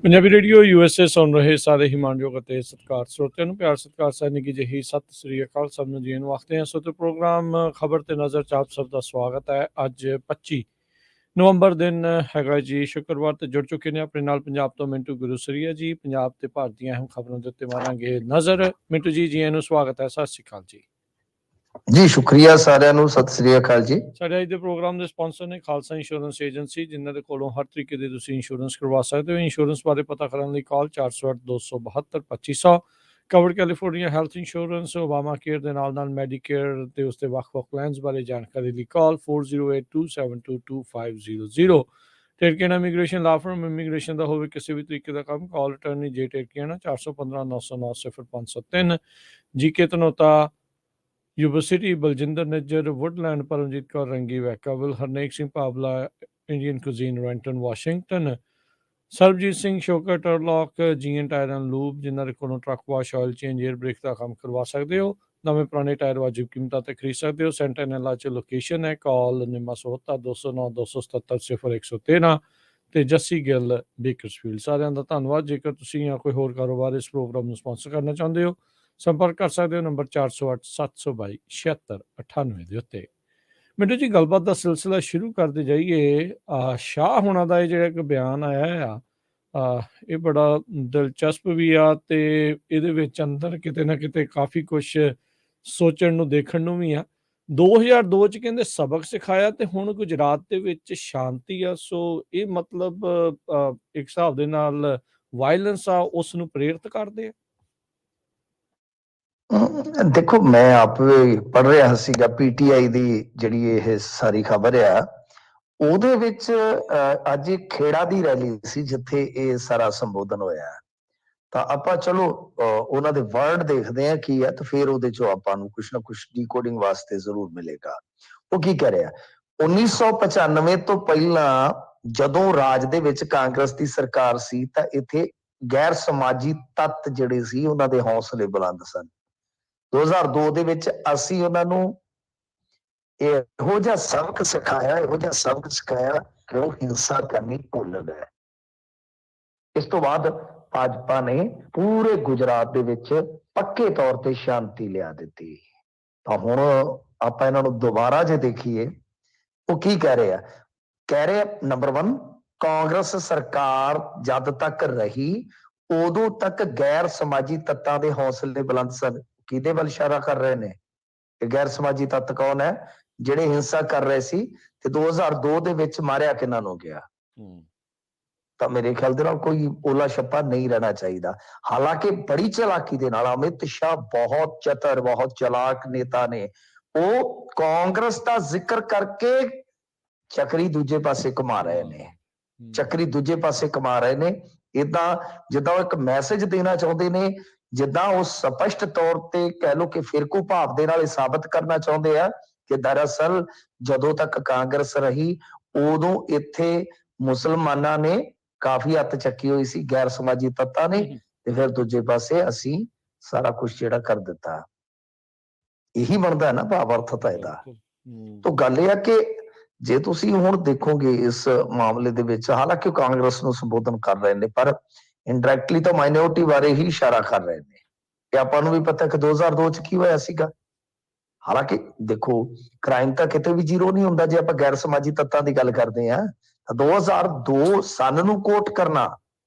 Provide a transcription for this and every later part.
Punjabi radio USA ਸੁਣ ਰਹੇ ਸਾਰੇ ਹੀ ਮਾਣਯੋਗ ਅਤੇ ਸਤਿਕਾਰ ਸਰੋਤਿਆਂ ਨੂੰ ਪਿਆਰ ਸਤਿਕਾਰ ਸੈਨਿਕ ਜਿਹੀ ਸਤਿ ਸ੍ਰੀ ਅਕਾਲ ਸਭ ਨੂੰ ਜੀ ਨੂੰ ਆਖਦੇ ਹਾਂ। ਸੋ ਤੇ ਪ੍ਰੋਗਰਾਮ ਖਬਰ ਤੇ ਨਜ਼ਰ ਚ ਆਪ ਸਭ ਦਾ ਸਵਾਗਤ ਹੈ। ਅੱਜ 25 ਨਵੰਬਰ ਦਿਨ ਹੈਗਾ ਜੀ, ਸ਼ੁੱਕਰਵਾਰ ਤੇ ਜੁੜ ਚੁੱਕੇ ਨੇ ਆਪਣੇ ਨਾਲ ਪੰਜਾਬ ਤੋਂ ਮਿੰਟੂ ਗੁਰੂਸਰੀਆ ਜੀ। ਪੰਜਾਬ ਤੇ ਭਾਰਤ ਦੀਆਂ ਅਹਿਮ ਖਬਰਾਂ ਦੇ ਉੱਤੇ ਮਾਰਾਂਗੇ ਨਜ਼ਰ। ਮਿੰਟੂ ਜੀ ਨੂੰ ਸਵਾਗਤ ਹੈ, ਸਤਿ ਸ੍ਰੀ ਅਕਾਲ ਜੀ। ਜੀ ਸ਼ੁਕਰੀਆ ਸਾਰਿਆਂ ਨੂੰ, ਸਤਿ ਸ੍ਰੀ ਅਕਾਲ ਜੀ। ਸਾਡੇ ਅੱਜ ਦੇ ਪ੍ਰੋਗਰਾਮ ਦੇ ਸਪਾਂਸਰ ਨੇ ਖਾਲਸਾ ਇੰਸ਼ੋਰੈਂਸ ਏਜੰਸੀ, ਜਿਨ੍ਹਾਂ ਦੇ ਕੋਲੋਂ ਹਰ ਤਰੀਕੇ ਦੇ ਤੁਸੀਂ ਇੰਸ਼ੋਰੈਂਸ ਕਰਵਾ ਸਕਦੇ ਹੋ। ਇੰਸ਼ੋਰੈਂਸ ਬਾਰੇ ਪਤਾ ਕਰਨ ਲਈ ਕਾਲ 408-272-2500। Covered California health insurance, Obama care ਦੇ ਨਾਲ ਮੈਡੀਕੇਅਰ ਤੇ ਉਸ ਦੇ ਵੱਖ-ਵੱਖ ਪਲਾਨਸ ਬਾਰੇ ਜਾਣਕਾਰੀ ਲਈ ਕਾਲ 4082722500। ਟੇਰਕੇਨਾ ਇਮੀਗ੍ਰੇਸ਼ਨ ਲਾ ਫਰਮ, ਇਮੀਗ੍ਰੇਸ਼ਨ ਦਾ ਹੋਵੇ ਕਿਸੇ ਵੀ ਤਰੀਕੇ ਦਾ ਕੰਮ, ਕਾਲ ਅਟਰਨੀ ਜੇ ਟੇਰਕੇਨਾ 415-909-0503। ਜੀਕੇ ਤਨੋਤਾ, ਯੂਨੀਵਰਸਿਟੀ, ਬਲਜਿੰਦਰ ਨਿੱਜਰ, ਵੁੱਡਲੈਂਡ, ਪਰਮਜੀਤ ਕੌਰ ਰੰਗੀ, ਵੈਕਾਵਲ, Harnek Singh Bhawla, Indian cuisine, Renton, Washington. Sarbjit Singh Shokar, Turlock, GN tyre and lube, ਜਿਨ੍ਹਾਂ ਦੇ ਕੋਲੋਂ truck wash, oil change, air brake ਦਾ ਕੰਮ ਕਰਵਾ ਸਕਦੇ ਹੋ। ਨਵੇਂ ਪੁਰਾਣੇ ਟਾਇਰ ਵਾਜਿਬ ਕੀਮਤਾਂ ਤੇ ਖਰੀਦ ਸਕਦੇ ਹੋ। ਸੈਂਟੈਨੇਲਾ 'ਚ ਲੋਕੇਸ਼ਨ ਹੈ। ਕਾਲ ਨਿੰਮਾ ਸੋਹਤਾ 209-277-0113 ਤੇ ਜੱਸੀ ਗਿੱਲ, ਬੇਕਰਸਫੀਲਡ। ਸਾਰਿਆਂ ਦਾ ਧੰਨਵਾਦ। ਜੇਕਰ ਤੁਸੀਂ ਜਾਂ ਕੋਈ ਹੋਰ ਕਾਰੋਬਾਰ ਇਸ ਪ੍ਰੋਗਰਾਮ ਨੂੰ ਸਪਾਂਸਰ ਕਰਨਾ ਚਾਹੁੰਦੇ ਹੋ, ਸੰਪਰਕ ਕਰ ਸਕਦੇ ਹੋ ਨੰਬਰ 408-722-7698 ਦੇ ਉੱਤੇ। ਮੈਨੂੰ ਜੀ ਗੱਲਬਾਤ ਦਾ ਸਿਲਸਿਲਾ ਸ਼ੁਰੂ ਕਰਦੇ ਜਾਈਏ। ਸ਼ਾਹ ਹੋਣਾ ਦਾ ਇਹ ਜਿਹੜਾ ਇੱਕ ਬਿਆਨ ਆਇਆ ਆ, ਇਹ ਬੜਾ ਦਿਲਚਸਪ ਵੀ ਆ ਤੇ ਇਹਦੇ ਵਿੱਚ ਅੰਦਰ ਕਿਤੇ ਨਾ ਕਿਤੇ ਕਾਫੀ ਕੁਛ ਸੋਚਣ ਨੂੰ ਦੇਖਣ ਨੂੰ ਵੀ ਆ। 2002 ਚ ਕਹਿੰਦੇ ਸਬਕ ਸਿਖਾਇਆ ਤੇ ਹੁਣ ਗੁਜਰਾਤ ਦੇ ਵਿੱਚ ਸ਼ਾਂਤੀ ਆ। ਸੋ ਇਹ ਮਤਲਬ ਇੱਕ ਹਿਸਾਬ ਦੇ ਨਾਲ ਵਾਇਲੈਂਸ ਆ, ਉਸ ਨੂੰ ਪ੍ਰੇਰਿਤ ਕਰਦੇ ਆ। ਦੇਖੋ, ਮੈਂ ਆਪ ਪੜ੍ਹ ਰਿਹਾ ਸੀਗਾ PTI ਦੀ ਜਿਹੜੀ ਇਹ ਸਾਰੀ ਖਬਰ ਆ, ਉਹਦੇ ਵਿੱਚ ਅੱਜ ਖੇੜਾ ਦੀ ਰੈਲੀ ਸੀ ਜਿੱਥੇ ਇਹ ਸਾਰਾ ਸੰਬੋਧਨ ਹੋਇਆ। ਤਾਂ ਆਪਾਂ ਚਲੋ ਉਹਨਾਂ ਦੇ ਵਰਡ ਦੇਖਦੇ ਆ ਕੀ ਆ, ਤੇ ਫਿਰ ਉਹਦੇ ਚੋਂ ਆਪਾਂ ਨੂੰ ਕੁਛ ਨਾ ਕੁਛ ਡੀਕੋਡਿੰਗ ਵਾਸਤੇ ਜ਼ਰੂਰ ਮਿਲੇਗਾ। ਉਹ ਕੀ ਕਹਿ ਰਿਹਾ, 1995 ਤੋਂ ਪਹਿਲਾਂ ਜਦੋਂ ਰਾਜ ਦੇ ਵਿੱਚ ਕਾਂਗਰਸ ਦੀ ਸਰਕਾਰ ਸੀ ਤਾਂ ਇੱਥੇ ਗੈਰ ਸਮਾਜੀ ਤੱਤ ਜਿਹੜੇ ਸੀ ਉਹਨਾਂ ਦੇ ਹੌਸਲੇ ਬੁਲੰਦ ਸਨ। 2002 ਦੇ ਵਿੱਚ ਅਸੀਂ ਉਹਨਾਂ ਨੂੰ ਇਹੋ ਜਿਹਾ ਸਬਕ ਸਿਖਾਇਆ ਕਿ ਉਹ ਹਿੰਸਾ ਕਰਨੀ ਭੁੱਲ ਗਏ। ਇਸ ਤੋਂ ਬਾਅਦ ਭਾਜਪਾ ਨੇ ਪੂਰੇ ਗੁਜਰਾਤ ਦੇ ਵਿੱਚ ਪੱਕੇ ਤੌਰ ਤੇ ਸ਼ਾਂਤੀ ਲਿਆ ਦਿੱਤੀ। ਤਾਂ ਹੁਣ ਆਪਾਂ ਇਹਨਾਂ ਨੂੰ ਦੁਬਾਰਾ ਜੇ ਦੇਖੀਏ, ਉਹ ਕੀ ਕਹਿ ਰਹੇ ਆ? ਕਹਿ ਰਹੇ ਨੰਬਰ 1, ਕਾਂਗਰਸ ਸਰਕਾਰ ਜਦ ਤੱਕ ਰਹੀ ਉਦੋਂ ਤੱਕ ਗੈਰ ਸਮਾਜੀ ਤੱਤਾਂ ਦੇ ਹੌਸਲੇ ਬੁਲੰਦ ਸਨ। ਕਿਹਦੇ ਵੱਲ ਇਸ਼ਾਰਾ ਕਰ ਰਹੇ ਨੇ? ਇਹ ਗੈਰ ਸਮਾਜੀ ਤੱਤ ਕੌਣ ਹੈ? ਜਿਹੜੇ ਹਿੰਸਾ ਕਰ ਰਹੇ ਸੀ। ਤੇ 2002 ਦੇ ਵਿੱਚ ਮਾਰਿਆ ਕਿਹਨਾਂ ਨੂੰ ਗਿਆ? ਤਾਂ ਮੇਰੇ ਖਿਆਲ ਦੇ ਨਾਲ ਕੋਈ ਓਲਾ ਛੱਪਾ ਨਹੀਂ ਰਹਿਣਾ ਚਾਹੀਦਾ। ਹਾਲਾਂਕਿ ਬੜੀ ਚਲਾਕੀ ਦੇ ਨਾਲ ਅਮਿਤ ਸ਼ਾਹ ਬਹੁਤ ਚਤਰ, ਬਹੁਤ ਚਲਾਕ ਨੇਤਾ ਨੇ, ਉਹ ਕਾਂਗਰਸ ਦਾ ਜ਼ਿਕਰ ਕਰਕੇ ਚੱਕਰੀ ਦੂਜੇ ਪਾਸੇ ਘੁਮਾ ਰਹੇ ਨੇ। ਏਦਾਂ ਜਿੱਦਾਂ ਉਹ ਇੱਕ ਮੈਸੇਜ ਦੇਣਾ ਚਾਹੁੰਦੇ ਨੇ, ਜਿੱਦਾਂ ਉਹ ਸਪਸ਼ਟ ਤੌਰ ਤੇ ਕਹਿ ਲਓ ਕਿ ਫਿਰਕੂ ਭਾਵ ਦੇ ਨਾਲ ਇਹ ਸਾਬਤ ਕਰਨਾ ਚਾਹੁੰਦੇ ਆ ਕਿ ਦਰਅਸਲ ਜਦੋਂ ਤੱਕ ਕਾਂਗਰਸ ਰਹੀ ਉਦੋਂ ਇੱਥੇ ਮੁਸਲਮਾਨਾਂ ਨੇ ਕਾਫੀ ਹੱਥ ਚੱਕੀ ਹੋਈ ਸੀ ਗੈਰ ਸਮਾਜੀ ਤੱਤਾਂ ਨੇ, ਤੇ ਫਿਰ ਦੂਜੇ ਪਾਸੇ ਅਸੀਂ ਸਾਰਾ ਕੁਝ ਜਿਹੜਾ ਕਰ ਦਿੱਤਾ। ਇਹੀ ਬਣਦਾ ਹੈ ਨਾ ਭਾਵ ਅਰਥ ਤਾਂ ਇਹਦਾ। ਤਾਂ ਗੱਲ ਇਹ ਆ ਕਿ ਜੇ ਤੁਸੀਂ ਹੁਣ ਦੇਖੋਗੇ ਇਸ ਮਾਮਲੇ ਦੇ ਵਿੱਚ, ਹਾਲਾਂਕਿ ਕਾਂਗਰਸ ਨੂੰ ਸੰਬੋਧਨ ਕਰ ਰਹੇ ਨੇ ਪਰ ਇਨਡਾਇਰੈਕਟਲੀ ਤਾਂ ਮਾਈਨੋਰਿਟੀ ਬਾਰੇ ਹੀ ਇਸ਼ਾਰਾ ਕਰ ਰਹੇ ਨੇ। ਤੇ ਆਪਾਂ ਨੂੰ ਵੀ ਪਤਾ ਕਿ 2002 ਚ ਕੀ ਹੋਇਆ ਸੀਗਾ। ਹਾਲਾਂਕਿ ਦੇਖੋ, ਕ੍ਰਾਈਮ ਤਾਂ ਕਿਤੇ ਵੀ ਜ਼ੀਰੋ ਨਹੀਂ ਹੁੰਦਾ ਜੇ ਆਪਾਂ ਗੈਰ ਸਮਾਜੀ ਤੱਤਾਂ ਦੀ ਗੱਲ ਕਰਦੇ ਆ। 2002 ਸਨ ਨੂੰ ਕੋਟ ਕਰਨਾ,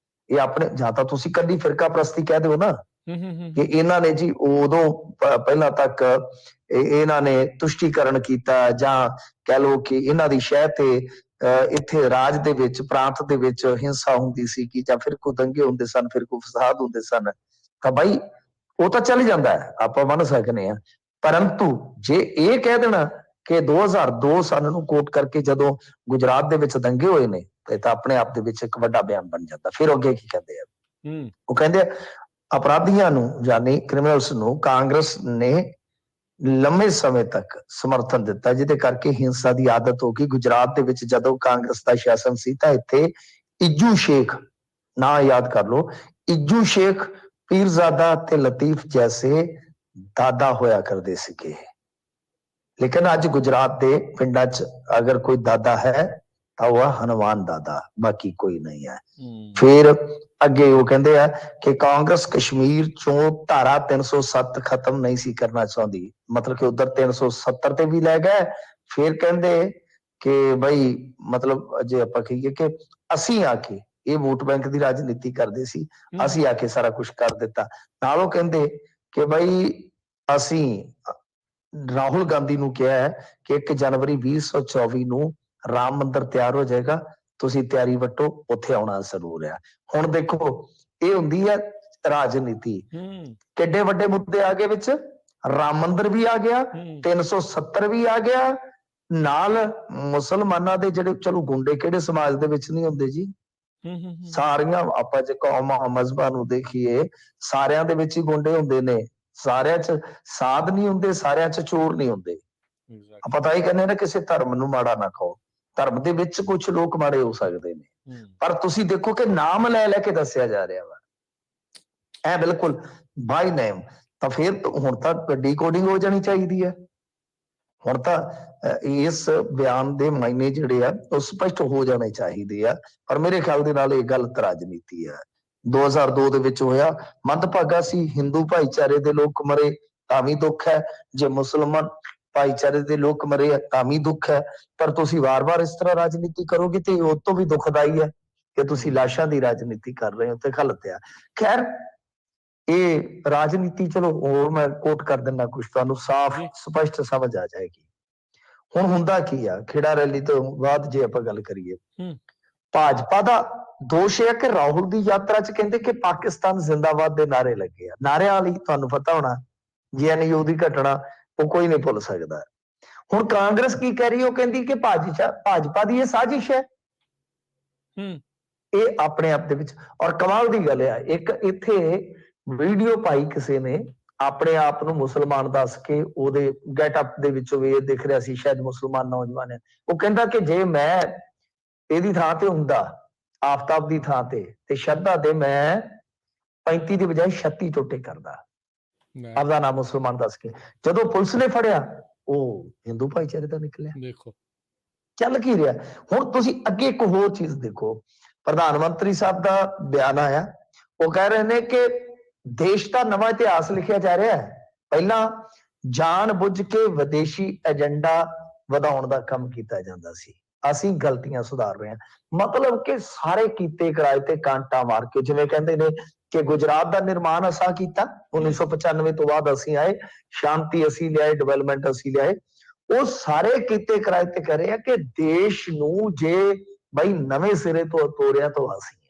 ਇਹ ਆਪਣੇ ਜਾਂ ਤਾਂ ਤੁਸੀਂ ਕੱਲੀ ਫਿਰਕਾ ਪ੍ਰਸਤੀ ਕਹਿ ਦਿਓ ਨਾ ਕਿ ਇਹਨਾਂ ਨੇ ਜੀ ਉਦੋਂ ਪਹਿਲਾਂ ਤੱਕ ਇਹਨਾਂ ਨੇ ਤੁਸ਼ਟੀਕਰਨ ਕੀਤਾ, ਜਾਂ ਕਹਿ ਲਓ ਕਿ ਇਹਨਾਂ ਦੀ ਸ਼ਹਿ ਤੇ ਇੱਥੇ ਰਾਜ ਦੇ ਵਿੱਚ, ਪ੍ਰਾਂਤ ਦੇ ਵਿੱਚ ਹਿੰਸਾ ਹੁੰਦੀ ਸੀ ਕਿ ਜਾਂ ਫਿਰ ਕੋਈ ਦੰਗੇ ਹੁੰਦੇ ਸਨ, ਫਿਰ ਕੋਈ ਫਸਾਦ ਹੁੰਦੇ ਸਨ, ਤਾਂ ਬਾਈ ਉਹ ਤਾਂ ਚੱਲ ਜਾਂਦਾ ਹੈ, ਆਪਾਂ ਮੰਨ ਸਕਦੇ ਹਾਂ। ਪਰੰਤੂ ਜੇ ਇਹ ਕਹਿ ਦੇਣਾ ਕਿ 2002 ਸਨ ਨੂੰ ਕੋਟ ਕਰਕੇ ਜਦੋਂ ਗੁਜਰਾਤ ਦੇ ਵਿੱਚ ਦੰਗੇ ਹੋਏ ਨੇ, ਇਹ ਤਾਂ ਆਪਣੇ ਆਪ ਦੇ ਵਿੱਚ ਇੱਕ ਵੱਡਾ ਬਿਆਨ ਬਣ ਜਾਂਦਾ। ਫਿਰ ਅੱਗੇ ਕੀ ਕਹਿੰਦੇ ਆ? ਉਹ ਕਹਿੰਦੇ ਅਪਰਾਧੀਆਂ ਨੂੰ, ਯਾਨੀ ਕ੍ਰਿਮੀਨਲਸ ਨੂੰ ਕਾਂਗਰਸ ਨੇ ਲੰਮੇ ਸਮੇਂ ਤੱਕ ਸਮਰਥਨ ਦਿੱਤਾ, ਜਿਹਦੇ ਕਰਕੇ ਹਿੰਸਾ ਦੀ ਆਦਤ ਹੋ ਗਈ। ਗੁਜਰਾਤ ਦੇ ਵਿੱਚ ਜਦੋਂ ਕਾਂਗਰਸ ਦਾ ਸ਼ਾਸਨ ਸੀ ਤਾਂ ਇੱਥੇ ਇੱਜੂ ਸ਼ੇਖ, ਨਾਂ ਯਾਦ ਕਰ ਲਓ, ਇੱਜੂ ਸ਼ੇਖ, ਪੀਰਜ਼ਾਦਾ ਤੇ ਲਤੀਫ ਜੈਸੇ ਦਾਦਾ ਹੋਇਆ ਕਰਦੇ ਸੀਗੇ। ਲੇਕਿਨ ਅੱਜ ਗੁਜਰਾਤ ਦੇ ਪਿੰਡਾਂ 'ਚ ਅਗਰ ਕੋਈ ਦਾਦਾ ਹੈ ਤਾਂ ਉਹ ਆ ਹਨੂਮਾਨ ਦਾਦਾ, ਬਾਕੀ ਕੋਈ ਨਹੀਂ ਹੈ। ਹੂੰ ਫਿਰ ਅੱਗੇ ਉਹ ਕਹਿੰਦੇ ਆ ਕਿ ਕਾਂਗਰਸ ਕਸ਼ਮੀਰ ਚੋਂ ਧਾਰਾ 307 ਖਤਮ ਨਹੀਂ ਸੀ ਕਰਨਾ ਚਾਹੁੰਦੀ, ਮਤਲਬ ਕਿ ਉਧਰ 370 ਤੇ ਵੀ ਲੈ ਗਏ। ਫਿਰ ਕਹਿੰਦੇ ਕਿ ਬਈ ਮਤਲਬ ਜੇ ਆਪਾਂ ਕਹੀਏ ਕਿ ਅਸੀਂ ਆ ਕੇ, ਇਹ ਵੋਟ ਬੈਂਕ ਦੀ ਰਾਜਨੀਤੀ ਕਰਦੇ ਸੀ, ਹੂੰ ਅਸੀਂ ਆ ਕੇ ਸਾਰਾ ਕੁਝ ਕਰ ਦਿੱਤਾ। ਨਾਲ ਉਹ ਕਹਿੰਦੇ ਕਿ ਬਈ ਅਸੀਂ ਰਾਹੁਲ ਗਾਂਧੀ ਨੂੰ ਕਿਹਾ ਹੈ ਕਿ 1 ਜਨਵਰੀ 2024 ਨੂੰ ਰਾਮ ਮੰਦਿਰ ਤਿਆਰ ਹੋ ਜਾਏਗਾ, ਤੁਸੀਂ ਤਿਆਰੀ ਵੱਟੋ, ਉੱਥੇ ਆਉਣਾ ਜ਼ਰੂਰ ਆ। ਹੁਣ ਦੇਖੋ ਇਹ ਹੁੰਦੀ ਹੈ ਰਾਜਨੀਤੀ, ਹੂੰ ਕਿੱਡੇ ਵੱਡੇ ਮੁੱਦੇ ਆ ਗਏ ਵਿੱਚ, ਰਾਮ ਮੰਦਿਰ ਵੀ ਆ ਗਿਆ, ਹੂੰ 370 ਵੀ ਆ ਗਿਆ, ਨਾਲ ਮੁਸਲਮਾਨਾਂ ਦੇ ਜਿਹੜੇ, ਚਲੋ ਗੁੰਡੇ ਕਿਹੜੇ ਸਮਾਜ ਦੇ ਵਿੱਚ ਨਹੀਂ ਹੁੰਦੇ ਜੀ, ਹੂੰ ਸਾਰੀਆਂ ਆਪਾਂ ਜੇ ਕੌਮਾਂ ਮਜ਼ਹਬਾਂ ਨੂੰ ਦੇਖੀਏ, ਸਾਰਿਆਂ ਦੇ ਵਿੱਚ ਹੀ ਗੁੰਡੇ ਹੁੰਦੇ ਨੇ, ਸਾਰਿਆਂ 'ਚ ਸਾਧ ਨਹੀਂ ਹੁੰਦੇ, ਸਾਰਿਆਂ 'ਚ ਚੋਰ ਨਹੀਂ ਹੁੰਦੇ। ਐਗਜ਼ੈਕਟਲੀ ਆਪਾਂ ਤਾਂ ਇਹ ਕਹਿੰਦੇ ਨਾ ਕਿਸੇ ਧਰਮ ਨੂੰ ਮਾੜਾ ਨਾ ਕਹੋ, ਧਰਮ ਦੇ ਵਿੱਚ ਕੁਝ ਲੋਕ ਮਾੜੇ ਹੋ ਸਕਦੇ ਨੇ, ਹੂੰ ਪਰ ਤੁਸੀਂ ਦੇਖੋ ਕਿ ਨਾਮ ਲੈ ਲੈ ਕੇ ਦੱਸਿਆ ਜਾ ਰਿਹਾ ਵਾ, ਐ ਬਿਲਕੁਲ ਬਾਈ ਨੇਮ। ਤਾਂ ਫਿਰ ਹੁਣ ਤਾਂ ਡੀਕੋਡਿੰਗ ਹੋ ਜਾਣੀ ਚਾਹੀਦੀ ਹੈ, ਹੁਣ ਤਾਂ ਇਸ ਬਿਆਨ ਦੇ ਮਾਇਨੇ ਜਿਹੜੇ ਆ ਉਹ ਸਪਸ਼ਟ ਹੋ ਜਾਣੇ ਚਾਹੀਦੇ ਆ। ਪਰ ਮੇਰੇ ਖਿਆਲ ਦੇ ਨਾਲ ਇਹ ਗਲਤ ਰਾਜਨੀਤੀ ਹੈ। 2002 ਦੇ ਵਿੱਚ ਹੋਇਆ, ਮੰਦਭਾਗਾ ਸੀ, ਹਿੰਦੂ ਭਾਈਚਾਰੇ ਦੇ ਲੋਕ ਮਰੇ ਤਾਂ ਵੀ ਦੁੱਖ ਹੈ, ਜੇ ਮੁਸਲਮਾਨ ਭਾਈਚਾਰੇ ਦੇ ਲੋਕ ਮਰੇ ਤਾਂ ਵੀ ਦੁੱਖ ਹੈ, ਪਰ ਤੁਸੀਂ ਵਾਰ-ਵਾਰ ਇਸ ਤਰ੍ਹਾਂ ਰਾਜਨੀਤੀ ਕਰੋਗੇ ਤੇ ਉਹ ਤੋਂ ਵੀ ਦੁਖਦਾਈ ਹੈ ਕਿ ਤੁਸੀਂ ਲਾਸ਼ਾਂ ਦੀ ਰਾਜਨੀਤੀ ਕਰ ਰਹੇ ਹੋ ਤੇ ਗਲਤ ਆ। ਖੈਰ ਇਹ ਰਾਜਨੀਤੀ, ਚਲੋ ਹੋਰ ਮੈਂ ਕੋਟ ਕਰ ਦਿੰਦਾ ਕੁਝ, ਤੁਹਾਨੂੰ ਸਾਫ਼ ਜੀ ਸਪਸ਼ਟ ਸਮਝ ਆ ਜਾਏਗੀ। ਹੁਣ ਹੁੰਦਾ ਕੀ ਆ, ਖੇੜਾ ਰੈਲੀ ਤੋਂ ਬਾਅਦ ਜੇ ਆਪਾਂ ਗੱਲ ਕਰੀਏ, ਹੂੰ ਭਾਜਪਾ ਦਾ ਦੋਸ਼ ਹੈ ਕਿ ਰਾਹੁਲ ਦੀ ਯਾਤਰਾ 'ਚ ਕਹਿੰਦੇ ਕਿ ਪਾਕਿਸਤਾਨ ਜ਼ਿੰਦਾਬਾਦ ਦੇ ਨਾਰੇ ਲੱਗੇ ਆ। ਨਾਰਿਆਂ ਵਾਲੀ ਤੁਹਾਨੂੰ ਪਤਾ ਹੋਣਾ, ਜੀਐਨਯੂ ਦੀ ਘਟਨਾ ਉਹ ਕੋਈ ਨਹੀਂ ਭੁੱਲ ਸਕਦਾ। ਹੁਣ ਕਾਂਗਰਸ ਕੀ ਕਹਿ ਰਹੀ ਹੈ, ਉਹ ਕਹਿੰਦੀ ਕਿ ਭਾਜਪਾ ਦੀ ਇਹ ਸਾਜ਼ਿਸ਼ ਹੈ। ਹੂੰ ਇਹ ਆਪਣੇ ਆਪ ਦੇ ਵਿੱਚ, ਔਰ ਕਮਾਲ ਦੀ ਗੱਲ ਆ, ਇੱਕ ਇੱਥੇ ਵੀਡੀਓ ਪਾਈ ਕਿਸੇ ਨੇ, ਆਪਣੇ ਆਪ ਨੂੰ ਮੁਸਲਮਾਨ ਦੱਸ ਕੇ, ਉਹਦੇ ਗੈਟਅਪ ਦੇ ਵਿੱਚੋਂ ਵੀ ਇਹ ਦਿਖ ਰਿਹਾ ਸੀ ਸ਼ਾਇਦ ਮੁਸਲਮਾਨ ਨੌਜਵਾਨ ਹੈ। ਉਹ ਕਹਿੰਦਾ ਕਿ ਜੇ ਮੈਂ ਇਹਦੀ ਥਾਂ ਤੇ ਹੁੰਦਾ, ਆਫਤਾਬ ਦੀ ਥਾਂ ਤੇ ਸ਼ਰਧਾ ਦੇ, ਮੈਂ 35 ਦੀ ਬਜਾਏ 36 ਟੋਟੇ ਕਰਦਾ, ਆਪਦਾ ਨਾਮ ਮੁਸਲਮਾਨ ਦੱਸ ਕੇ। ਜਦੋਂ ਪੁਲਿਸ ਨੇ ਫੜਿਆ, ਉਹ ਹਿੰਦੂ ਭਾਈਚਾਰੇ ਦਾ ਨਿਕਲਿਆ। ਦੇਖੋ ਚੱਲ ਕੀ ਰਿਹਾ। ਹੁਣ ਤੁਸੀਂ ਅੱਗੇ ਇੱਕ ਹੋਰ ਚੀਜ਼ ਦੇਖੋ, ਪ੍ਰਧਾਨ ਮੰਤਰੀ ਸਾਹਿਬ ਦਾ ਬਿਆਨ ਆਇਆ, ਉਹ ਕਹਿ ਰਹੇ ਨੇ ਕਿ ਦੇਸ਼ ਦਾ ਨਵਾਂ ਇਤਿਹਾਸ ਲਿਖਿਆ ਜਾ ਰਿਹਾ ਹੈ। ਪਹਿਲਾਂ ਜਾਣ ਬੁੱਝ ਕੇ ਵਿਦੇਸ਼ੀ ਏਜੰਡਾ ਵਧਾਉਣ ਦਾ ਕੰਮ ਕੀਤਾ ਜਾਂਦਾ ਸੀ, ਅਸੀਂ ਗਲਤੀਆਂ ਸੁਧਾਰ ਰਹੇ ਹਾਂ। ਮਤਲਬ ਕਿ ਸਾਰੇ ਕੀਤੇ ਕਿਰਾਏ ਤੇ ਕਾਂਟਾ ਮਾਰ ਕੇ, ਜਿਵੇਂ ਕਹਿੰਦੇ ਨੇ ਕਿ ਗੁਜਰਾਤ ਦਾ ਨਿਰਮਾਣ ਅਸਾਂ ਕੀਤਾ, 1995 ਤੋਂ ਬਾਅਦ ਅਸੀਂ ਆਏ, ਸ਼ਾਂਤੀ ਅਸੀਂ ਲਿਆਏ, ਡਿਵੈਲਪਮੈਂਟ ਅਸੀਂ ਲਿਆਏ, ਉਹ ਸਾਰੇ ਕੀਤੇ ਕਿਰਾਏ ਤੇ ਕਹਿ ਰਹੇ ਆ ਕਿ ਦੇਸ਼ ਨੂੰ ਜੇ ਬਈ ਨਵੇਂ ਸਿਰੇ ਤੋਂ ਤੋਰਿਆ ਤਾਂ ਅਸੀਂ ਆ।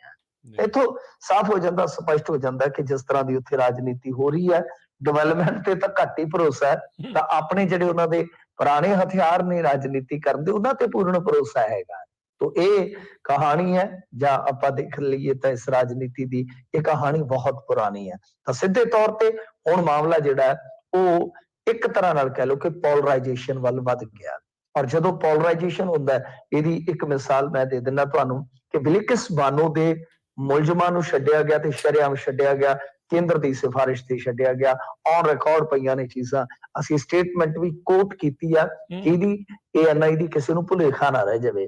ਇੱਥੋਂ ਸਾਫ਼ ਹੋ ਜਾਂਦਾ, ਸਪਸ਼ਟ ਹੋ ਜਾਂਦਾ ਕਿ ਜਿਸ ਤਰ੍ਹਾਂ ਦੀ ਉੱਥੇ ਰਾਜਨੀਤੀ ਹੋ ਰਹੀ ਹੈ, ਡਿਵੈਲਪਮੈਂਟ ਤੇ ਤਾਂ ਘੱਟ ਹੀ ਭਰੋਸਾ ਹੈ, ਤਾਂ ਆਪਣੇ ਜਿਹੜੇ ਉਹਨਾਂ ਦੇ ਪੁਰਾਣੇ ਹਥਿਆਰ ਨੇ ਰਾਜਨੀਤੀ ਕਰਨ ਦੇ, ਉਹਨਾਂ ਤੇ ਪੂਰਨ ਭਰੋਸਾ ਹੈਗਾ। ਤੋ ਇਹ ਕਹਾਣੀ ਹੈ, ਜਾਂ ਆਪਾਂ ਦੇਖ ਲਈਏ ਤਾਂ ਇਸ ਰਾਜਨੀਤੀ ਦੀ ਇਹ ਕਹਾਣੀ ਬਹੁਤ ਪੁਰਾਣੀ ਹੈ। ਤਾਂ ਸਿੱਧੇ ਤੌਰ ਤੇ ਹੁਣ ਮਾਮਲਾ ਜਿਹੜਾ ਉਹ ਇੱਕ ਤਰ੍ਹਾਂ ਨਾਲ ਕਹਿ ਲਓ ਕਿ ਪੋਲਰਾਈਜੇਸ਼ਨ ਵੱਲ ਵੱਧ ਗਿਆ। ਔਰ ਜਦੋਂ ਪੋਲਰਾਈਜੇਸ਼ਨ ਹੁੰਦਾ, ਇਹਦੀ ਇੱਕ ਮਿਸਾਲ ਮੈਂ ਦੇ ਦਿੰਦਾ ਤੁਹਾਨੂੰ ਕਿ ਬਿਲਕਿਸ ਬਾਨੋ ਦੇ ਮੁਲਜ਼ਮਾਂ ਨੂੰ ਛੱਡਿਆ ਗਿਆ ਤੇ ਸ਼ਰੇਆਮ ਛੱਡਿਆ ਗਿਆ, ਕੇਂਦਰ ਦੀ ਸਿਫਾਰਿਸ਼ ਤੇ ਛੱਡਿਆ ਗਿਆ, ਔਨ ਰਿਕਾਰਡ ਪਈਆਂ ਨੇ ਚੀਜ਼ਾਂ, ਅਸੀਂ ਸਟੇਟਮੈਂਟ ਵੀ ਕੋਟ ਕੀਤੀ ਆ, ਇਹਦੀ ANI ਦੀ ਕਿਸੇ ਨੂੰ ਭੁਲੇਖਾ ਨਾ ਰਹਿ ਜਾਵੇ।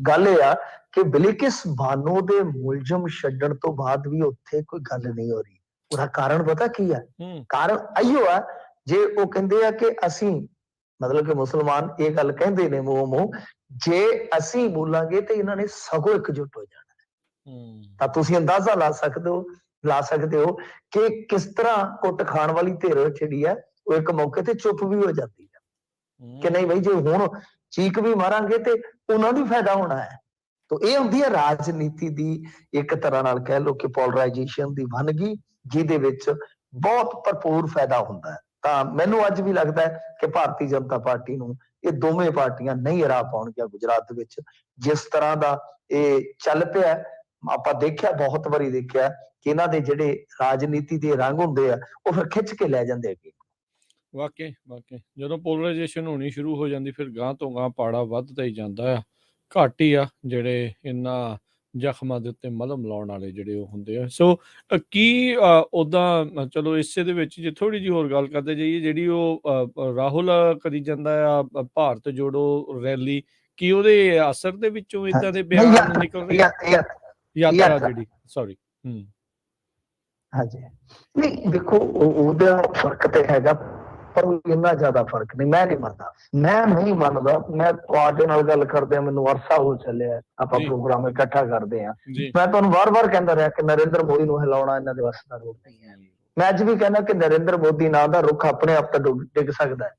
ਗੱਲ ਇਹ ਆ ਕਿ ਬਿਲਕਿਸ ਬਾਨੋ ਦੇ ਮੁਲਜ਼ਮ ਛੱਡਣ ਤੋਂ ਬਾਅਦ ਵੀ ਉੱਥੇ ਕੋਈ ਗੱਲ ਨਹੀਂ ਹੋ ਰਹੀ। ਉਹਦਾ ਕਾਰਨ ਪਤਾ ਕੀ ਆ? ਕਾਰਨ ਇਹੋ ਆ, ਜੇ ਉਹ ਕਹਿੰਦੇ ਆ ਕਿ ਅਸੀਂ, ਮਤਲਬ ਕਿ ਮੁਸਲਮਾਨ ਇਹ ਗੱਲ ਕਹਿੰਦੇ ਨੇ ਮੂੰਹ, ਜੇ ਅਸੀਂ ਬੋਲਾਂਗੇ ਤੇ ਇਹਨਾਂ ਨੇ ਸਗੋਂ ਇਕਜੁੱਟ ਹੋ ਜਾਣਾ। ਤਾਂ ਤੁਸੀਂ ਅੰਦਾਜ਼ਾ ਲਾ ਸਕਦੇ ਹੋ ਕਿ ਕਿਸ ਤਰ੍ਹਾਂ ਕੁੱਟ ਖਾਣ ਵਾਲੀ ਧਿਰ ਜਿਹੜੀ ਹੈ ਉਹ ਇੱਕ ਮੌਕੇ ਤੇ ਚੁੱਪ ਵੀ ਹੋ ਜਾਂਦੀ ਹੈ ਕਿ ਨਹੀਂ ਬਈ, ਜੇ ਹੁਣ ਚੀਕ ਵੀ ਮਾਰਾਂਗੇ ਤੇ ਉਹਨਾਂ ਨੂੰ ਫਾਇਦਾ ਹੋਣਾ ਹੈ। ਤਾਂ ਇਹ ਹੁੰਦੀ ਹੈ ਰਾਜਨੀਤੀ ਦੀ ਇੱਕ ਤਰ੍ਹਾਂ ਨਾਲ ਕਹਿ ਲਓ ਕਿ ਪੋਲਰਾਈਜੇਸ਼ਨ ਦੀ ਵੰਨਗੀ, ਜਿਹਦੇ ਵਿੱਚ ਬਹੁਤ ਭਰਪੂਰ ਫਾਇਦਾ ਹੁੰਦਾ ਹੈ। ਤਾਂ ਮੈਨੂੰ ਅੱਜ ਵੀ ਲੱਗਦਾ ਹੈ ਕਿ ਭਾਰਤੀ ਜਨਤਾ ਪਾਰਟੀ ਨੂੰ ਇਹ ਦੋਵੇਂ ਪਾਰਟੀਆਂ ਨਹੀਂ ਹਰਾ ਪਾਉਣਗੀਆਂ ਗੁਜਰਾਤ ਵਿੱਚ, ਜਿਸ ਤਰ੍ਹਾਂ ਦਾ ਇਹ ਚੱਲ ਪਿਆ। ਆਪਾਂ ਦੇਖਿਆ, ਬਹੁਤ ਵਾਰੀ ਦੇਖਿਆ ਕਿ ਇਹਨਾਂ ਦੇ ਜਿਹੜੇ ਰਾਜਨੀਤੀ ਦੇ ਰੰਗ ਹੁੰਦੇ ਆ ਉਹ ਫਿਰ ਖਿੱਚ ਕੇ ਲੈ ਜਾਂਦੇ ਅੱਗੇ। ਵਾਕਈ ਜਦੋਂ ਪੋਲਰਾਈਜੇਸ਼ਨ ਹੋਣੀ ਸ਼ੁਰੂ ਹੋ ਜਾਂਦੀ, ਫਿਰ ਗਾਂ ਤੋਂ ਗਾਂ ਪਾੜਾ ਵੱਧਦਾ ਹੀ ਜਾਂਦਾ ਆ। ਘੱਟ ਹੀ ਆ ਜਿਹੜੇ ਇਹਨਾਂ ਜ਼ਖਮਾਂ ਦੇ ਉੱਤੇ ਮਲਮ ਲਾਉਣ ਵਾਲੇ ਜਿਹੜੇ ਉਹ ਹੁੰਦੇ ਆ। ਸੋ ਕੀ ਉੱਦਾਂ ਚਲੋ ਇਸੇ ਦੇ ਵਿੱਚ ਜੇ ਥੋੜ੍ਹੀ ਜਿਹੀ ਹੋਰ ਗੱਲ ਕਰਦੇ ਜਾਈਏ, ਜਿਹੜੀ ਉਹ ਰਾਹੁਲ ਕਰੀ ਜਾਂਦਾ ਆ ਭਾਰਤ ਜੋੜੋ ਰੈਲੀ, ਕੀ ਉਹਦੇ ਅਸਰ ਦੇ ਵਿੱਚੋਂ ਇਦਾਂ ਦੇ ਨਹੀਂ ਬਿਆਨ ਨਿਕਲ ਰਹੇ ਯਾਤਰਾ ਯਾਤਰਾ ਜਿਹੜੀ ਸੌਰੀ ਹਾਂਜੀ ਨਹੀਂ ਦੇਖੋ ਉਹਦਾ ਫਰਕ ਤੇ ਹੈਗਾ ਪਰ ਇੰਨਾ ਜ਼ਿਆਦਾ ਫਰਕ ਨਹੀਂ। ਮੈਂ ਨਹੀਂ ਮੰਨਦਾ ਮੈਂ ਤੁਹਾਡੇ ਨਾਲ ਗੱਲ ਕਰਦੇ ਮੈਨੂੰ ਅਰਸਾ ਹੋ ਚੱਲਿਆ ਆਪਾਂ ਜੀ ਪ੍ਰੋਗਰਾਮ ਇਕੱਠਾ ਕਰਦੇ ਆ। ਜੀ ਮੈਂ ਤੁਹਾਨੂੰ ਵਾਰ-ਵਾਰ ਕਹਿੰਦਾ ਰਿਹਾ ਕਿ ਨਰਿੰਦਰ ਮੋਦੀ ਨੂੰ ਹਿਲਾਉਣਾ ਇਹਨਾਂ ਦੇ ਵੱਸ ਦਾ ਰੋਕ ਨਹੀਂ ਹੈ। ਮੈਂ ਅੱਜ ਵੀ ਕਹਿੰਦਾ ਕਿ ਨਰਿੰਦਰ ਮੋਦੀ ਨਾਂ ਦਾ ਰੁੱਖ ਆਪਣੇ ਆਪ ਤਾਂ ਡਿੱਗ ਸਕਦਾ ਹੈ,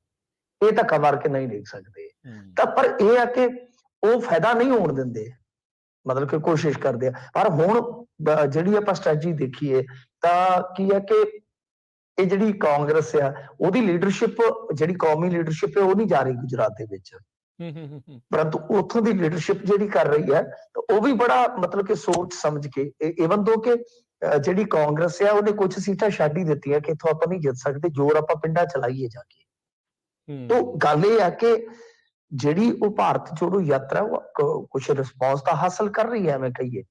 ਇਹ ਧੱਕਾ ਮਾਰ ਕੇ ਨਹੀਂ ਡਿੱਗ ਸਕਦੇ। ਤਾਂ ਪਰ ਇਹ ਆ ਕਿ ਉਹ ਫਾਇਦਾ ਨਹੀਂ ਹੋਣ ਦਿੰਦੇ, ਮਤਲਬ ਕਿ ਕੋਸ਼ਿਸ਼ ਕਰਦੇ ਆ। ਪਰ ਹੁਣ ਜਿਹੜੀ ਆਪਾਂ ਸਟ੍ਰੈਟਜੀ ਦੇਖੀਏ ਤਾਂ ਕੀ ਹੈ ਕਿ ਇਹ ਜਿਹੜੀ ਕਾਂਗਰਸ ਆ ਉਹਦੀ ਲੀਡਰਸ਼ਿਪ, ਜਿਹੜੀ ਕੌਮੀ ਲੀਡਰਸ਼ਿਪ ਹੈ ਉਹ ਨਹੀਂ ਜਾ ਰਹੀ ਗੁਜਰਾਤ ਦੇ ਵਿੱਚ, ਪਰੰਤੂ ਉੱਥੋਂ ਦੀ ਲੀਡਰਸ਼ਿਪ ਜਿਹੜੀ ਕਰ ਰਹੀ ਹੈ ਤਾਂ ਉਹ ਵੀ ਬੜਾ ਮਤਲਬ ਕਿ ਸੋਚ ਸਮਝ ਕੇ, ਈਵਨ ਦੋ ਕਿ ਜਿਹੜੀ ਕਾਂਗਰਸ ਆ ਉਹਨੇ ਕੁਝ ਸੀਟਾਂ ਛੱਡ ਹੀ ਦਿੱਤੀਆਂ ਕਿ ਇੱਥੋਂ ਆਪਾਂ ਨਹੀਂ ਜਿੱਤ ਸਕਦੇ, ਜ਼ੋਰ ਆਪਾਂ ਪਿੰਡਾਂ ਚਲਾਈਏ ਜਾ ਕੇ। ਤਾਂ ਗੱਲ ਇਹ ਹੈ ਕਿ ਜਿਹੜੀ ਉਹ ਭਾਰਤ ਜੋੜੋ ਯਾਤਰਾ ਉਹ ਕੁਝ ਰਿਸਪੌਂਸ ਤਾਂ ਹਾਸਲ ਕਰ ਰਹੀ ਹੈ, ਐਵੇਂ ਕਹੀਏ।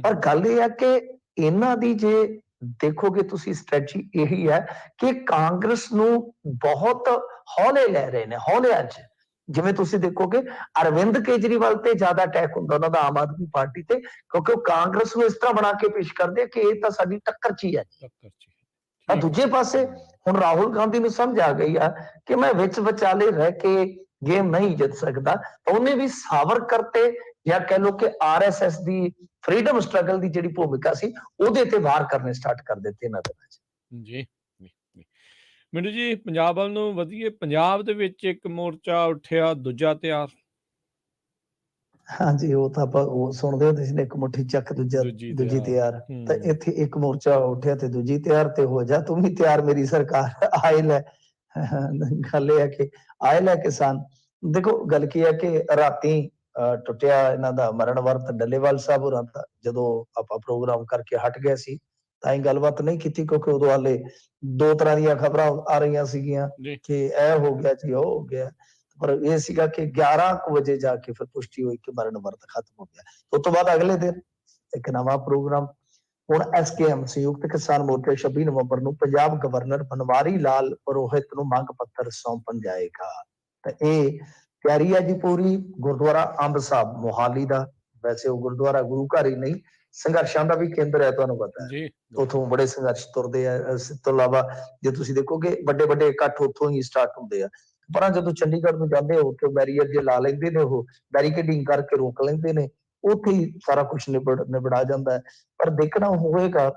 ਪਰ ਗੱਲ ਇਹ ਹੈ ਕਿ ਇਹਨਾਂ ਦੀ ਜੇ ਦੇਖੋਗੇ ਤੁਸੀਂ ਸਟ੍ਰੈਟਜੀ ਇਹੀ ਹੈ ਕਿ ਕਾਂਗਰਸ ਨੂੰ ਬਹੁਤ ਹੌਲੇ ਲੈ ਰਹੇ ਨੇ, ਹੌਲਿਆਂ 'ਚ। ਜਿਵੇਂ ਤੁਸੀਂ ਦੇਖੋਗੇ ਅਰਵਿੰਦ ਕੇਜਰੀਵਾਲ ਤੇ ਜ਼ਿਆਦਾ ਅਟੈਕ ਹੁੰਦਾ ਉਹਨਾਂ ਦਾ ਆਮ ਆਦਮੀ ਪਾਰਟੀ ਤੇ, ਕਿਉਂਕਿ ਉਹ ਕਾਂਗਰਸ ਨੂੰ ਇਸ ਤਰ੍ਹਾਂ ਬਣਾ ਕੇ ਪੇਸ਼ ਕਰਦੇ ਆ ਕਿ ਇਹ ਤਾਂ ਸਾਡੀ ਟੱਕਰ 'ਚ ਹੀ ਹੈ। ਤਾਂ ਦੂਜੇ ਪਾਸੇ ਹੁਣ ਰਾਹੁਲ ਗਾਂਧੀ ਨੂੰ ਸਮਝ ਆ ਗਈ ਆ ਕਿ ਮੈਂ ਵਿੱਚ ਵਿਚਾਲੇ ਰਹਿ ਕੇ ਗੇਮ ਨਹੀਂ ਜਿੱਤ ਸਕਦਾ, ਤਾਂ ਉਹਨੇ ਵੀ ਸਾਵਰਕਰ ਤੇ ਜਾਂ ਕਹਿ ਲਓ ਕਿ ਆਰਐਸਐਸ ਦੀ ਫਰੀडम ਸਟਰਗਲ ਦੀ ਜਿਹੜੀ ਭੂਮਿਕਾ ਸੀ ਉਹਦੇ ਤੇ ਵਾਰ ਕਰਨੇ ਸਟਾਰਟ ਕਰ ਦਿੱਤੇ ਇਹਨਾਂ ਦਿਨਾਂ 'ਚ। ਜੀ ਮੈਨੂੰ ਜੀ ਪੰਜਾਬ ਵੱਲ ਨੂੰ ਵਧੀਆ, ਪੰਜਾਬ ਦੇ ਵਿੱਚ ਇੱਕ ਮੋਰਚਾ ਉੱਠਿਆ, ਦੂਜਾ ਤਿਆਰ। ਹਾਂਜੀ ਉਹ ਤਾਂ ਆਪਾਂ ਉਹ ਸੁਣਦੇ ਹੁੰਦੇ ਸੀ, ਇੱਕ ਮੁੱਠੀ ਚੱਕ ਦੂਜੀ ਤਿਆਰ। ਤਾਂ ਇੱਥੇ ਇੱਕ ਮੋਰਚਾ ਉੱਠਿਆ ਤੇ ਦੂਜੀ ਤਿਆਰ, ਤੇ ਹੋ ਜਾ ਤੂੰ ਵੀ ਤਿਆਰ ਮੇਰੀ ਸਰਕਾਰ ਆਏ ਲੈ। ਗੱਲ ਇਹ ਹੈ ਕਿ ਆਏ ਲੈ ਕਿਸਾਨ। ਦੇਖੋ ਗੱਲ ਕੀ ਹੈ ਕਿ ਰਾਤੀ ਟੁੱਟਿਆ ਇਹਨਾਂ ਦਾ ਮਰਨ ਵਰਤ ਡੱਲੇਵਾਲ ਸਾਹਿਬ ਹੋਰਾਂ ਦਾ, ਜਦੋਂ ਆਪਾਂ ਪ੍ਰੋਗਰਾਮ ਕਰਕੇ ਹਟ ਗਏ ਸੀ ਤਾਂ ਇਹ ਗੱਲਬਾਤ ਨਹੀਂ ਕੀਤੀ, ਕਿਉਂਕਿ ਉਦੋਂ ਹਾਲੇ ਦੋ ਤਰ੍ਹਾਂ ਦੀਆਂ ਖਬਰਾਂ ਆ ਰਹੀਆਂ ਸੀਗੀਆਂ ਕਿ ਇਹ ਹੋ ਗਿਆ ਜੀ, ਉਹ ਹੋ ਗਿਆ। ਪਰ ਇਹ ਸੀਗਾ ਕਿ 11 ਵਜੇ ਜਾ ਕੇ ਫਿਰ ਪੁਸ਼ਟੀ ਹੋਈ ਕਿ ਮਰਨ ਵਰਤ ਖਤਮ ਹੋ ਗਿਆ। ਉਸ ਤੋਂ ਬਾਅਦ ਅਗਲੇ ਦਿਨ ਇੱਕ ਨਵਾਂ ਪ੍ਰੋਗਰਾਮ। ਹੁਣ ਐਸਕੇਐਮ ਸੰਯੁਕਤ ਕਿਸਾਨ ਮੋਰਚਾ 26 ਨਵੰਬਰ ਨੂੰ ਪੰਜਾਬ ਗਵਰਨਰ ਬਨਵਾਰੀ ਲਾਲ ਪੁਰੋਹਿਤ ਨੂੰ ਮੰਗ ਪੱਤਰ ਸੌਂਪਣ ਜਾਏਗਾ। ਤਾਂ ਇਹ ਤਿਆਰੀ ਹੈ ਜੀ ਪੂਰੀ। ਗੁਰਦੁਆਰਾ ਅੰਬ ਸਾਹਿਬ ਮੋਹਾਲੀ ਦਾ, ਵੈਸੇ ਉਹ ਗੁਰਦੁਆਰਾ ਗੁਰੂ ਘਰ ਹੀ ਨਹੀਂ, ਸੰਘਰਸ਼ਾਂ ਦਾ ਵੀ ਕੇਂਦਰ ਹੈ, ਤੁਹਾਨੂੰ ਪਤਾ ਹੈ। ਉੱਥੋਂ ਬੜੇ ਸੰਘਰਸ਼ ਤੁਰਦੇ ਆ। ਇਸ ਤੋਂ ਇਲਾਵਾ ਜੇ ਤੁਸੀਂ ਦੇਖੋਗੇ ਵੱਡੇ ਵੱਡੇ ਇਕੱਠ ਉੱਥੋਂ ਹੀ ਸਟਾਰਟ ਹੁੰਦੇ ਆ। ਪਰ ਜਦੋਂ ਚੰਡੀਗੜ੍ਹ ਨੂੰ ਜਾਂਦੇ ਹੋ ਉੱਥੇ ਬੈਰੀਅਰ ਜੇ ਲਾ ਲੈਂਦੇ ਨੇ, ਉਹ ਬੈਰੀਕੇਡਿੰਗ ਕਰਕੇ ਰੋਕ ਲੈਂਦੇ ਨੇ, ਉੱਥੇ ਹੀ ਸਾਰਾ ਕੁਝ ਨਿਬੜਾ ਜਾਂਦਾ ਹੈ। ਪਰ ਦੇਖਣਾ ਹੋਵੇਗਾ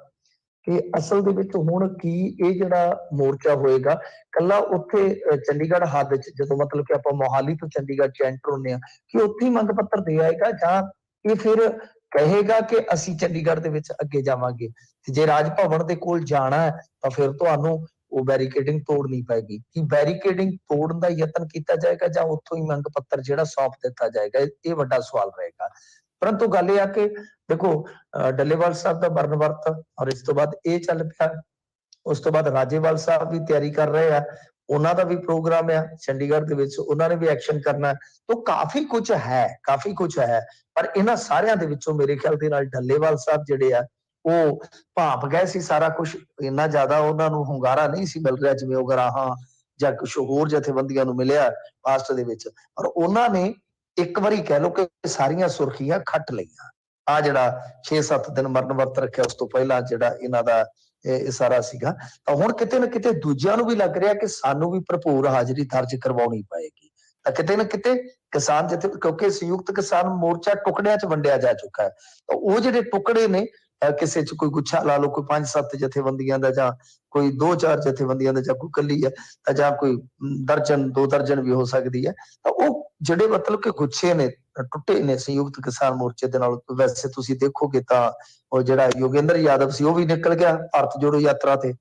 ਕਿ ਅਸਲ ਦੇ ਵਿੱਚ ਹੁਣ ਕੀ ਇਹ ਜਿਹੜਾ ਮੋਰਚਾ ਹੋਏਗਾ ਕੱਲਾ ਉੱਥੇ ਚੰਡੀਗੜ੍ਹ ਹੱਦ 'ਚ, ਜਦੋਂ ਮਤਲਬ ਕਿ ਆਪਾਂ ਮੋਹਾਲੀ ਤੋਂ ਚੰਡੀਗੜ੍ਹ 'ਚ ਐਂਟਰ ਹੁੰਦੇ ਹਾਂ, ਕਿ ਉੱਥੇ ਹੀ ਮੰਗ ਪੱਤਰ ਦੇ ਆਏਗਾ, ਜਾਂ ਇਹ ਫਿਰ ਕਹੇਗਾ ਕਿ ਅਸੀਂ ਚੰਡੀਗੜ੍ਹ ਦੇ ਵਿੱਚ ਅੱਗੇ ਜਾਵਾਂਗੇ। ਤੇ ਜੇ ਰਾਜ ਭਵਨ ਦੇ ਕੋਲ ਜਾਣਾ ਹੈ ਤਾਂ ਫਿਰ ਤੁਹਾਨੂੰ ਉਹ ਬੈਰੀਕੇਡਿੰਗ ਤੋੜਨੀ ਪਏਗੀ। ਕਿ ਬੈਰੀਕੇਡਿੰਗ ਤੋੜਨ ਦਾ ਯਤਨ ਕੀਤਾ ਜਾਏਗਾ ਜਾਂ ਉੱਥੋਂ ਹੀ ਮੰਗ ਪੱਤਰ ਜਿਹੜਾ ਸੌਂਪ ਦਿੱਤਾ ਜਾਏਗਾ, ਇਹ ਵੱਡਾ ਸਵਾਲ ਰਹੇਗਾ। ਪਰੰਤੂ ਗੱਲ ਇਹ ਆ ਕਿ ਦੇਖੋ ਡੱਲੇਵਾਲ ਸਾਹਿਬ ਦਾ ਮਰਨ ਵਰਤ ਔਰ ਇਸ ਤੋਂ ਬਾਅਦ ਇਹ ਚੱਲ ਪਿਆ। ਉਸ ਤੋਂ ਬਾਅਦ ਰਾਜੇਵਾਲ ਸਾਹਿਬ ਵੀ ਤਿਆਰੀ ਕਰ ਰਹੇ ਆ, ਉਹਨਾਂ ਦਾ ਵੀ ਪ੍ਰੋਗਰਾਮ ਆ ਚੰਡੀਗੜ੍ਹ ਦੇ ਵਿੱਚ, ਉਹਨਾਂ ਨੇ ਵੀ ਐਕਸ਼ਨ ਕਰਨਾ। ਤਾਂ ਕਾਫੀ ਕੁਝ ਹੈ। ਪਰ ਇਹਨਾਂ ਸਾਰਿਆਂ ਦੇ ਵਿੱਚੋਂ ਮੇਰੇ ਖਿਆਲ ਦੇ ਨਾਲ ਡੱਲੇਵਾਲ ਸਾਹਿਬ ਜਿਹੜੇ ਆ ਉਹ ਭਾਪ ਗਏ ਸੀ ਸਾਰਾ ਕੁਝ। ਇੰਨਾ ਜ਼ਿਆਦਾ ਉਹਨਾਂ ਨੂੰ ਹੁੰਗਾਰਾ ਨਹੀਂ ਸੀ ਮਿਲ ਰਿਹਾ ਜਿਵੇਂ ਉਗਰਾਹਾਂ ਜਾਂ ਕੁਝ ਹੋਰ ਜਥੇਬੰਦੀਆਂ ਨੂੰ ਮਿਲਿਆ ਪਾਸਟ ਦੇ ਵਿੱਚ। ਪਰ ਉਹਨਾਂ ਨੇ ਇੱਕ ਵਾਰੀ ਕਹਿ ਲਓ ਕਿ ਸਾਰੀਆਂ ਸੁਰਖੀਆਂ ਖੱਟ ਲਈਆਂ। ਆ ਜਿਹੜਾ 6-7 ਦਿਨ ਮਰਨ ਵਰਤ ਰੱਖਿਆ, ਉਸ ਤੋਂ ਪਹਿਲਾਂ ਜਿਹੜਾ ਇਹਨਾਂ ਦਾ ਇਹ ਸਾਰਾ ਸੀਗਾ, ਤਾਂ ਹੁਣ ਕਿਤੇ ਨਾ ਕਿਤੇ ਦੂਜਿਆਂ ਨੂੰ ਵੀ ਲੱਗ ਰਿਹਾ ਕਿ ਸਾਨੂੰ ਵੀ ਭਰਪੂਰ ਹਾਜ਼ਰੀ ਦਰਜ ਕਰਵਾਉਣੀ ਪਏਗੀ। ਤਾਂ ਕਿਤੇ ਨਾ ਕਿਤੇ ਕਿਸਾਨ ਕਿਉਂਕਿ ਸੰਯੁਕਤ ਕਿਸਾਨ ਮੋਰਚਾ ਟੁਕੜਿਆਂ 'ਚ ਵੰਡਿਆ ਜਾ ਚੁੱਕਾ ਹੈ, ਤਾਂ ਉਹ ਜਿਹੜੇ ਟੁਕੜੇ ਨੇ ਕਿਸੇ 'ਚ ਕੋਈ ਗੁੱਛਾ ਲਾ ਲਓ, ਕੋਈ 5-7 ਜਥੇਬੰਦੀਆਂ ਦਾ, ਜਾਂ ਕੋਈ 2-4 ਜਥੇਬੰਦੀਆਂ ਦਾ, ਜਾਂ ਕੋਈ ਕੱਲੀ ਹੈ, ਤਾਂ ਜਾਂ ਕੋਈ ਦਰਜਨ 2 ਦਰਜਨ ਵੀ ਹੋ ਸਕਦੀ ਹੈ। ਤਾਂ ਉਹ ਜਿਹੜੇ ਮਤਲਬ ਕਿ ਗੁੱਛੇ ਨੇ, ਟੁੱਟੇ ਨੇ ਸੰਯੁਕਤ ਕਿਸਾਨ ਮੋਰਚੇ ਦੇ ਨਾਲ। ਵੈਸੇ ਤੁਸੀਂ ਦੇਖੋਗੇ ਤਾਂ ਉਹ ਜਿਹੜਾ ਯੋਗੇਂਦਰ ਯਾਦਵ ਸੀ ਉਹ ਵੀ ਨਿਕਲ ਗਿਆ ਭਾਰਤ ਜੋੜੋ ਯਾਤਰਾ ਤੇ।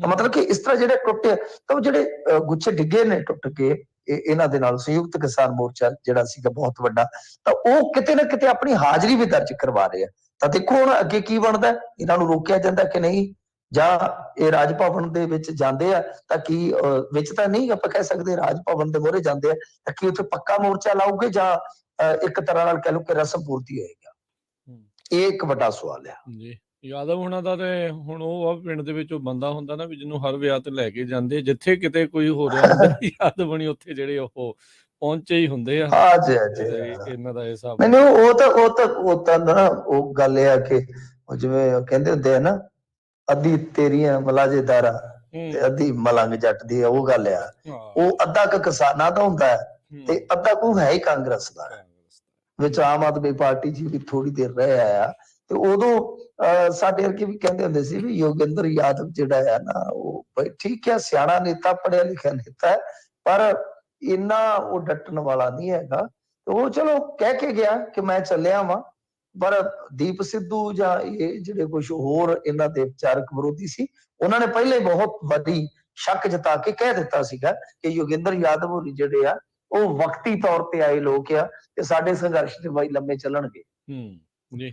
ਮਤਲਬ ਕਿ ਇਸ ਤਰ੍ਹਾਂ ਜਿਹੜੇ ਟੁੱਟੇ, ਤਾਂ ਉਹ ਜਿਹੜੇ ਗੁੱਛੇ ਡਿੱਗੇ ਨੇ ਟੁੱਟ ਕੇ ਇਹਨਾਂ ਦੇ ਨਾਲ, ਸੰਯੁਕਤ ਕਿਸਾਨ ਮੋਰਚਾ ਜਿਹੜਾ ਸੀਗਾ ਬਹੁਤ ਵੱਡਾ, ਤਾਂ ਉਹ ਕਿਤੇ ਨਾ ਕਿਤੇ ਆਪਣੀ ਹਾਜ਼ਰੀ ਵੀ ਦਰਜ ਕਰਵਾ ਰਹੇ ਆ। ਤਾਂ ਦੇਖੋ ਹੁਣ ਅੱਗੇ ਕੀ ਬਣਦਾ, ਇਹਨਾਂ ਨੂੰ ਰੋਕਿਆ ਜਾਂਦਾ ਕਿ ਨਹੀਂ, ਜਾਂ ਇਹ ਰਾਜ ਭਵਨ ਦੇ ਵਿੱਚ ਜਾਂਦੇ ਆ ਤਾਂ ਕੀ ਵਿੱਚ ਤਾਂ ਨਹੀਂ ਆਪਾਂ ਕਹਿ ਸਕਦੇ, ਰਾਜ ਭਵਨ ਦੇ ਮੂਹਰੇ ਜਾਂਦੇ ਆ ਤਾਂ ਕੀ ਉੱਥੇ ਪੱਕਾ ਮੋਰਚਾ ਲਾਉਗੇ, ਜਾਂ ਇੱਕ ਤਰ੍ਹਾਂ ਨਾਲ ਕਹਿ ਲਓ ਕਿ ਰਸਮ ਪੂਰਤੀ ਹੋਏਗਾ। ਇਹ ਇੱਕ ਵੱਡਾ ਸਵਾਲ ਆ ਜੀ। ਯਾਦਵ ਹੋਣਾ ਦਾ ਤੇ ਹੁਣ ਉਹ ਆ ਪਿੰਡ ਦੇ ਵਿੱਚ ਉਹ ਬੰਦਾ ਹੁੰਦਾ ਨਾ ਵੀ ਜਿਹਨੂੰ ਹਰ ਵਿਆਹ ਤੇ ਲੈ ਕੇ ਜਾਂਦੇ, ਜਿੱਥੇ ਕਿਤੇ ਕੋਈ ਹੋ ਰਿਹਾ ਹੁੰਦਾ ਯਾਦਵ ਬਣੀ ਉੱਥੇ ਜਿਹੜੇ ਉਹ ਪਹੁੰਚੇ ਹੀ ਹੁੰਦੇ ਆ ਹਾਂਜੀ ਇਹਨਾਂ ਦਾ ਹਿਸਾਬ। ਮੈਨੂੰ ਉਹ ਤਾਂ ਨਾ ਉਹ ਗੱਲ ਇਹ ਆ ਕਿ ਜਿਵੇਂ ਕਹਿੰਦੇ ਹੁੰਦੇ ਆ ਨਾ, ਅੱਧੀ ਤੇਰੀਆਂ ਮਲਾਜੇਦਾਰਾ ਤੇ ਅੱਧੀ ਮਲੰਗ ਜੱਟ ਦੀ, ਉਹ ਗੱਲ ਆ। ਉਹ ਅੱਧਾ ਕੁ ਕਿਸਾਨਾਂ ਦਾ ਹੁੰਦਾ ਹੈ ਤੇ ਅੱਧਾ ਕੁ ਹੈ ਹੀ ਕਾਂਗਰਸ ਦਾ, ਵਿੱਚ ਆਮ ਆਦਮੀ ਪਾਰਟੀ ਜੀ ਵੀ ਥੋੜੀ ਦੇਰ ਰਹਿ ਆਇਆ। ਤੇ ਉਦੋਂ ਸਾਡੇ ਵਰਗੇ ਵੀ ਕਹਿੰਦੇ ਹੁੰਦੇ ਸੀ ਵੀ ਯੋਗਿੰਦਰ ਯਾਦਵ ਜਿਹੜਾ ਆ ਨਾ, ਉਹ ਠੀਕ ਹੈ ਸਿਆਣਾ ਨੇਤਾ, ਪੜ੍ਹਿਆ ਲਿਖਿਆ ਨੇਤਾ ਹੈ, ਪਰ ਇੰਨਾ ਉਹ ਡੱਟਣ ਵਾਲਾ ਨਹੀਂ ਹੈਗਾ। ਤੇ ਉਹ ਚਲੋ ਕਹਿ ਕੇ ਗਿਆ ਕਿ ਮੈਂ ਚੱਲਿਆ ਵਾਂ, ਪਰ ਦੀਪ ਸਿੱਧੂ ਜਾਂ ਇਹ ਜਿਹੜੇ ਕੁਝ ਹੋਰ ਇਹਨਾਂ ਦੇ ਵਿਚਾਰਕ ਵਿਰੋਧੀ ਸੀ, ਉਹਨਾਂ ਨੇ ਪਹਿਲੇ ਬਹੁਤ ਵੱਡੀ ਸ਼ੱਕ ਜਤਾ ਕੇ ਕਹਿ ਦਿੱਤਾ ਸੀਗਾ ਕਿ ਯੋਗਿੰਦਰ ਯਾਦਵ ਹੋਰੀ ਜਿਹੜੇ ਆ ਉਹ ਵਕਤੀ ਤੌਰ ਤੇ ਆਏ ਲੋਕ ਆ ਤੇ ਸਾਡੇ ਸੰਘਰਸ਼ ਦੇ ਬਾਈ ਲੰਮੇ ਚੱਲਣਗੇ। ਜੀ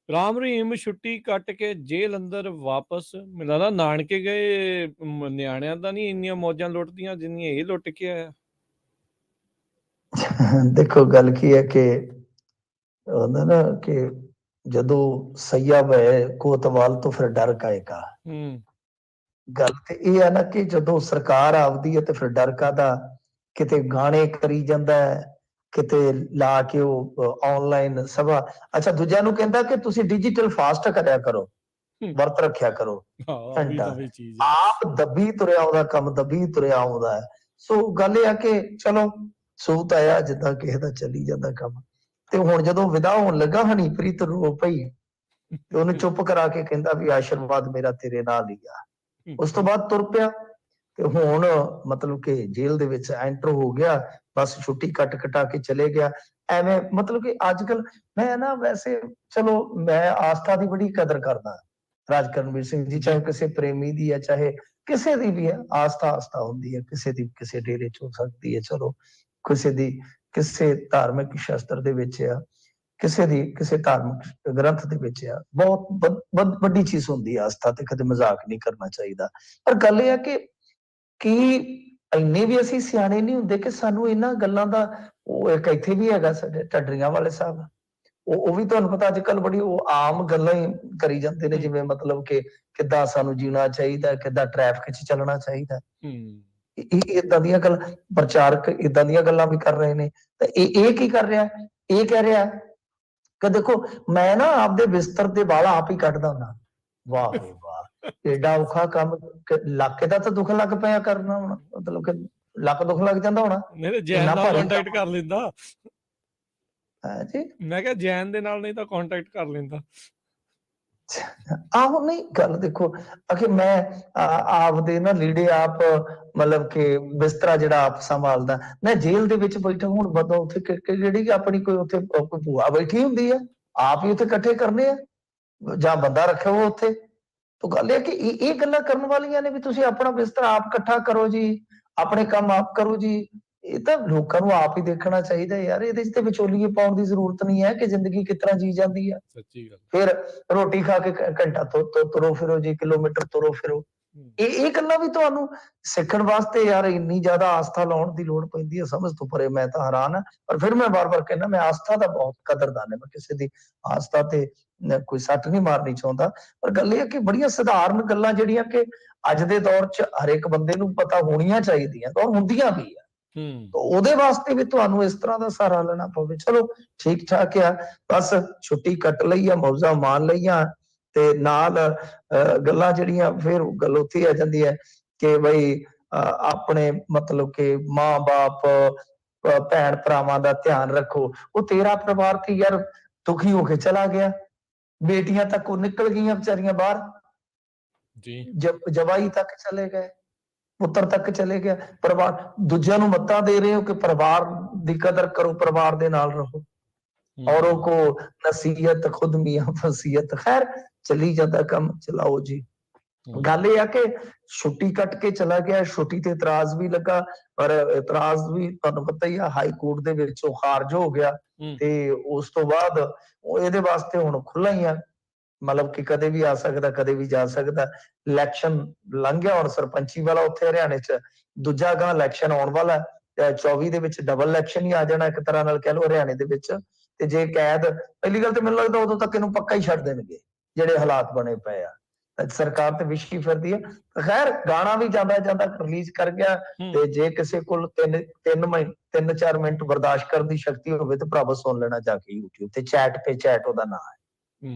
ਰਾਮ ਰਹੀਮ ਛੁੱਟੀ ਕੱਟ ਕੇ ਜੇਲ੍ਹ ਅੰਦਰ ਵਾਪਸ, ਮੈਨੂੰ ਲੱਗਦਾ ਨਾਨਕੇ ਗਏ ਨਿਆਣਿਆਂ ਦਾ ਨਹੀਂ ਇੰਨੀਆਂ ਮੌਜਾਂ ਲੁੱਟਦੀਆਂ ਜਿੰਨੀਆਂ ਇਹ ਲੁੱਟ ਕੇ ਆਇਆ। ਦੇਖੋ ਗੱਲ ਕੀ ਹੈ ਕਿ ਹੁੰਦਾ ਨਾ ਕਿ ਜਦੋਂ ਸਈਆ ਵੈ ਕੋਤਵਾਲ ਤੋਂ ਫਿਰ ਡਰ ਕਾਏਗਾ। ਗੱਲ ਤੇ ਇਹ ਹੈ ਨਾ ਕਿ ਜਦੋਂ ਸਰਕਾਰ ਆਉਂਦੀ ਹੈ ਤੇ ਫਿਰ ਡਰ ਕਾਹਦਾ, ਕਿਤੇ ਗਾਣੇ ਕਰੀ ਜਾਂਦਾ ਹੈ, ਕਿਤੇ ਲਾ ਕੇ ਉਹ ਆਨਲਾਈਨ ਸਭਾ। ਅੱਛਾ, ਦੂਜਿਆਂ ਨੂੰ ਕਹਿੰਦਾ ਕਿ ਤੁਸੀਂ ਡਿਜੀਟਲ ਫਾਸਟ ਕਰਿਆ ਕਰੋ, ਵਰਤ ਰੱਖਿਆ ਕਰੋ ਘੰਟਾ। ਆਪ ਦੱਬੀ ਤੁਰਿਆ ਆਉਂਦਾ, ਕੰਮ ਦੱਬੀ ਤੁਰਿਆ ਆਉਂਦਾ ਹੈ। ਸੋ ਗੱਲ ਇਹ ਆ ਕਿ ਚਲੋ ਸੂਤ ਆਇਆ ਜਿੱਦਾਂ ਕਿਸੇ ਦਾ ਚੱਲੀ ਜਾਂਦਾ ਕੰਮ। ਤੇ ਹੁਣ ਜਦੋਂ ਵਿਦਾ ਹੋਣ ਲੱਗਾ ਹਨੀਪ੍ਰੀਤ ਰੋ ਪਈ ਤੇ ਉਹਨੂੰ ਚੁੱਪ ਕਰਾ ਕੇ ਕਹਿੰਦਾ ਵੀ ਆਸ਼ੀਰਵਾਦ ਮੇਰਾ ਤੇਰੇ ਨਾਲ ਹੀ ਆ। ਉਸ ਤੋਂ ਬਾਅਦ ਤੁਰ ਪਿਆ ਤੇ ਹੁਣ ਮਤਲਬ ਕਿ ਜੇਲ੍ਹ ਦੇ ਵਿੱਚ ਐਂਟਰ ਹੋ ਗਿਆ, ਬਸ ਛੁੱਟੀ ਕੱਟ ਕਟਾ ਕੇ ਚਲੇ ਗਿਆ। ਐਵੇਂ ਮਤਲਬ ਕਿ ਅੱਜ ਕੱਲ ਮੈਂ ਨਾ, ਵੈਸੇ ਚਲੋ ਮੈਂ ਆਸਥਾ ਦੀ ਬੜੀ ਕਦਰ ਕਰਦਾ ਰਾਜ ਕਰਨਵੀਰ ਸਿੰਘ ਜੀ, ਚਾਹੇ ਕਿਸੇ ਪ੍ਰੇਮੀ ਦੀ ਹੈ ਚਾਹੇ ਕਿਸੇ ਦੀ ਵੀ ਹੈ, ਆਸਥਾ ਹੁੰਦੀ ਹੈ। ਕਿਸੇ ਦੀ ਕਿਸੇ ਡੇਰੇ ਚ ਹੋ ਸਕਦੀ ਹੈ, ਚਲੋ ਕਿਸੇ ਦੀ ਕਿਸੇ ਧਾਰਮਿਕ ਸ਼ਾਸਤਰ ਦੇ ਵਿੱਚ ਆ, ਕਿਸੇ ਦੀ ਕਿਸੇ ਧਾਰਮਿਕ ਗ੍ਰੰਥ ਦੇ ਵਿੱਚ ਆ। ਬਹੁਤ ਵੱਡੀ ਚੀਜ਼ ਹੁੰਦੀ ਹੈ ਆਸਥਾ, ਤੇ ਕਦੇ ਮਜ਼ਾਕ ਨਹੀਂ ਕਰਨਾ ਚਾਹੀਦਾ। ਪਰ ਗੱਲ ਇਹ ਹੈ ਕਿ ਇੰਨੇ ਵੀ ਅਸੀਂ ਸਿਆਣੇ ਨਹੀਂ ਹੁੰਦੇ ਕਿ ਸਾਨੂੰ ਇਹਨਾਂ ਗੱਲਾਂ ਦਾ, ਉਹ ਇੱਕ ਇੱਥੇ ਵੀ ਹੈਗਾ ਸਾਡੇ ਢੱਡਰੀਆਂ ਵਾਲੇ ਸਾਹਿਬ, ਉਹ ਵੀ ਤੁਹਾਨੂੰ ਪਤਾ ਅੱਜ ਕੱਲ ਬੜੀ ਉਹ ਆਮ ਗੱਲਾਂ ਹੀ ਕਰੀ ਜਾਂਦੇ ਨੇ, ਜਿਵੇਂ ਮਤਲਬ ਕਿ ਕਿੱਦਾਂ ਸਾਨੂੰ ਜੀਣਾ ਚਾਹੀਦਾ, ਕਿੱਦਾਂ ਟ੍ਰੈਫਿਕ 'ਚ ਚੱਲਣਾ ਚਾਹੀਦਾ। ਇਦਾਂ ਦੀਆਂ ਗੱਲ ਪ੍ਰਚਾਰਕ ਇਦਾਂ ਦੀਆਂ ਗੱਲਾਂ ਵੀ ਕਰ ਰਹੇ ਨੇ। ਤੇ ਇਹ ਕੀ ਕਰ ਰਿਹਾ, ਇਹ ਕਹਿ ਰਿਹਾ ਕਿ ਦੇਖੋ ਮੈਂ ਨਾ ਆਪਦੇ ਬਿਸਤਰ ਦੇ ਵਾਲ ਆਪ ਹੀ ਕੱਢਦਾ ਹੁੰਦਾ। ਵਾਹ ਵੇ ਵਾਹ, ਏਡਾ ਔਖਾ ਕੰਮ, ਲੱਕ ਦਾ ਤਾਂ ਦੁੱਖ ਲੱਗ ਪਿਆ ਕਰਨਾ ਹੁਣ, ਮਤਲਬ ਕਿ ਲੱਕ ਦੁੱਖ ਲੱਗ ਜਾਂਦਾ ਹੋਣਾ। ਜੈਨ ਨਾਲ ਕੰਟੈਕਟ ਕਰ ਲੈਂਦਾ ਜੀ, ਮੈਂ ਕਿਹਾ ਜੈਨ ਦੇ ਨਾਲ ਨਹੀਂ ਤਾਂ ਕੰਟੈਕਟ ਕਰ ਲੈਂਦਾ। ਆਹੋ, ਨਹੀਂ ਗੱਲ ਦੇਖੋ ਕਿ ਮੈਂ ਆਪਦੇ ਨਾ ਲੀੜੇ ਆਪ ਮਤਲਬ ਕਿ ਬਿਸਤਰਾ ਜਿਹੜਾ ਆਪ ਸੰਭਾਲਦਾ। ਮੈਂ ਜੇਲ੍ਹ ਦੇ ਵਿੱਚ ਬੈਠਾ, ਹੁਣ ਬਤਾ ਉੱਥੇ ਜਿਹੜੀ ਆਪਣੀ ਕੋਈ ਉੱਥੇ ਕੋਈ ਭੂਆ ਬੈਠੀ ਹੁੰਦੀ ਆ, ਆਪ ਹੀ ਉੱਥੇ ਇਕੱਠੇ ਕਰਨੇ ਆ ਜਾਂ ਬੰਦਾ ਰੱਖਿਆ ਉਹ ਉੱਥੇ। ਤਾਂ ਗੱਲ ਇਹ ਕਿ ਇਹ ਗੱਲਾਂ ਕਰਨ ਵਾਲੀਆਂ ਨੇ ਵੀ ਤੁਸੀਂ ਆਪਣਾ ਬਿਸਤਰਾ ਆਪ ਇਕੱਠਾ ਕਰੋ ਜੀ, ਆਪਣੇ ਕੰਮ ਆਪ ਕਰੋ ਜੀ। ਇਹ ਤਾਂ ਲੋਕਾਂ ਨੂੰ ਆਪ ਹੀ ਦੇਖਣਾ ਚਾਹੀਦਾ ਯਾਰ, ਇਹਦੇ 'ਚ ਤੇ ਵਿਚੋਲੀਏ ਪਾਉਣ ਦੀ ਜ਼ਰੂਰਤ ਨਹੀਂ ਹੈ ਕਿ ਜ਼ਿੰਦਗੀ ਕਿਸ ਤਰ੍ਹਾਂ ਜੀ ਜਾਂਦੀ ਆ। ਸੱਚੀ ਗੱਲ। ਫਿਰ ਰੋਟੀ ਖਾ ਕੇ ਘੰਟਾ ਤੁਰੋ ਫਿਰੋ ਜੀ, ਕਿਲੋਮੀਟਰ ਤੁਰੋ ਫਿਰੋ। ਇਹ ਗੱਲਾਂ ਵੀ ਤੁਹਾਨੂੰ ਸਿੱਖਣ ਵਾਸਤੇ ਯਾਰ ਇੰਨੀ ਜ਼ਿਆਦਾ ਆਸਥਾ ਲਾਉਣ ਦੀ ਲੋੜ ਪੈਂਦੀ ਹੈ, ਸਮਝ ਤੋਂ ਪਰੇ। ਮੈਂ ਤਾਂ ਹੈਰਾਨ ਹਾਂ, ਪਰ ਫਿਰ ਮੈਂ ਵਾਰ-ਵਾਰ ਕਹਿੰਦਾ ਮੈਂ ਆਸਥਾ ਦਾ ਬਹੁਤ ਕਦਰਦਾਨ ਹੈ, ਮੈਂ ਕਿਸੇ ਦੀ ਆਸਥਾ ਤੇ ਕੋਈ ਸੱਟ ਨਹੀਂ ਮਾਰਨੀ ਚਾਹੁੰਦਾ। ਪਰ ਗੱਲ ਇਹ ਹੈ ਕਿ ਬੜੀਆਂ ਸਧਾਰਨ ਗੱਲਾਂ ਜਿਹੜੀਆਂ ਕਿ ਅੱਜ ਦੇ ਦੌਰ 'ਚ ਹਰੇਕ ਬੰਦੇ ਨੂੰ ਪਤਾ ਹੋਣੀਆਂ ਚਾਹੀਦੀਆਂ ਔਰ ਹੁੰਦੀਆਂ ਵੀ ਆ। ਉਹਦੇ ਵਾਸਤੇ ਵੀ ਤੁਹਾਨੂੰ ਇਸ ਤਰ੍ਹਾਂ ਦਾ ਸਹਾਰਾ ਲੈਣਾ ਪਵੇ। ਚਲੋ ਠੀਕ ਠਾਕ ਆ, ਬਸ ਛੁੱਟੀ ਕੱਟ ਲਈ ਆ, ਮੌਜਾਂ ਮਾਣ ਲਈਆਂ, ਤੇ ਨਾਲ ਗੱਲਾਂ ਜਿਹੜੀਆਂ ਫਿਰ ਗੱਲ ਉੱਥੇ ਆ ਜਾਂਦੀ ਹੈ ਕਿ ਬਈ ਆਪਣੇ ਮਤਲਬ ਕਿ ਮਾਂ-ਬਾਪ ਭੈਣ ਭਰਾਵਾਂ ਦਾ ਧਿਆਨ ਰੱਖੋ। ਉਹ ਤੇਰਾ ਪਰਿਵਾਰ ਤੇ ਯਾਰ ਦੁਖੀ ਹੋ ਕੇ ਚਲਾ ਗਿਆ, ਬੇਟੀਆਂ ਤੱਕ ਉਹ ਨਿਕਲ ਗਈਆਂ ਵਿਚਾਰੀਆਂ ਬਾਹਰ, ਜਵਾਈ ਤੱਕ ਚਲੇ ਗਏ, ਪੁੱਤਰ ਤੱਕ ਚਲੇ ਗਿਆ। ਪਰਿਵਾਰ ਦੂਜਿਆਂ ਨੂੰ ਮੱਤਾਂ ਦੇ ਰਹੇ ਹੋ ਕਿ ਪਰਿਵਾਰ ਦੀ ਕਦਰ ਕਰੋ, ਪਰਿਵਾਰ ਦੇ ਨਾਲ ਰਹੋ। ਔਰੋਂ ਕੋ ਨਸੀਹਤ ਖੁਦ ਮੀਆਂ ਵਸੀਅਤ। ਖੈਰ ਚਲੀ ਜਾਂਦਾ ਕੰਮ, ਚਲਾਓ ਜੀ। ਗੱਲ ਇਹ ਆ ਕਿ ਛੁੱਟੀ ਕੱਟ ਕੇ ਚਲਾ ਗਿਆ, ਛੁੱਟੀ ਤੇ ਇਤਰਾਜ਼ ਵੀ ਲੱਗਾ, ਪਰ ਇਤਰਾਜ਼ ਵੀ ਤੁਹਾਨੂੰ ਪਤਾ ਹੀ ਆ ਹਾਈ ਕੋਰਟ ਦੇ ਵਿੱਚ ਉਹ ਖਾਰਜ ਹੋ ਗਿਆ। ਤੇ ਉਸ ਤੋਂ ਬਾਅਦ ਉਹ ਇਹਦੇ ਵਾਸਤੇ ਹੁਣ ਖੁੱਲਾ ਹੀ ਆ, ਮਤਲਬ ਕਿ ਕਦੇ ਵੀ ਆ ਸਕਦਾ, ਕਦੇ ਵੀ ਜਾ ਸਕਦਾ। ਇਲੈਕਸ਼ਨ ਲੰਘ ਗਿਆ, ਹੁਣ ਸਰਪੰਚੀ ਵਾਲਾ ਉੱਥੇ ਹਰਿਆਣੇ 'ਚ, ਦੂਜਾ ਅਗਾਂਹ ਇਲੈਕਸ਼ਨ ਆਉਣ ਵਾਲਾ 24 ਦੇ ਵਿੱਚ, ਡਬਲ ਇਲੈਕਸ਼ਨ ਹੀ ਆ ਜਾਣਾ ਇੱਕ ਤਰ੍ਹਾਂ ਨਾਲ ਕਹਿ ਲਓ ਹਰਿਆਣੇ ਦੇ ਵਿੱਚ। ਤੇ ਜੇ ਕੈਦ, ਪਹਿਲੀ ਗੱਲ ਤੇ ਮੈਨੂੰ ਲੱਗਦਾ ਉਦੋਂ ਤੱਕ ਇਹਨੂੰ ਪੱਕਾ ਹੀ ਛੱਡ ਦੇਣਗੇ ਜਿਹੜੇ ਹਾਲਾਤ ਬਣੇ ਪਏ ਆ। ਸਰਕਾਰ ਤੇ ਵਿਛੀ ਫਿਰਦੀ ਹੈ। ਖੈਰ ਗਾਣਾ ਵੀ ਜਾਂਦਾ ਰਿਲੀਜ਼ ਕਰ ਗਿਆ, ਤੇ ਜੇ ਕਿਸੇ ਕੋਲ 3-4 ਮਿੰਟ ਬਰਦਾਸ਼ਤ ਕਰਨ ਦੀ ਸ਼ਕਤੀ ਹੋਵੇ ਤੇ ਭਰਾਵਾ ਸੁਣ ਲੈਣਾ ਜਾ ਕੇ YouTube ਤੇ ਚੈਟ ਪੇ ਚੈਟ ਉਹਦਾ ਨਾਂ ਹੈ।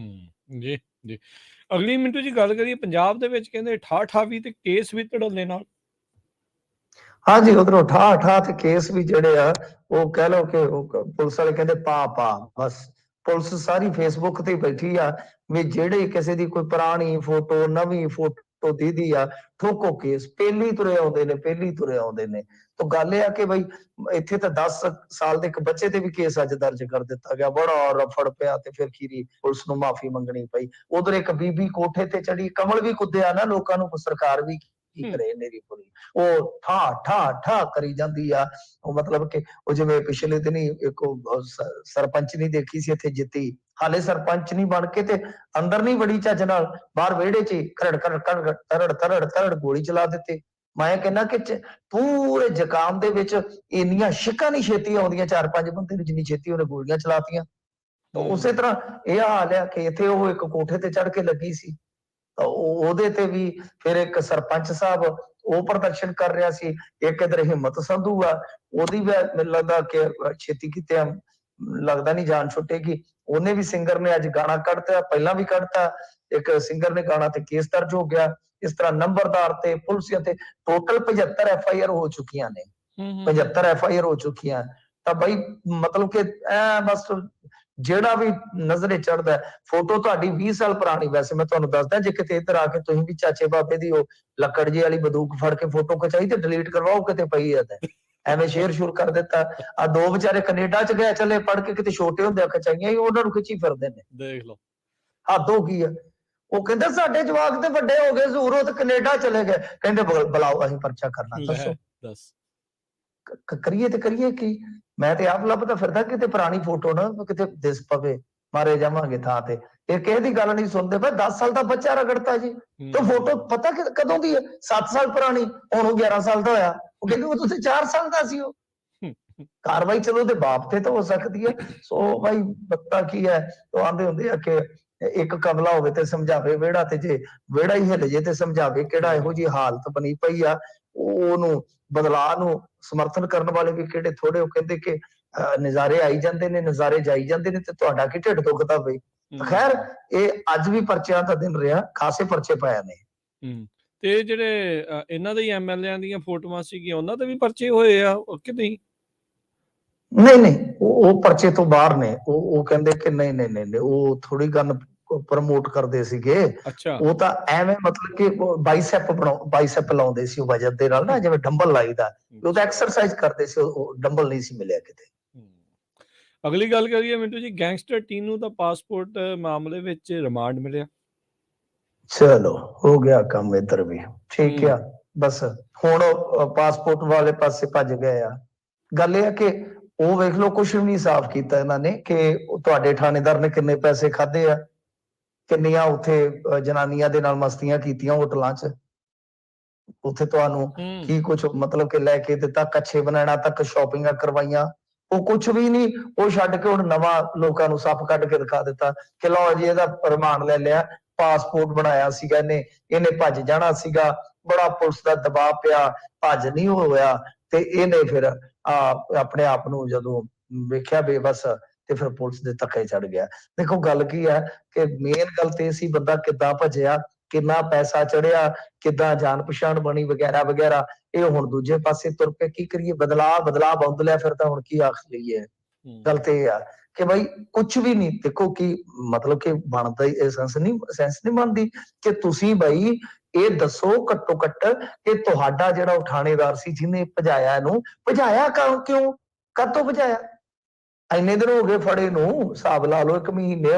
ਜੀ ਜੀ। ਅਗਲੀ ਮਿੰਟੂ ਜੀ ਗੱਲ ਕਰੀਏ ਪੰਜਾਬ ਦੇ ਵਿੱਚ ਕਹਿੰਦੇ ਠਾ ਵੀ ਤੇ ਕੇਸ ਵੀ ਧੜੱਲੇ ਨਾਲ। ਹਾਂਜੀ, ਉਧਰੋਂ ਠਾ ਤੇ ਕੇਸ ਵੀ ਜਿਹੜੇ ਆ ਉਹ ਕਹਿ ਲਓ ਕਿ ਪੁਲਿਸ ਵਾਲੇ ਕਹਿੰਦੇ ਪਾ ਬਸ ਪੁਲਿਸ ਸਾਰੀ ਫੇਸਬੁੱਕ ਤੇ ਬੈਠੀ ਆ ਵੀ ਜਿਹੜੇ ਕਿਸੇ ਦੀ ਕੋਈ ਪੁਰਾਣੀ ਫੋਟੋ ਨਵੀਂ ਫੋਟੋ ਦੀਦੀ ਆ ਠੋਕੋ ਕੇਸ ਪਹਿਲੀ ਤੁਰੇ ਆਉਂਦੇ ਨੇ ਤਾਂ ਗੱਲ ਇਹ ਆ ਕਿ ਬਈ ਇੱਥੇ ਤਾਂ 10 ਸਾਲ ਦੇ ਇੱਕ ਬੱਚੇ ਤੇ ਵੀ ਕੇਸ ਅੱਜ ਦਰਜ ਕਰ ਦਿੱਤਾ ਗਿਆ, ਬੜਾ ਰਫੜ ਪਿਆ ਤੇ ਫਿਰ ਖੀਰੀ ਪੁਲਿਸ ਨੂੰ ਮਾਫੀ ਮੰਗਣੀ ਪਈ। ਉਧਰ ਇੱਕ ਬੀਬੀ ਕੋਠੇ ਤੇ ਚੜੀ, ਕਮਲ ਵੀ ਕੁੱਦਿਆ ਨਾ ਲੋਕਾਂ ਨੂੰ, ਸਰਕਾਰ ਵੀ ਕੀ ਕਰੇ ਮੇਰੀ ਪੂਰੀ ਉਹ ਠਾ ਕਰੀ ਜਾਂਦੀ ਆ। ਉਹ ਮਤਲਬ ਕਿ ਉਹ ਜਿਵੇਂ ਪਿਛਲੇ ਦਿਨੀ ਇੱਕ ਸਰਪੰਚ ਨਹੀਂ ਦੇਖੀ ਸੀ ਇੱਥੇ ਜਿੱਤੀ, ਹਾਲੇ ਸਰਪੰਚ ਨਹੀਂ ਬਣ ਕੇ ਤੇ ਅੰਦਰ ਨਹੀਂ ਵੜੀ ਚੱਜ ਨਾਲ, ਬਾਹਰ ਵਿਹੜੇ 'ਚ ਤਰੜ ਗੋਲੀ ਚਲਾ ਦਿੱਤੇ। ਮੈਂ ਕਹਿੰਦਾ ਕਿ ਪੂਰੇ ਜ਼ੁਕਾਮ ਦੇ ਵਿੱਚ ਇੰਨੀਆਂ ਛਿੱਕਾਂ ਨਹੀਂ ਛੇਤੀ ਆਉਂਦੀਆਂ 4-5 ਬੰਦੇ ਨੂੰ ਜਿੰਨੀ ਛੇਤੀ ਉਹਨੇ ਗੋਲੀਆਂ ਚਲਾਤੀਆਂ। ਤਾਂ ਉਸੇ ਤਰ੍ਹਾਂ ਇਹ ਹਾਲ ਆ ਕਿ ਇੱਥੇ ਉਹ ਇੱਕ ਕੋਠੇ ਤੇ ਚੜ ਕੇ ਲੱਗੀ ਸੀ, ਉਹਦੇ ਤੇ ਵੀ ਫਿਰ ਇੱਕ ਸਰਪੰਚ ਸਾਹਿਬ ਉਹ ਪ੍ਰਦਰਸ਼ਨ ਕਰ ਰਿਹਾ ਸੀ, ਇੱਕ ਇਧਰ ਹਿੰਮਤ ਸੰਧੂ ਆ, ਉਹਦੀ ਵੀ ਮੈਨੂੰ ਲੱਗਦਾ ਕਿ ਛੇਤੀ ਕਿਤੇ ਲੱਗਦਾ ਨਹੀਂ ਜਾਨ ਛੁੱਟੇਗੀ। ਉਹਨੇ ਵੀ ਸਿੰਗਰ ਨੇ ਅੱਜ ਗਾਣਾ ਕੱਢਤਾ, ਪਹਿਲਾਂ ਵੀ ਕੱਢਤਾ, ਇੱਕ ਸਿੰਗਰ ਨੇ ਗਾਣਾ ਤੇ ਕੇਸ ਦਰਜ ਹੋ ਗਿਆ। ਇਸ ਤਰ੍ਹਾਂ ਨੰਬਰਦਾਰ ਤੇ ਪੁਲਿਸ ਤੇ ਟੋਟਲ 75 FIR ਹੋ ਚੁੱਕੀਆਂ ਨੇ, 75 FIR ਹੋ ਚੁੱਕੀਆਂ। ਤਾਂ ਬਈ ਮਤਲਬ ਕਿ ਬਸ ਜਿਹੜਾ ਵੀ ਨਜ਼ਰੇ ਚੜਦਾ ਫੋਟੋ ਤੁਹਾਡੀ 20 ਸਾਲ ਪੁਰਾਣੀ, ਵੈਸੇ ਮੈਂ ਤੁਹਾਨੂੰ ਦੱਸਦਾ ਜੇ ਕਿਤੇ ਇੱਧਰ ਆ ਕੇ ਤੁਸੀਂ ਵੀ ਚਾਚੇ ਬਾਬੇ ਦੀ ਉਹ ਲੱਕੜ ਜੀ ਵਾਲੀ ਬੰਦੂਕ ਫੜ ਕੇ ਫੋਟੋ ਖਿਚਾਈ ਤੇ ਡਿਲੀਟ ਕਰਵਾਓ ਕਿਤੇ ਪਈ ਆ, ਐਵੇਂ ਸ਼ੇਅਰ ਸ਼ੁਰ ਕਰ ਦਿੱਤਾ। ਆ ਦੋ ਵਿਚਾਰੇ ਕੈਨੇਡਾ ਚ ਗਏ ਚੱਲੇ ਪੜ ਕੇ, ਕਿਤੇ ਛੋਟੇ ਹੁੰਦੇ ਖਿਚਾਈਆਂ ਉਹਨਾਂ ਨੂੰ ਖਿੱਚੀ ਫਿਰਦੇ ਨੇ, ਦੇਖ ਲਓ ਹੱਦ ਹੋ ਗਈ ਆ। ਉਹ ਕਹਿੰਦੇ ਸਾਡੇ ਜਵਾਕ ਤੇ ਵੱਡੇ ਹੋ ਗਏ ਜ਼ੂਰੋ ਤੇ ਕੈਨੇਡਾ ਚਲੇ ਗਏ, ਕਹਿੰਦੇ ਬੁਲਾਓ ਅਸੀਂ ਪਰਚਾ ਕਰਨਾ। ਦੱਸੋ ਕਰੀਏ ਤੇ ਕਰੀਏ ਕੀ? ਮੈਂ ਤੇ ਆਪ ਲੱਭਦਾ ਫਿਰਦਾ ਕਿਤੇ ਪੁਰਾਣੀ ਫੋਟੋ ਨਾ ਕਿਤੇ ਦਿਸ ਪਵੇ, ਮਾਰੇ ਜਾਵਾਂਗੇ ਥਾਂ ਤੇ। ਇਹ ਕਿਸੇ ਦੀ ਗੱਲ ਨਹੀਂ ਸੁਣਦੇ ਪਏ, 10 ਸਾਲ ਦਾ ਬੱਚਾ ਰਗੜਤਾ ਜੀ ਤੇ ਫੋਟੋ ਪਤਾ ਕਦੋਂ ਦੀ ਹੈ? 7 ਸਾਲ ਪੁਰਾਣੀ, ਹੁਣ ਉਹ 11 ਸਾਲ ਦਾ ਹੋਇਆ। ਉਹ ਕਹਿੰਦੇ ਉਹ ਤੁਸੀਂ 4 ਸਾਲ ਦਾ ਸੀ। ਉਹ ਕਾਰਵਾਈ ਚਲੋ ਉਹਦੇ ਬਾਪ ਤੇ ਤਾਂ ਹੋ ਸਕਦੀ ਹੈ। ਸੋ ਭਾਈ ਬੱਤਾ ਕੀ ਹੈ, ਉਹ ਆਂਦੇ ਹੁੰਦੇ ਆ ਕਿ ਇੱਕ ਕਮਲਾ ਹੋਵੇ ਤੇ ਸਮਝਾਵੇ ਵਿਹੜਾ, ਤੇ ਜੇ ਵਿਹੜਾ ਹੀ ਹਿੱਲ ਜੇ ਤੇ ਸਮਝਾਵੇ ਕਿਹੜਾ। ਇਹੋ ਜਿਹੀ ਹਾਲਤ ਬਣੀ ਪਈ ਆ, ਉਹਨੂੰ ਬਦਲਾਅ ਨੂੰ ਸਮਰਥਨ ਕਰਨ ਵਾਲੇ ਵੀ ਕਿਹੜੇ ਥੋੜੇ। ਉਹ ਕਹਿੰਦੇ ਕਿ ਨਜ਼ਾਰੇ ਆਈ ਜਾਂਦੇ ਨੇ, ਨਜ਼ਾਰੇ ਜਾਈ ਜਾਂਦੇ ਨੇ, ਤੇ ਤੁਹਾਡਾ ਕੀ ਢਿੱਡ ਦੁਖਦਾ ਬਈ। ਖੈਰ ਇਹ ਅੱਜ ਵੀ ਪਰਚਿਆਂ ਦਾ ਦਿਨ ਰਿਹਾ, ਖਾਸੇ ਪਰਚੇ ਪਾਇਆ ਨੇ। ਤੇ ਜਿਹੜੇ ਇਹਨਾਂ ਦੇ MLA ਦੀਆਂ ਫੋਟੋਆਂ ਸੀਗੀਆਂ ਉਹਨਾਂ ਦੇ ਵੀ ਪਰਚੇ ਹੋਏ ਆ ਕਿ ਨਹੀਂ? ਨਹੀਂ ਉਹ ਪਰਚੇ ਤੋਂ ਬਾਹਰ ਨੇ। ਉਹ ਕਹਿੰਦੇ ਕਿ ਨਹੀਂ ਉਹ ਥੋੜੀ ਗੱਲ ਪ੍ਰਮੋਟ ਕਰਦੇ ਸੀਗੇ। ਉਹ ਤਾਂ ਐਵੇਂ ਮਤਲਬ ਕਿ ਬਾਈਸੈਪ ਲਾਉਂਦੇ ਸੀ ਉਹ ਵਜਨ ਦੇ ਨਾਲ ਨਾ, ਜਿਵੇਂ ਡੰਬਲ ਲਾਈਦਾ, ਉਹ ਤਾਂ ਐਕਸਰਸਾਈਜ਼ ਕਰਦੇ ਸੀ, ਉਹ ਡੰਬਲ ਨਹੀਂ ਸੀ ਮਿਲਿਆ ਕਿਤੇ। ਅਗਲੀ ਗੱਲ ਕਰੀਏ ਮਿੰਟੂ ਜੀ, ਗੈਂਗਸਟਰ ਟੀਨੂ ਦਾ ਪਾਸਪੋਰਟ ਮਾਮਲੇ ਵਿੱਚ ਰਿਮਾਂਡ ਮਿਲਿਆ। ਚਲੋ ਹੋ ਗਿਆ ਕੰਮ ਇੱਧਰ ਵੀ ਠੀਕ ਆ। ਬਸ ਹੁਣ ਪਾਸਪੋਰਟ ਵਾਲੇ ਪਾਸੇ ਭੱਜ ਗਏ ਆ। ਗੱਲ ਇਹ ਆ ਕਿ ਉਹ ਵੇਖ ਲਓ ਕੁਛ ਵੀ ਨਹੀਂ ਸਾਫ਼ ਕੀਤਾ ਇਹਨਾਂ ਨੇ ਕਿ ਤੁਹਾਡੇ ਥਾਣੇਦਾਰ ਨੇ ਕਿੰਨੇ ਪੈਸੇ ਖਾਦੇ ਆ, ਕਿੰਨੀਆਂ ਉੱਥੇ ਜਨਾਨੀਆਂ ਦੇ ਨਾਲ ਮਸਤੀਆਂ ਕੀਤੀਆਂ ਹੋਟਲਾਂ 'ਚ, ਉੱਥੇ ਤੁਹਾਨੂੰ ਕੀ ਕੁਛ ਮਤਲਬ ਕਿ ਲੈ ਕੇ ਦਿੱਤਾ, ਕੱਛੇ ਬਣਾਉਣਾ ਤੱਕ ਸ਼ਾਪਿੰਗਾਂ ਕਰਵਾਈਆਂ। ਉਹ ਕੁਛ ਵੀ ਨਹੀਂ, ਉਹ ਛੱਡ ਕੇ ਹੁਣ ਨਵਾਂ ਲੋਕਾਂ ਨੂੰ ਸੱਪ ਕੱਢ ਕੇ ਦਿਖਾ ਦਿੱਤਾ ਕਿ ਲਓ ਜੀ ਇਹਦਾ ਰਿਮਾਂਡ ਲੈ ਲਿਆ, ਪਾਸਪੋਰਟ ਬਣਾਇਆ ਸੀਗਾ ਇਹਨੇ ਭੱਜ ਜਾਣਾ ਸੀਗਾ, ਬੜਾ ਪੁਲਿਸ ਦਾ ਦਬਾਅ ਪਿਆ, ਭੱਜ ਨਹੀਂ ਹੋਇਆ ਤੇ ਇਹਨੇ ਫਿਰ ਆਪਣੇ ਆਪ ਨੂੰ ਜਦੋਂ ਵੇਖਿਆ ਬੇਬਸ ਤੇ ਫਿਰ ਪੁਲਿਸ ਦੇ ਧੱਕੇ ਚੜ ਗਿਆ। ਦੇਖੋ ਗੱਲ ਕੀ ਹੈ ਕਿ ਮੇਨ ਗੱਲ ਤੇ ਸੀ ਬੰਦਾ ਕਿੱਦਾਂ ਭੱਜਿਆ, ਕਿੰਨਾ ਪੈਸਾ ਚੜਿਆ, ਕਿੱਦਾਂ ਜਾਣ ਪਛਾਣ ਬਣੀ ਵਗੈਰਾ ਵਗੈਰਾ। ਇਹ ਹੁਣ ਦੂਜੇ ਪਾਸੇ ਤੁਰ ਕੇ ਕੀ ਕਰੀਏ, ਬਦਲਾਅ ਬੌਂਦ ਲਿਆ ਫਿਰ ਤਾਂ ਹੁਣ ਕੀ ਆਖ ਲਈਏ। ਗੱਲ ਤੇ ਇਹ ਆ ਕਿ ਬਈ ਕੁਛ ਵੀ ਨਹੀਂ। ਦੇਖੋ ਕੀ ਮਤਲਬ ਕਿ ਬਣਦਾ ਹੀ ਸੈਂਸ ਨਹੀਂ ਬਣਦੀ ਕਿ ਤੁਸੀਂ ਬਈ ਇਹ ਦੱਸੋ ਘੱਟੋ ਘੱਟ ਕਿ ਤੁਹਾਡਾ ਜਿਹੜਾ ਉਹ ਥਾਣੇਦਾਰ ਸੀ ਜਿਹਨੇ ਭਜਾਇਆ ਇਹਨੂੰ, ਭਜਾਇਆ ਕਿਉਂ, ਕਾਹਤੋਂ ਭਜਾਇਆ? ਇੰਨੇ ਦਿਨ ਹੋ ਗਏ ਫੜੇ ਨੂੰ, ਹਿਸਾਬ ਲਾ ਲਓ 1 ਮਹੀਨੇ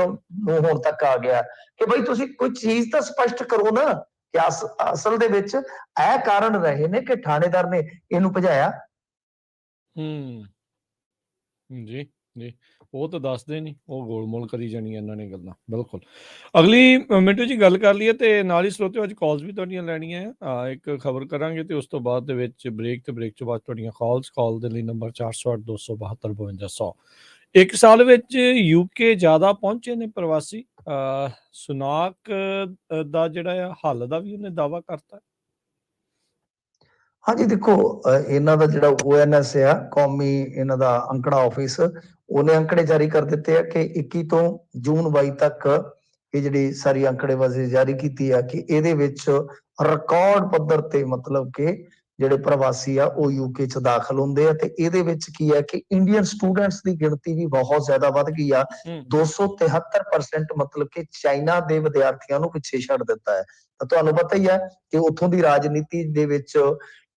ਨੂੰ ਹੁਣ ਤੱਕ ਆ ਗਿਆ ਕਿ ਬਈ ਤੁਸੀਂ ਕੋਈ ਚੀਜ਼ ਤਾਂ ਸਪਸ਼ਟ ਕਰੋ ਨਾ ਕਿ ਅਸਲ ਦੇ ਵਿੱਚ ਇਹ ਕਾਰਨ ਰਹੇ ਨੇ ਕਿ ਥਾਣੇਦਾਰ ਨੇ ਇਹਨੂੰ ਭਜਾਇਆ। ਜੀ ਜੀ, ਉਹ ਤਾਂ ਦੱਸਦੇ ਨਹੀਂ, ਉਹ ਗੋਲਮੋਲ ਕਰੀ ਜਾਣੀ ਇਹਨਾਂ ਨੇ ਗੱਲਾਂ। ਬਿਲਕੁਲ। ਅਗਲੀ ਮਿੰਟੂ ਜੀ ਗੱਲ ਕਰ ਲਈਏ ਤੇ ਨਾਲ ਹੀ ਸਰੋਤਿਓ ਅੱਜ ਕਾਲਸ ਵੀ ਤੁਹਾਡੀਆਂ ਲੈਣੀਆਂ ਆ। ਇੱਕ ਖਬਰ ਕਰਾਂਗੇ ਤੇ ਉਸ ਤੋਂ ਬਾਅਦ ਦੇ ਵਿੱਚ ਬ੍ਰੇਕ ਤੋਂ ਬਾਅਦ ਤੁਹਾਡੀਆਂ ਕਾਲ ਦੇ ਲਈ ਨੰਬਰ 408 272 5200। 1 ਸਾਲ ਵਿੱਚ UK ਜ਼ਿਆਦਾ ਪਹੁੰਚੇ ਨੇ ਪ੍ਰਵਾਸੀ। ਸੁਨਾਕ ਦਾ ਜਿਹੜਾ ਆ ਹੱਲ ਦਾ ਵੀ ਉਹਨੇ ਦਾਅਵਾ ਕਰਤਾ। ਹਾਂਜੀ ਦੇਖੋ, ਇਹਨਾਂ ਦਾ ਜਿਹੜਾ ONS ਆ, ਕੌਮੀ ਇਹਨਾਂ ਦਾ ਅੰਕੜਾ ਆਫਿਸ, ਉਹਨੇ ਅੰਕੜੇ ਜਾਰੀ ਕਰ ਦਿੱਤੇ ਆ ਕਿ 21 ਤੋਂ ਜੂਨ 22 ਤੱਕ ਇਹ ਜਿਹੜੀ ਸਾਰੀ ਅੰਕੜੇਬਾਜ਼ੀ ਜਾਰੀ ਕੀਤੀ ਆ ਕਿ ਇਹਦੇ ਵਿੱਚ ਰਿਕਾਰਡ ਪੱਧਰ ਤੇ ਮਤਲਬ ਕਿ ਜਿਹੜੇ ਪ੍ਰਵਾਸੀ ਆ ਉਹ UK ਚ ਦਾਖਲ ਹੁੰਦੇ ਆ, ਤੇ ਇਹਦੇ ਵਿੱਚ ਕੀ ਹੈ ਕਿ ਇੰਡੀਅਨ ਸਟੂਡੈਂਟਸ ਦੀ ਗਿਣਤੀ ਵੀ ਬਹੁਤ ਜ਼ਿਆਦਾ ਵੱਧ ਗਈ ਆ। 273% ਮਤਲਬ ਕਿ ਚਾਈਨਾ ਦੇ ਵਿਦਿਆਰਥੀਆਂ ਨੂੰ ਪਿੱਛੇ ਛੱਡ ਦਿੱਤਾ ਹੈ। ਤਾਂ ਤੁਹਾਨੂੰ ਪਤਾ ਹੀ ਹੈ ਕਿ ਉੱਥੋਂ ਦੀ ਰਾਜਨੀਤੀ ਦੇ ਵਿੱਚ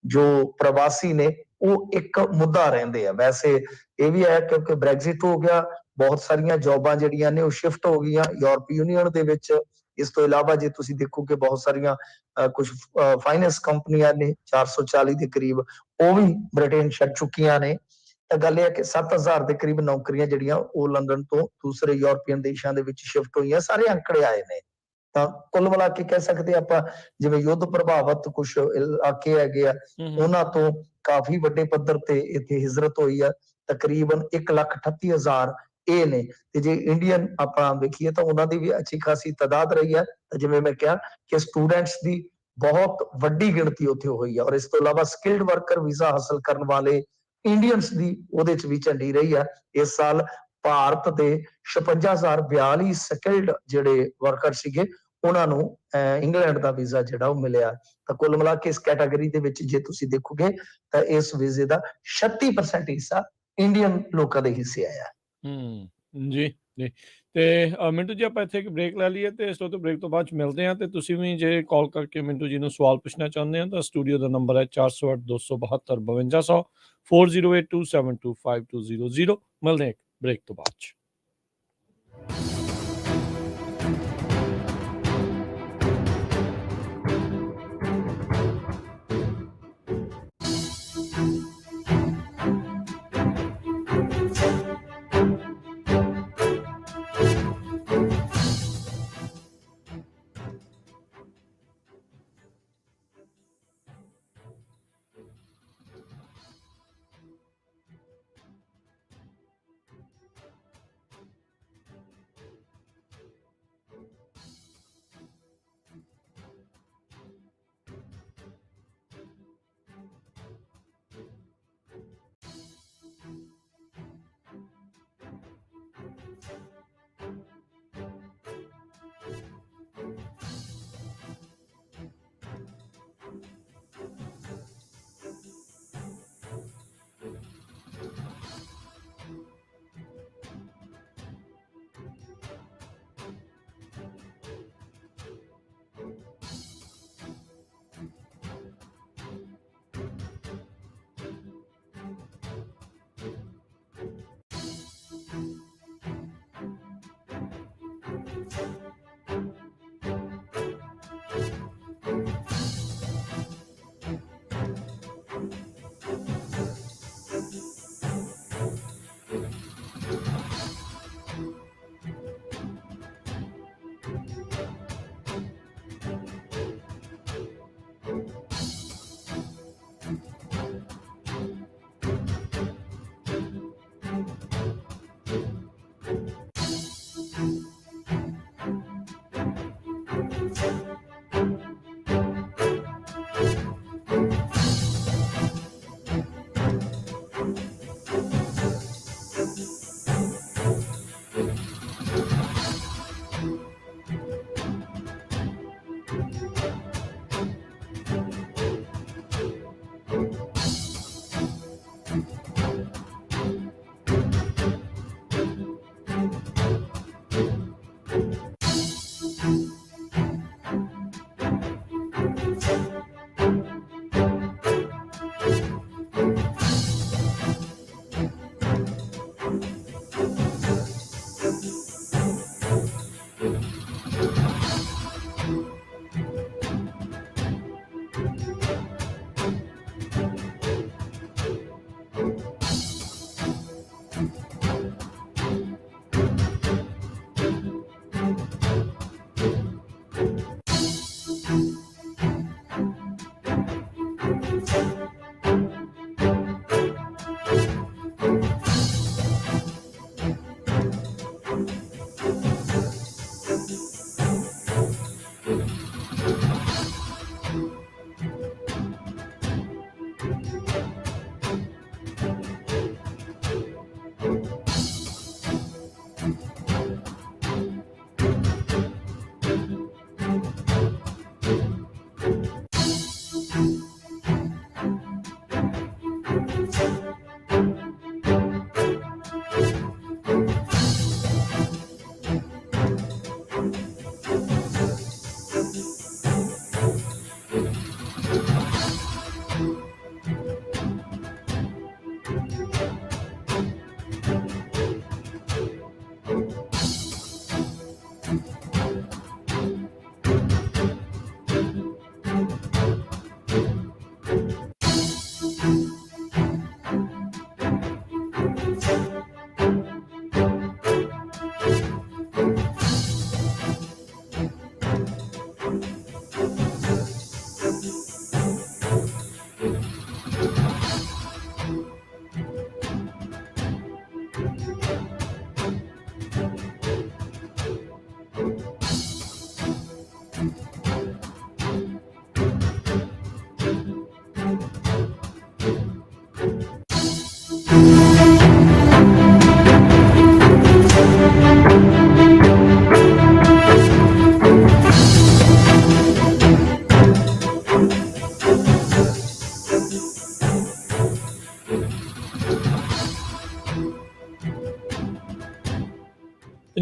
ਜੋ ਪ੍ਰਵਾਸੀ ਨੇ ਉਹ ਇੱਕ ਮੁੱਦਾ ਰਹਿੰਦੇ ਆ। ਵੈਸੇ ਇਹ ਵੀ ਹੈ ਕਿਉਂਕਿ ਬ੍ਰੈਗਜ਼ਿਟ ਹੋ ਗਿਆ, ਬਹੁਤ ਸਾਰੀਆਂ ਜੌਬਾਂ ਜਿਹੜੀਆਂ ਨੇ ਉਹ ਸ਼ਿਫਟ ਹੋ ਗਈਆਂ ਯੂਰਪੀ ਯੂਨੀਅਨ ਦੇ ਵਿੱਚ। ਇਸ ਤੋਂ ਇਲਾਵਾ ਜੇ ਤੁਸੀਂ ਦੇਖੋ ਕਿ ਬਹੁਤ ਸਾਰੀਆਂ ਕੁਝ ਫਾਈਨੈਂਸ ਕੰਪਨੀਆਂ ਨੇ 440 ਦੇ ਕਰੀਬ, ਉਹ ਵੀ ਬ੍ਰਿਟੇਨ ਛੱਡ ਚੁੱਕੀਆਂ ਨੇ। ਤਾਂ ਗੱਲ ਇਹ ਹੈ ਕਿ 7000 ਦੇ ਕਰੀਬ ਨੌਕਰੀਆਂ ਜਿਹੜੀਆਂ ਉਹ ਲੰਡਨ ਤੋਂ ਦੂਸਰੇ ਯੂਰਪੀਅਨ ਦੇਸ਼ਾਂ ਦੇ ਵਿੱਚ ਸ਼ਿਫਟ ਹੋਈਆਂ। ਸਾਰੇ ਅੰਕੜੇ ਆਏ ਨੇ। ਤਾਂ ਕੁੱਲ ਮਿਲਾ ਕੇ ਕਹਿ ਸਕਦੇ ਆਪਾਂ, ਜਿਵੇਂ ਯੁੱਧ ਪ੍ਰਭਾਵਿਤ ਕੁਝ ਇਲਾਕੇ ਹੈਗੇ ਆ, ਉਹਨਾਂ ਤੋਂ ਕਾਫੀ ਵੱਡੇ ਪੱਧਰ ਤੇ ਇੱਥੇ ਹਿਜਰਤ ਹੋਈ ਆ। ਤਕਰੀਬਨ 1,38,000 ਇਹ ਨੇ। ਤੇ ਜੇ ਇੰਡੀਅਨ ਆਪਾਂ ਵੇਖੀਏ ਤਾਂ ਉਹਨਾਂ ਦੀ ਵੀ ਅੱਛੀ ਖਾਸੀ ਤਾਦਾਦ ਰਹੀ ਹੈ। ਜਿਵੇਂ ਮੈਂ ਕਿਹਾ ਕਿ ਸਟੂਡੈਂਟਸ ਦੀ ਬਹੁਤ ਵੱਡੀ ਗਿਣਤੀ ਉੱਥੇ ਹੋਈ ਹੈ, ਔਰ ਇਸ ਤੋਂ ਇਲਾਵਾ ਸਕਿਲਡ ਵਰਕਰ ਵੀਜ਼ਾ ਹਾਸਲ ਕਰਨ ਵਾਲੇ ਇੰਡੀਅਨਸ ਦੀ ਉਹਦੇ ਚ ਵੀ ਝੰਡੀ ਰਹੀ ਹੈ। ਇਸ ਸਾਲ ਭਾਰਤ ਦੇ 56,042 ਸਕਿਲਡ ਜਿਹੜੇ ਵਰਕਰ ਸੀਗੇ, ਉਹਨਾਂ ਨੂੰ ਇੰਗਲੈਂਡ ਦਾ ਵੀਜ਼ਾ ਜਿਹੜਾ ਉਹ ਮਿਲਿਆ। ਤਾਂ ਕੁੱਲ ਮਿਲਾ ਕੇ ਇਸ ਕੈਟਾਗਰੀ ਦੇ ਵਿੱਚ ਜੇ ਤੁਸੀਂ ਦੇਖੋਗੇ ਤਾਂ ਇਸ ਵੀਜ਼ੇ ਦਾ 36% ਹਿੱਸਾ ਇੰਡੀਅਨ ਲੋਕਾਂ ਦੇ ਹਿੱਸੇ ਆਇਆ। ਜੀ ਜੀ। ਤੇ ਮਿੰਟੂ ਜੀ ਆਪਾਂ ਇੱਥੇ ਇੱਕ ਬ੍ਰੇਕ ਲੈ ਲਈਏ, ਤੇ ਇਸ ਤੋਂ ਬ੍ਰੇਕ ਤੋਂ ਬਾਅਦ 'ਚ ਮਿਲਦੇ ਹਾਂ। ਤੇ ਤੁਸੀਂ ਵੀ ਜੇ ਕਾਲ ਕਰਕੇ ਮਿੰਟੂ ਜੀ ਨੂੰ ਸਵਾਲ ਪੁੱਛਣਾ ਚਾਹੁੰਦੇ ਹੋ ਤਾਂ ਸਟੂਡੀਓ ਦਾ ਨੰਬਰ ਹੈ 408 272 5200 4082725200। ਮਿਲਦੇ ਹਾਂ ਇੱਕ ਬ੍ਰੇਕ ਤੋਂ ਬਾਅਦ 'ਚ।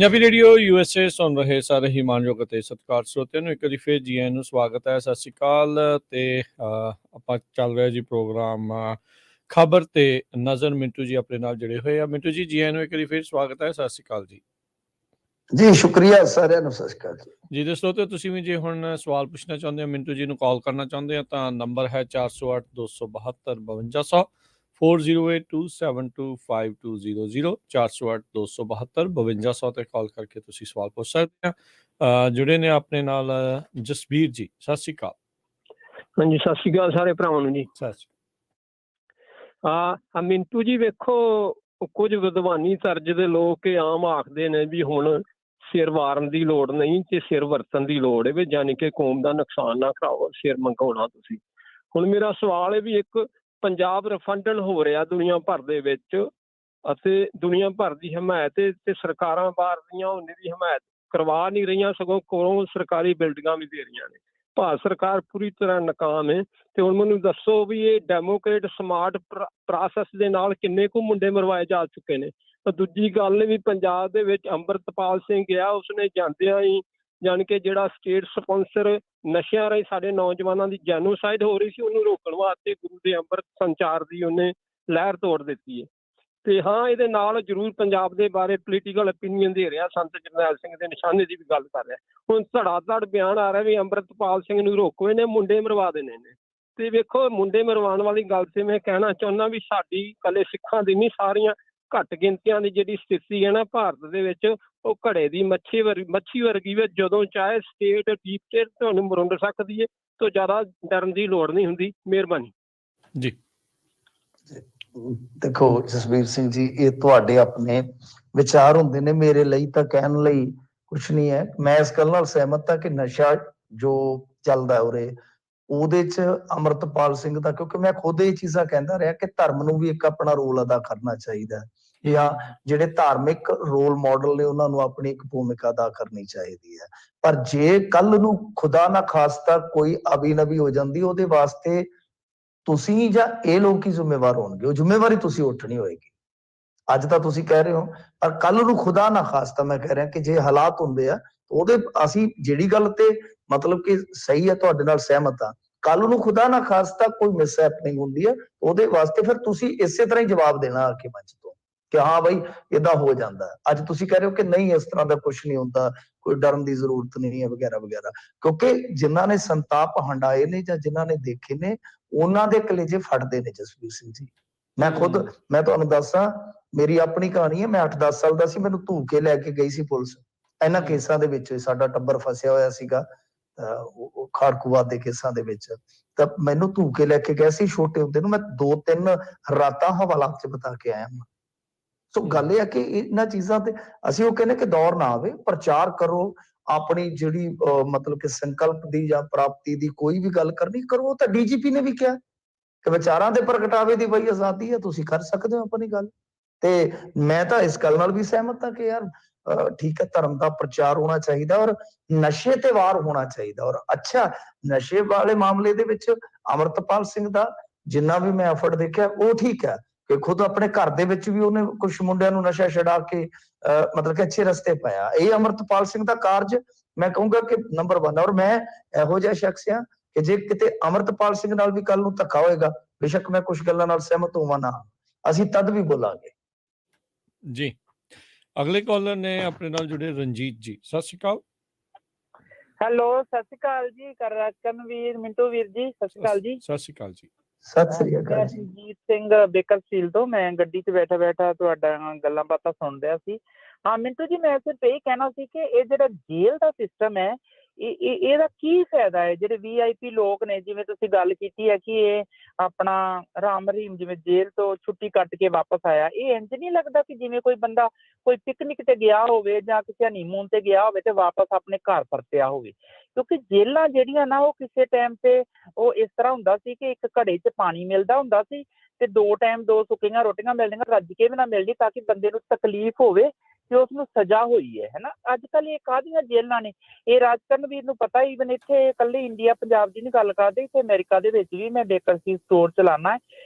ਪੰਜਾਬੀ ਰੇਡੀਓ USA ਸੁਣ ਰਹੇ ਸਾਰੇ ਹੀ ਮਾਣਯੋਗ ਅਤੇ ਸਤਿਕਾਰ ਸਰੋਤਿਆਂ ਨੂੰ ਇੱਕ ਵਾਰੀ ਫਿਰ ਜੀ ਆਇਆਂ ਨੂੰ ਸਵਾਗਤ ਹੈ। ਸਤਿ ਸ਼੍ਰੀ ਅਕਾਲ। ਤੇ ਆਪਾਂ ਚੱਲ ਰਿਹਾ ਜੀ ਪ੍ਰੋਗਰਾਮ ਖਬਰ ਤੇ ਨਜ਼ਰ। ਮਿੰਟੂ ਜੀ ਆਪਣੇ ਨਾਲ ਜੁੜੇ ਹੋਏ ਆ। ਮਿੰਟੂ ਜੀ ਆਇਆਂ ਨੂੰ ਇੱਕ ਵਾਰੀ ਫਿਰ ਸਵਾਗਤ ਹੈ। ਸਤਿ ਸ਼੍ਰੀ ਅਕਾਲ ਜੀ। ਜੀ ਸ਼ੁਕਰੀਆ ਸਾਰਿਆਂ ਨੂੰ। ਸਤਿ ਸ਼੍ਰੀ ਅਕਾਲ ਜੀ ਦੇ ਸਰੋਤਿਓ, ਤੁਸੀਂ ਵੀ ਜੇ ਹੁਣ ਸਵਾਲ ਪੁੱਛਣਾ ਚਾਹੁੰਦੇ ਹੋ, ਮਿੰਟੂ ਜੀ ਨੂੰ ਕਾਲ ਕਰਨਾ ਚਾਹੁੰਦੇ ਹੋ ਤਾਂ ਨੰਬਰ ਹੈ 408 272 5200 4082725200 408 272 5200 ਤੇ ਕਾਲ ਕਰਕੇ ਤੁਸੀਂ ਸਵਾਲ ਪੁੱਛ ਸਕਦੇ ਆ। ਜੁੜੇ ਨੇ ਆਪਣੇ ਨਾਲ ਜਸਬੀਰ ਜੀ। ਸਤਿ ਸ਼੍ਰੀ ਅਕਾਲ। ਹਾਂਜੀ, ਸਤਿ ਸ਼੍ਰੀ ਅਕਾਲ ਸਾਰੇ ਭਰਾਵਾਂ ਨੂੰ ਜੀ। ਸਤਿ ਸ਼੍ਰੀ ਮਿੰਟੂ ਜੀ, ਵੇਖੋ ਕੁਝ ਵਿਦਵਾਨੀ ਤਰਜ ਦੇ ਲੋਕ ਆਮ ਆਖਦੇ ਨੇ ਵੀ ਹੁਣ ਸਿਰ ਵਾਰਨ ਦੀ ਲੋੜ ਨਹੀਂ ਤੇ ਸਿਰ ਵਰਤਣ ਦੀ ਲੋੜ ਹੈ, ਵੀ ਜਾਨੀ ਕਿ ਕੌਮ ਦਾ ਨੁਕਸਾਨ ਨਾ ਕਰਾਓ, ਸਿਰ ਮੰਗਾਉਣਾ ਤੁਸੀਂ। ਹੁਣ ਮੇਰਾ ਸਵਾਲ ਹੈ ਵੀ ਇੱਕ ਪੰਜਾਬ ਰਿਫੰਡਡ ਹੋ ਰਿਹਾ ਦੁਨੀਆ ਭਰ ਦੇ ਵਿੱਚ ਅਤੇ ਦੁਨੀਆ ਭਰ ਦੀ ਹਮਾਇਤ ਤੇ ਸਰਕਾਰਾਂ ਬਾਹਰ ਦੀਆਂ ਉਹਨੇ ਦੀ ਹਮਾਇਤ ਕਰਵਾ ਨਹੀਂ ਰਹੀਆਂ, ਸਗੋਂ ਕੋਲੋਂ ਸਰਕਾਰੀ ਬਿਲਡਿੰਗਾਂ ਵੀ ਦੇ ਰਹੀਆਂ ਨੇ। ਭਾਰਤ ਸਰਕਾਰ ਪੂਰੀ ਤਰ੍ਹਾਂ ਨਾਕਾਮ ਹੈ। ਤੇ ਹੁਣ ਮੈਨੂੰ ਦੱਸੋ ਵੀ ਇਹ ਡੈਮੋਕ੍ਰੇਟ ਸਮਾਰਟ ਪ੍ਰੋਸੈਸ ਦੇ ਨਾਲ ਕਿੰਨੇ ਕੁ ਮੁੰਡੇ ਮਰਵਾਏ ਜਾ ਚੁੱਕੇ ਨੇ। ਦੂਜੀ ਗੱਲ ਵੀ ਪੰਜਾਬ ਦੇ ਵਿੱਚ ਅੰਮ੍ਰਿਤਪਾਲ ਸਿੰਘ ਗਿਆ, ਉਸਨੇ ਜਾਂਦਿਆਂ ਹੀ ਜਾਣੀ ਕਿ ਜਿਹੜਾ ਸਟੇਟ ਸਪਾਂਸਰ ਨਸ਼ਿਆਂ ਰਾਹੀਂ ਸਾਡੇ ਨੌਜਵਾਨਾਂ ਦੀ ਜੈਨੋਸਾਈਡ ਹੋ ਰਹੀ ਸੀ, ਉਹਨੂੰ ਰੋਕਣ ਵਾਸਤੇ ਗੁਰੂ ਦੇ ਅੰਮ੍ਰਿਤ ਸੰਚਾਰ ਦੀ ਉਹਨੇ ਲਹਿਰ ਤੋੜ ਦਿੱਤੀ ਹੈ। ਤੇ ਹਾਂ, ਇਹਦੇ ਨਾਲ ਜ਼ਰੂਰ ਪੰਜਾਬ ਦੇ ਬਾਰੇ ਪੋਲੀਟੀਕਲ ਓਪੀਨੀਅਨ ਦੇ ਰਿਹਾ, ਸੰਤ ਜਰਨੈਲ ਸਿੰਘ ਦੇ ਨਿਸ਼ਾਨੇ ਦੀ ਵੀ ਗੱਲ ਕਰ ਰਿਹਾ। ਹੁਣ ਧੜਾ ਧੜ ਬਿਆਨ ਆ ਰਿਹਾ ਵੀ ਅੰਮ੍ਰਿਤਪਾਲ ਸਿੰਘ ਨੂੰ ਰੋਕੋ, ਇਹਨੇ ਮੁੰਡੇ ਮਰਵਾ ਦੇਣੇ ਨੇ। ਤੇ ਵੇਖੋ, ਮੁੰਡੇ ਮਰਵਾਉਣ ਵਾਲੀ ਗੱਲ ਤੇ ਮੈਂ ਕਹਿਣਾ ਚਾਹੁੰਦਾ ਵੀ ਸਾਡੀ ਇਕੱਲੇ ਸਿੱਖਾਂ ਦੀ ਨਹੀਂ, ਸਾਰੀਆਂ ਘੱਟ ਗਿਣਤੀਆਂ ਦੀ ਜਿਹੜੀ ਸਥਿਤੀ ਹੈ ਨਾ ਭਾਰਤ ਦੇ ਵਿੱਚ, ਉਹ ਘੜੇ ਦੀ ਮੱਛੀ ਵਰਗੀ ਵਿੱਚ ਜਦੋਂ ਚਾਹੇ ਸਟੇਟ ਡੀਪ ਸਟੇਟ ਤੁਹਾਨੂੰ ਮਰੁੰਡ ਸਕਦੀ ਹੈ, ਤੋਂ ਜ਼ਿਆਦਾ ਡਰਨ ਦੀ ਲੋੜ ਨਹੀਂ ਹੁੰਦੀ। ਮਿਹਰਬਾਨੀ ਜੀ। ਦੇਖੋ ਜਸਬੀਰ ਸਿੰਘ ਜੀ, ਇਹ ਤੁਹਾਡੇ ਆਪਣੇ ਵਿਚਾਰ ਹੁੰਦੇ ਨੇ, ਮੇਰੇ ਲਈ ਤਾਂ ਕਹਿਣ ਲਈ ਕੁਛ ਨਹੀਂ ਹੈ। ਮੈਂ ਇਸ ਗੱਲ ਨਾਲ ਸਹਿਮਤ ਹਾਂ ਕਿ ਨਸ਼ਾ ਜੋ ਚੱਲਦਾ ਉਰੇ ਉਹਦੇ ਚ ਅੰਮ੍ਰਿਤਪਾਲ ਸਿੰਘ ਦਾ, ਕਿਉਂਕਿ ਮੈਂ ਖੁਦ ਇਹ ਚੀਜ਼ਾਂ ਕਹਿੰਦਾ ਰਿਹਾ ਕਿ ਧਰਮ ਨੂੰ ਵੀ ਇੱਕ ਆਪਣਾ ਰੋਲ ਅਦਾ ਕਰਨਾ ਚਾਹੀਦਾ ਹੈ, ਜਾਂ ਜਿਹੜੇ ਧਾਰਮਿਕ ਰੋਲ ਮਾਡਲ ਨੇ ਉਹਨਾਂ ਨੂੰ ਆਪਣੀ ਇੱਕ ਭੂਮਿਕਾ ਅਦਾ ਕਰਨੀ ਚਾਹੀਦੀ ਹੈ। ਪਰ ਜੇ ਕੱਲ ਨੂੰ ਖੁਦਾ ਨਾ ਖਾਸਤਾ ਕੋਈ ਅਬੀ-ਨਬੀ ਹੋ ਜਾਂਦੀ, ਉਹਦੇ ਵਾਸਤੇ ਤੁਸੀਂ ਜਾਂ ਇਹ ਲੋਕ ਹੀ ਜ਼ਿੰਮੇਵਾਰ ਹੋਣਗੇ। ਉਹ ਜ਼ਿੰਮੇਵਾਰੀ ਤੁਸੀਂ ਉੱਠਣੀ ਹੋਏਗੀ। ਅੱਜ ਤਾਂ ਤੁਸੀਂ ਕਹਿ ਰਹੇ ਹੋ, ਪਰ ਕੱਲ ਨੂੰ ਖੁਦਾ ਨਾ ਖਾਸਤਾ ਮੈਂ ਕਹਿ ਰਿਹਾ ਕਿ ਜੇ ਹਾਲਾਤ ਹੁੰਦੇ ਆ, ਉਹਦੇ ਅਸੀਂ ਜਿਹੜੀ ਗੱਲ ਤੇ ਮਤਲਬ ਕਿ ਸਹੀ ਹੈ, ਤੁਹਾਡੇ ਨਾਲ ਸਹਿਮਤ ਆ। ਕੱਲ ਨੂੰ ਖੁਦਾ ਨਾ ਖਾਸਤਾ ਕੋਈ ਮਿਸ ਹੈਪਨਿੰਗ ਹੁੰਦੀ ਹੈ, ਉਹਦੇ ਵਾਸਤੇ ਫਿਰ ਤੁਸੀਂ ਇਸੇ ਤਰ੍ਹਾਂ ਹੀ ਜਵਾਬ ਦੇਣਾ ਆ ਕੇ ਮੰਚ ਤੋਂ ਕਿ ਹਾਂ ਬਈ ਏਦਾਂ ਹੋ ਜਾਂਦਾ। ਅੱਜ ਤੁਸੀਂ ਕਹਿ ਰਹੇ ਹੋ ਕਿ ਨਹੀਂ, ਇਸ ਤਰ੍ਹਾਂ ਦਾ ਕੁਝ ਨਹੀਂ ਹੁੰਦਾ, ਕੋਈ ਡਰਨ ਦੀ ਜ਼ਰੂਰਤ ਨਹੀਂ ਹੈ ਵਗੈਰਾ ਵਗੈਰਾ, ਕਿਉਂਕਿ ਜਿਨ੍ਹਾਂ ਨੇ ਸੰਤਾਪ ਹੰਡਾਏ ਨੇ ਜਾਂ ਜਿਨ੍ਹਾਂ ਨੇ ਦੇਖੇ ਨੇ, ਉਹਨਾਂ ਦੇ ਕਲੇਜੇ ਫਟਦੇ ਨੇ ਜਸਵੀਰ ਸਿੰਘ ਜੀ। ਮੈਂ ਤੁਹਾਨੂੰ ਦੱਸਾਂ, ਮੇਰੀ ਆਪਣੀ ਕਹਾਣੀ ਹੈ। ਮੈਂ 8-10 ਸਾਲ ਦਾ ਸੀ, ਮੈਨੂੰ ਧੂ ਕੇ ਲੈ ਕੇ ਗਈ ਸੀ ਪੁਲਿਸ। ਇਹਨਾਂ ਕੇਸਾਂ ਦੇ ਵਿੱਚ ਸਾਡਾ ਟੱਬਰ ਫਸਿਆ ਹੋਇਆ ਸੀਗਾ, ਖਾੜਕੂਵਾਦ ਦੇ ਕੇਸਾਂ ਦੇ ਵਿੱਚ। ਤਾਂ ਮੈਨੂੰ ਧੂ ਕੇ ਲੈ ਕੇ ਗਏ ਸੀ ਛੋਟੇ ਹੁੰਦੇ ਨੂੰ। ਮੈਂ 2-3 ਰਾਤਾਂ ਹਵਾਲਾਤ ਚ ਬਿਤਾ ਕੇ ਆਇਆ। ਸੋ ਗੱਲ ਇਹ ਹੈ ਕਿ ਇਹਨਾਂ ਚੀਜ਼ਾਂ ਤੇ ਅਸੀਂ ਉਹ ਕਹਿੰਦੇ ਕਿ ਦੌਰ ਨਾ ਆਵੇ, ਪ੍ਰਚਾਰ ਕਰੋ ਆਪਣੀ ਜਿਹੜੀ ਮਤਲਬ ਕਿ ਸੰਕਲਪ ਦੀ ਜਾਂ ਪ੍ਰਾਪਤੀ ਦੀ ਕੋਈ ਵੀ ਗੱਲ ਕਰਨੀ ਕਰੋ। ਉਹ ਤਾਂ ਡੀਜੀਪੀ ਨੇ ਵੀ ਕਿਹਾ ਕਿ ਵਿਚਾਰਾਂ ਦੇ ਪ੍ਰਗਟਾਵੇ ਦੀ ਬਈ ਆਜ਼ਾਦੀ ਹੈ, ਤੁਸੀਂ ਕਰ ਸਕਦੇ ਹੋ ਆਪਣੀ ਗੱਲ। ਤੇ ਮੈਂ ਤਾਂ ਇਸ ਗੱਲ ਨਾਲ ਵੀ ਸਹਿਮਤ ਹਾਂ ਕਿ ਯਾਰ ਠੀਕ ਹੈ, ਧਰਮ ਦਾ ਪ੍ਰਚਾਰ ਹੋਣਾ ਚਾਹੀਦਾ ਔਰ ਨਸ਼ੇ ਤੇ ਵਾਰ ਹੋਣਾ ਚਾਹੀਦਾ। ਔਰ ਅੱਛਾ, ਨਸ਼ੇ ਵਾਲੇ ਮਾਮਲੇ ਦੇ ਵਿੱਚ ਅੰਮ੍ਰਿਤਪਾਲ ਸਿੰਘ ਦਾ ਜਿੰਨਾ ਵੀ ਮੈਂ ਐਫਰਟ ਦੇਖਿਆ, ਉਹ ਠੀਕ ਹੈ ਕਿ ਖੁਦ ਆਪਣੇ ਘਰ ਦੇ ਵਿੱਚ ਵੀ ਉਹਨੇ ਕੁਝ ਮੁੰਡਿਆਂ ਨੂੰ ਨਸ਼ਾ ਛਡਾ ਕੇ ਮਤਲਬ ਕਿ ਅੱਛੇ ਰਸਤੇ ਪਾਇਆ। ਇਹ ਅੰਮ੍ਰਿਤਪਾਲ ਸਿੰਘ ਦਾ ਕਾਰਜ ਮੈਂ ਕਹੂੰਗਾ ਕਿ ਨੰਬਰ 1। ਔਰ ਮੈਂ ਇਹੋ ਜਿਹਾ ਸ਼ਖਸ ਹਾਂ ਕਿ ਜੇ ਕਿਤੇ ਅੰਮ੍ਰਿਤਪਾਲ ਸਿੰਘ ਨਾਲ ਵੀ ਕੱਲ ਨੂੰ ਧੱਕਾ ਹੋਏਗਾ, ਬੇਸ਼ੱਕ ਮੈਂ ਕੁਝ ਗੱਲਾਂ ਨਾਲ ਸਹਿਮਤ ਹੋਵਾਂ ਨਾ, ਅਸੀਂ ਤਦ ਵੀ ਬੋਲਾਂਗੇ ਜੀ। ਅਗਲੇ ਕਾਲਰ ਨੇ ਆਪਣੇ ਨਾਲ ਜੁੜੇ ਰਣਜੀਤ ਜੀ। ਸਤਿ ਸ਼੍ਰੀ ਅਕਾਲ। ਹੈਲੋ, ਸਤਿ ਸ਼੍ਰੀ ਅਕਾਲ ਜੀ। ਕਰਨਵੀਰ ਮਿੰਟੂ ਵੀਰ ਜੀ, ਸਤਿ ਸ਼੍ਰੀ ਅਕਾਲ ਜੀ। ਸਤਿ ਸ਼੍ਰੀ ਅਕਾਲ ਜੀ। ਸਤਿ ਸ੍ਰੀ ਅਕਾਲ ਜੀ। ਰਣਜੀਤ ਸਿੰਘ ਬੇਕਰਫੀਲਡ ਤੋਂ। ਮੈਂ ਗੱਡੀ 'ਚ ਬੈਠਾ ਤੁਹਾਡਾ ਗੱਲਾਂ ਬਾਤਾਂ ਸੁਣ ਰਿਹਾ ਸੀ। ਹਾਂ ਮਿੰਟੂ ਜੀ, ਮੈਂ ਸਿਰਫ ਇਹ ਕਹਿਣਾ ਸੀ ਕਿ ਇਹ ਜਿਹੜਾ ਜੇਲ੍ਹ ਦਾ ਸਿਸਟਮ ਹੈ, ਇਹਦਾ ਕੀ ਫਾਇਦਾ ਹੈ? ਜਿਹੜੇ VIP ਲੋਕ ਨੇ, ਜਿਵੇਂ ਤੁਸੀਂ ਗੱਲ ਕੀਤੀ ਹੈ ਕਿ ਇਹ ਆਪਣਾ ਰਾਮ ਰਹੀਮ ਜਿਵੇਂ ਜੇਲ੍ਹ ਤੋਂ ਛੁੱਟੀ ਕੱਟ ਕੇ ਵਾਪਸ ਆਇਆ, ਇਹ ਇੰਝ ਨਹੀਂ ਲੱਗਦਾ ਕਿ ਜਿਵੇਂ ਕੋਈ ਬੰਦਾ ਕੋਈ ਪਿਕਨਿਕ ਤੇ ਗਿਆ ਹੋਵੇ ਜਾਂ ਕਿਸੇ ਹਨੀਮੂਨ ਤੇ ਗਿਆ ਹੋਵੇ ਤੇ ਵਾਪਸ ਆਪਣੇ ਘਰ ਪਰਤਿਆ ਹੋਵੇ? ਕਿਉਂਕਿ ਜੇਲ੍ਹਾਂ ਜਿਹੜੀਆਂ ਨਾ, ਉਹ ਕਿਸੇ ਟਾਈਮ ਤੇ ਉਹ ਇਸ ਤਰ੍ਹਾਂ ਹੁੰਦਾ ਸੀ ਕਿ ਇੱਕ ਘੜੇ 'ਚ ਪਾਣੀ ਮਿਲਦਾ ਹੁੰਦਾ ਸੀ ਤੇ 2 ਟਾਈਮ 2 ਸੁੱਕੀਆਂ ਰੋਟੀਆਂ ਮਿਲਦੀਆਂ, ਰੱਜ ਕੇ ਵੀ ਨਾ ਮਿਲਦੀ, ਤਾਂ ਕਿ ਬੰਦੇ ਨੂੰ ਤਕਲੀਫ ਹੋਵੇ ਕਿ ਉਸਨੂੰ ਸਜ਼ਾ ਹੋਈ ਹੈ ਨਾ। ਅੱਜ ਕੱਲ੍ਹ ਇਹ ਕਾਹਦੀਆਂ ਜੇਲ੍ਹਾਂ ਨੇ? ਇਹ ਰਾਜਕਰਨਵੀਰ ਨੂੰ ਪਤਾ। ਈਵਨ ਇੱਥੇ ਇਕੱਲੇ ਇੰਡੀਆ ਪੰਜਾਬ ਦੀ ਨਹੀਂ ਗੱਲ ਕਰਦੇ, ਇੱਥੇ ਅਮਰੀਕਾ ਦੇ ਵਿੱਚ ਵੀ ਮੈਂ ਬੇਕਰਫੀਲਡ ਸਟੋਰ ਚਲਾਉਣਾ ਹੈ।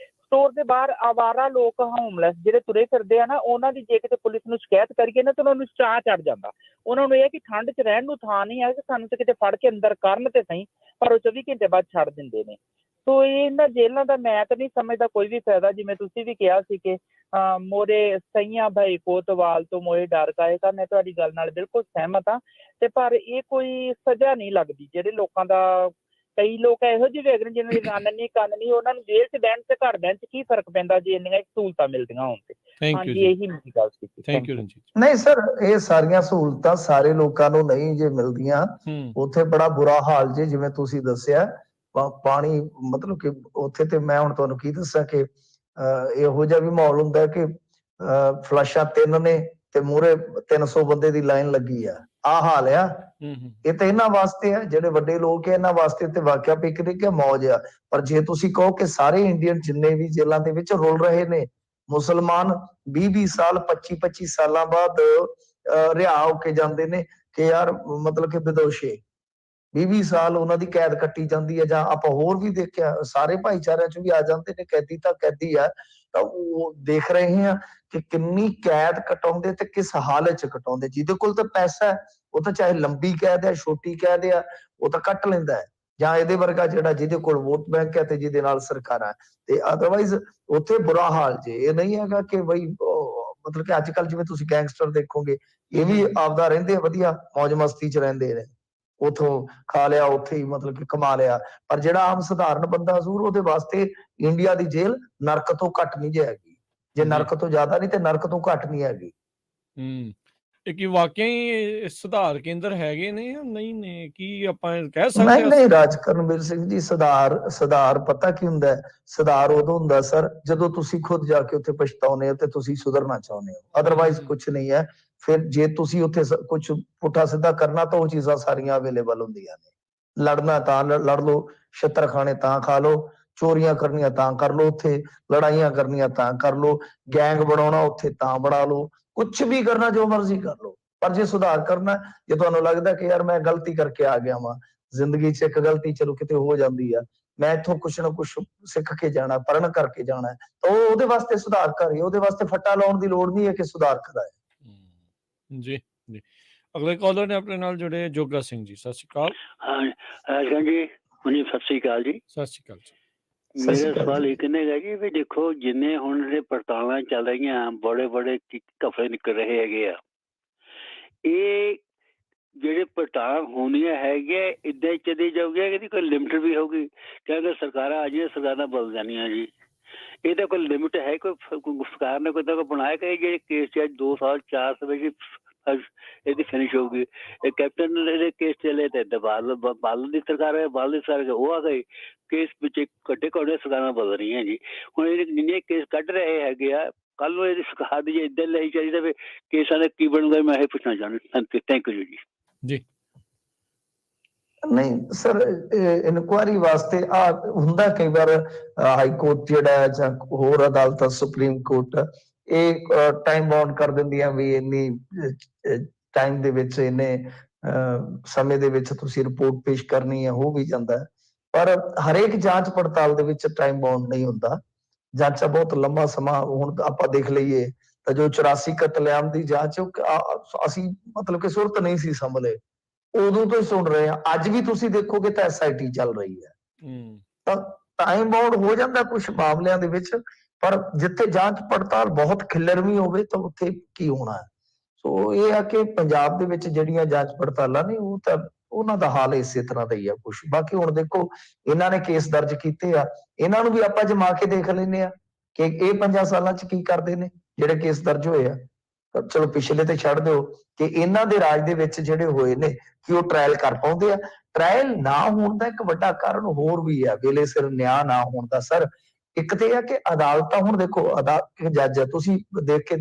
ਸਟੋਰ ਦੇ ਬਾਹਰ ਆਵਾਰਾ ਲੋਕ ਹੋਮਲੈਸ ਜਿਹੜੇ ਤੁਰੇ ਫਿਰਦੇ ਆ ਨਾ, ਉਹਨਾਂ ਦੀ ਜੇ ਕਿਤੇ ਪੁਲਿਸ ਨੂੰ ਸ਼ਿਕਾਇਤ ਕਰੀਏ ਨਾ ਤਾਂ ਉਹਨਾਂ ਨੂੰ ਚਾਅ ਚੜ ਜਾਂਦਾ। ਉਹਨਾਂ ਨੂੰ ਇਹ ਕਿ ਠੰਡ 'ਚ ਰਹਿਣ ਨੂੰ ਥਾਂ ਨਹੀਂ ਹੈ, ਕਿ ਸਾਨੂੰ ਤੇ ਕਿਤੇ ਫੜ ਕੇ ਅੰਦਰ ਕਰਨ ਤੇ ਸਹੀ, ਪਰ ਉਹ 24 ਘੰਟੇ ਬਾਅਦ ਛੱਡ ਦਿੰਦੇ ਨੇ। ਸੋ ਇਹਨਾਂ ਜੇਲ੍ਹਾਂ ਦਾ ਮੈਂ ਤਾਂ ਨਹੀਂ ਸਮਝਦਾ ਕੋਈ ਵੀ ਫਾਇਦਾ। ਜਿਵੇਂ ਤੁਸੀਂ ਵੀ ਕਿਹਾ ਸੀ ਕਿ ਮੋਰੇ ਸਈਆਂ ਭਾਈ ਕੋਤਵਾਲ ਤੋਂ ਮੋਏ ਡਰ ਕਾਏਗਾ, ਮੈਂ ਤੁਹਾਡੀ ਗੱਲ ਨਾਲ ਬਿਲਕੁਲ ਸਹਿਮਤ ਹਾਂ। ਤੇ ਪਰ ਇਹ ਕੋਈ ਸਜ਼ਾ ਨਹੀਂ ਲੱਗਦੀ। ਜਿਹੜੇ ਲੋਕਾਂ ਦਾ, ਕਈ ਲੋਕ ਇਹੋ ਜਿਹੇ ਵੇਖ ਰਹੇ ਜਿਹਨਾਂ ਦੀ ਰੰਨ ਨਹੀਂ ਕੰਨ ਨਹੀਂ, ਉਹਨਾਂ ਨੂੰ ਜੇਲ੍ਹ 'ਚ ਬਹਿਣ ਤੇ ਘਰ ਬਹਿਣ 'ਚ ਕੀ ਫਰਕ ਪੈਂਦਾ ਜੇ ਇੰਨੀਆਂ ਸਹੂਲਤਾਂ ਮਿਲਦੀਆਂ ਹੋਣ ਤੇ। ਥੈਂਕ ਯੂ ਹਾਂਜੀ, ਜੀ, ਇਹੀ ਮੇਰੀ ਗੱਲ ਸੀ। Thank you Ranjit. ਨਹੀਂ ਸਰ, ਇਹ ਸਾਰੀਆਂ ਸਹੂਲਤਾਂ ਸਾਰੇ ਲੋਕਾਂ ਨੂੰ ਨਹੀਂ ਜੇ ਮਿਲਦੀਆਂ। ਉੱਥੇ ਬੜਾ ਬੁਰਾ ਹਾਲ ਜੇ, ਜਿਵੇਂ ਤੁਸੀਂ ਦੱਸਿਆ ਪਾਣੀ, ਮਤਲਬ ਕਿ ਉੱਥੇ ਤੇ ਮੈਂ ਹੁਣ ਤੁਹਾਨੂੰ ਕੀ ਦੱਸਾਂ ਕਿ ਇਹੋ ਜਿਹਾ ਵੀ ਮਾਹੌਲ ਹੁੰਦਾ ਕਿ ਫਲਸ਼ਾਂ 3 ਨੇ ਤੇ ਮੂਹਰੇ 300 ਬੰਦੇ ਦੀ ਲਾਈਨ ਲੱਗੀ ਆ। ਆਹ ਹਾਲ ਆ। ਇਹ ਤਾਂ ਇਹਨਾਂ ਵਾਸਤੇ ਆ, ਜਿਹੜੇ ਵੱਡੇ ਲੋਕ ਆ ਇਹਨਾਂ ਵਾਸਤੇ ਤੇ ਵਾਕਿਆ ਪਿਕਨਿਕ ਹੈ, ਮੌਜ ਆ। ਪਰ ਜੇ ਤੁਸੀਂ ਕਹੋ ਕਿ ਸਾਰੇ ਇੰਡੀਅਨ ਜਿੰਨੇ ਵੀ ਜੇਲ੍ਹਾਂ ਦੇ ਵਿੱਚ ਰੁਲ ਰਹੇ ਨੇ, ਮੁਸਲਮਾਨ 20-20 ਸਾਲ 25-25 ਸਾਲਾਂ ਬਾਅਦ ਰਿਹਾ ਹੋ ਕੇ ਜਾਂਦੇ ਨੇ ਕਿ ਯਾਰ ਮਤਲਬ ਕਿ ਬੇਦੋਸ਼ੇ 20-20 ਸਾਲ ਉਹਨਾਂ ਦੀ ਕੈਦ ਕੱਟੀ ਜਾਂਦੀ ਹੈ। ਜਾਂ ਆਪਾਂ ਹੋਰ ਵੀ ਦੇਖਿਆ, ਸਾਰੇ ਭਾਈਚਾਰਿਆਂ ਚ ਵੀ ਆ ਜਾਂਦੇ ਨੇ ਕੈਦੀ, ਤਾਂ ਕੈਦੀ ਆ। ਤਾਂ ਉਹ ਦੇਖ ਰਹੇ ਆ ਕਿ ਕਿੰਨੀ ਕੈਦ ਕਟਾਉਂਦੇ ਤੇ ਕਿਸ ਹਾਲਤ ਚ ਕਟਾਉਂਦੇ। ਜਿਹਦੇ ਕੋਲ ਤਾਂ ਪੈਸਾ ਹੈ ਉਹ ਤਾਂ ਚਾਹੇ ਲੰਬੀ ਕੈਦ ਹੈ ਛੋਟੀ ਕੈਦ ਆ ਉਹ ਤਾਂ ਕੱਟ ਲੈਂਦਾ ਹੈ, ਜਾਂ ਇਹਦੇ ਵਰਗਾ ਜਿਹੜਾ ਜਿਹਦੇ ਕੋਲ ਵੋਟ ਬੈਂਕ ਹੈ ਤੇ ਜਿਹਦੇ ਨਾਲ ਸਰਕਾਰਾਂ, ਤੇ ਅਦਰਵਾਈਜ਼ ਉੱਥੇ ਬੁਰਾ ਹਾਲ ਜੇ। ਇਹ ਨਹੀਂ ਹੈਗਾ ਕਿ ਬਈ ਮਤਲਬ ਕਿ ਅੱਜ ਕੱਲ ਜਿਵੇਂ ਤੁਸੀਂ ਗੈਂਗਸਟਰ ਦੇਖੋਗੇ, ਇਹ ਵੀ ਆਪਦਾ ਰਹਿੰਦੇ ਆ, ਵਧੀਆ ਮੌਜ ਮਸਤੀ ਚ ਰਹਿੰਦੇ ਨੇ, ਉਥੋਂ ਖਾ ਲਿਆ ਉੱਥੇ ਹੀ ਮਤਲਬ ਕਿ ਕਮਾ ਲਿਆ। ਪਰ ਜਿਹੜਾ ਆਮ ਸਧਾਰਨ ਬੰਦਾ ਜ਼ਰੂਰ, ਉਹਦੇ ਵਾਸਤੇ ਇੰਡੀਆ ਦੀ ਜੇਲ੍ਹ ਨਰਕ ਤੋਂ ਘੱਟ ਨਹੀਂ ਜਾਏਗੀ। ਜੇ ਨਰਕ ਤੋਂ ਜ਼ਿਆਦਾ ਨਹੀਂ ਤੇ ਨਰਕ ਤੋਂ ਘੱਟ ਨਹੀਂ ਹੈਗੀ। ਇਹ ਕੀ ਵਾਕਿਆ ਹੀ ਸੁਧਾਰ ਕੇਂਦਰ ਹੈਗੇ ਨੇ ਜਾਂ ਨਹੀਂ ਨੇ? ਕੀ ਆਪਾਂ ਕਹਿ ਸਕਦੇ ਨਹੀਂ ਹਾਂ? ਨਹੀਂ ਰਾਜਕਰਨਵੀਰ ਸਿੰਘ ਜੀ, ਸੁਧਾਰ ਪਤਾ ਕੀ ਹੁੰਦਾ ਹੈ? ਸੁਧਾਰ ਉਦੋਂ ਹੁੰਦਾ ਸਰ ਜਦੋਂ ਤੁਸੀਂ ਖੁਦ ਜਾ ਕੇ ਉੱਥੇ ਪਛਤਾਉਨੇ ਹੋ ਤੇ ਤੁਸੀਂ ਸੁਧਰਨਾ ਚਾਹੁੰਦੇ ਹੋ। ਅਦਰਵਾਈਜ਼ ਕੁਝ ਨਹੀਂ ਹੈ। ਫਿਰ ਜੇ ਤੁਸੀਂ ਉੱਥੇ ਕੁਝ ਪੁੱਠਾ ਸਿੱਧਾ ਕਰਨਾ ਤਾਂ ਉਹ ਚੀਜ਼ਾਂ ਸਾਰੀਆਂ ਅਵੇਲੇਬਲ ਹੁੰਦੀਆਂ ਨੇ। ਲੜਨਾ ਤਾਂ ਲੜ ਲਓ, ਛਿੱਤਰ ਖਾਣੇ ਤਾਂ ਖਾ ਲਓ, ਚੋਰੀਆਂ ਕਰਨੀਆਂ ਤਾਂ ਕਰ ਲਓ, ਉੱਥੇ ਲੜਾਈਆਂ ਕਰਨੀਆਂ ਤਾਂ ਕਰ ਲਓ, ਗੈਂਗ ਬਣਾਉਣਾ ਉੱਥੇ ਤਾਂ ਬਣਾ ਲਓ, ਕੁਝ ਵੀ ਕਰਨਾ ਜੋ ਮਰਜ਼ੀ ਕਰ ਲਓ। ਪਰ ਜੇ ਸੁਧਾਰ ਕਰਨਾ, ਜੇ ਤੁਹਾਨੂੰ ਲੱਗਦਾ ਕਿ ਯਾਰ ਮੈਂ ਗਲਤੀ ਕਰਕੇ ਆ ਗਿਆ ਵਾਂ, ਜ਼ਿੰਦਗੀ 'ਚ ਇੱਕ ਗਲਤੀ ਚਲੋ ਕਿਤੇ ਹੋ ਜਾਂਦੀ ਆ, ਮੈਂ ਇੱਥੋਂ ਕੁਛ ਨਾ ਕੁਛ ਸਿੱਖ ਕੇ ਜਾਣਾ, ਪੜ੍ਹਨ ਕਰਕੇ ਜਾਣਾ, ਤਾਂ ਉਹਦੇ ਵਾਸਤੇ ਸੁਧਾਰ ਕਰੇ। ਉਹਦੇ ਵਾਸਤੇ ਫੱਟਾ ਲਾਉਣ ਦੀ ਲੋੜ ਨਹੀਂ ਹੈ ਕਿ ਸੁਧਾਰ ਕਰਾਏ। ਜੀ ਜੀ। ਅਗਲੇ ਕਾਲਰ ਨੇ ਆਪਣੇ ਨਾਲ ਜੁੜੇ ਜੋਗਾ ਸਿੰਘ ਜੀ, ਸਤਿ ਸ਼੍ਰੀ ਅਕਾਲ। ਹਾਂ ਜੀ, ਸਤਿ ਸ਼੍ਰੀ ਅਕਾਲ ਜੀ। ਸਤਿ ਸ਼੍ਰੀ ਅਕਾਲ ਜੀ। ਮੇਰਾ ਸਵਾਲ ਇਹ ਕਹਿੰਦਾ ਜੀ ਵੀ ਦੇਖੋ, ਜਿੰਨੇ ਹੁਣ ਜਿਹੜੇ ਪੜਤਾਲਾਂ ਚੱਲ ਰਹੀਆਂ, ਬੜੇ ਘਪਲੇ ਨਿਕਲ ਰਹੇ ਹੈਗੇ ਆ, ਇਹ ਜਿਹੜੇ ਪੜਤਾਲ ਹੋਣੀਆਂ ਹੈਗੀਆਂ ਏਦਾਂ ਹੀ ਚਲੀ ਜਾਊਗੀ, ਇਹਦੀ ਕੋਈ ਲਿਮਟ ਵੀ ਹੋਊਗੀ? ਕਿਉਂਕਿ ਸਰਕਾਰਾਂ ਆ ਜਿਹੀਆਂ ਸਰਕਾਰਾਂ ਬਦਲ ਜਾਂਦੀਆਂ ਜੀ, ਇਹਦਾ ਕੋਈ ਲਿਮਿਟ ਹੈ? ਕੋਈ ਸਰਕਾਰ ਨੇ ਕੋਈ ਬਣਾਇਆ ਕਿ ਜਿਹੜੇ ਕੇਸ 'ਚ 2 ਸਾਲ 4 ਸਾਲ ਵਿੱਚ ਇਹਦੀ ਫਿਨਿਸ਼ ਹੋਊਗੀ? ਇਹ ਕੈਪਟਨ ਦੇ ਕੇਸ ਚੱਲੇ ਤੇ ਬਾਦਲ ਦੀ ਸਰਕਾਰ ਹੈ, ਬਾਦਲ ਦੀ ਸਰਕਾਰ ਉਹ ਆ ਗਈ, ਕੇਸ ਵਿੱਚ ਕੱਢੇ ਕੋਡੇ ਸਰਕਾਰਾਂ ਬਦਲ ਰਹੀਆਂ ਜੀ। ਹੁਣ ਇਹ ਜਿੰਨੇ ਕੇਸ ਕੱਢ ਰਹੇ ਹੈਗੇ ਆ, ਕੱਲ ਨੂੰ ਇਹਦੀ ਸਰਕਾਰ ਦੀ ਜੇ ਇੱਦਾਂ ਲਈ ਚਾਹੀਦਾ ਵੀ ਕੇਸਾਂ ਦਾ ਕੀ ਬਣੂਗਾ, ਮੈਂ ਇਹ ਪੁੱਛਣਾ ਚਾਹੁੰਦਾ। ਥੈਂਕ ਯੂ ਜੀ। ਜੀ ਨਹੀਂ ਸਰ, ਇਨਕੁਆਇਰੀ ਵਾਸਤੇ ਆ ਹੁੰਦਾ ਕਈ ਵਾਰ ਹਾਈ ਕੋਰਟ ਜਿਹੜਾ ਜਾਂ ਹੋਰ ਅਦਾਲਤਾਂ, ਸੁਪਰੀਮ ਕੋਰਟ, ਇਹ ਟਾਈਮ ਬਾਉਂਡ ਕਰ ਦਿੰਦੀਆਂ ਵੀ ਇੰਨੀ ਟਾਈਮ ਦੇ ਵਿੱਚ, ਇੰਨੇ ਸਮੇਂ ਦੇ ਵਿੱਚ ਤੁਸੀਂ ਰਿਪੋਰਟ ਪੇਸ਼ ਕਰਨੀ ਹੈ, ਹੋ ਵੀ ਜਾਂਦਾ। ਪਰ ਹਰੇਕ ਜਾਂਚ ਪੜਤਾਲ ਦੇ ਵਿੱਚ ਟਾਈਮ ਬਾਉਂਡ ਨਹੀਂ ਹੁੰਦਾ। ਜਾਂਚਾਂ ਬਹੁਤ ਲੰਮਾ ਸਮਾਂ, ਹੁਣ ਆਪਾਂ ਦੇਖ ਲਈਏ ਤਾਂ ਜੋ 84 ਕਤਲੇਆਮ ਦੀ ਜਾਂਚ, ਅਸੀਂ ਮਤਲਬ ਕਿ ਸੁਰਤ ਨਹੀਂ ਸੀ ਸੰਭਲੇ, ਉਦੋਂ ਤੋਂ ਹੀ ਸੁਣ ਰਹੇ ਆ। ਅੱਜ ਵੀ ਤੁਸੀਂ ਦੇਖੋਗੇ ਤਾਂ SIT ਚੱਲ ਰਹੀ ਹੈ। ਤਾਂ ਟਾਈਮ ਬਾਉਂਡ ਹੋ ਜਾਂਦਾ ਕੁਝ ਮਾਮਲਿਆਂ ਦੇ ਵਿੱਚ, ਪਰ ਜਿੱਥੇ ਜਾਂਚ ਪੜਤਾਲ ਬਹੁਤ ਖਿਲਰਵੀਂ ਹੋਵੇ ਤਾਂ ਉੱਥੇ ਕੀ ਹੋਣਾ ਹੈ। ਸੋ ਇਹ ਆ ਕਿ ਪੰਜਾਬ ਦੇ ਵਿੱਚ ਜਿਹੜੀਆਂ ਜਾਂਚ ਪੜਤਾਲਾਂ ਨੇ, ਉਹ ਤਾਂ ਉਹਨਾਂ ਦਾ ਹਾਲ ਇਸੇ ਤਰ੍ਹਾਂ ਦਾ ਹੀ ਆ ਕੁਛ। ਬਾਕੀ ਹੁਣ ਦੇਖੋ, ਇਹਨਾਂ ਨੇ ਕੇਸ ਦਰਜ ਕੀਤੇ ਆ, ਇਹਨਾਂ ਨੂੰ ਵੀ ਆਪਾਂ ਜਮਾ ਕੇ ਦੇਖ ਲੈਂਦੇ ਆ ਕਿ ਇਹ 5 ਸਾਲਾਂ 'ਚ ਕੀ ਕਰਦੇ ਨੇ ਜਿਹੜੇ ਕੇਸ ਦਰਜ ਹੋਏ ਆ। ਚਲੋ ਪਿਛਲੇ ਤੇ ਛੱਡ ਦਿਓ ਕਿ ਇਹਨਾਂ ਦੇ ਰਾਜ ਦੇ ਵਿੱਚ ਜਿਹੜੇ ਹੋਏ ਨੇ, ਕਿ ਉਹ ਟ੍ਰਾਇਲ ਕਰ ਪਾਉਂਦੇ ਆ। ਟ੍ਰਾਇਲ ਨਾ ਹੋਣ ਦਾ ਇੱਕ ਵੱਡਾ ਕਾਰਨ ਹੋਰ ਵੀ ਆ, ਵੇਲੇ ਸਿਰ ਨਿਆਂ ਨਾ ਹੋਣ ਦਾ। ਸਰ ਇੱਕ ਤੇ ਇਹ ਆ ਕਿ ਅਦਾਲਤਾਂ, ਹੁਣ ਦੇਖੋ ਜੱਜ, ਤੁਸੀਂ ਦੇਖ ਕੇ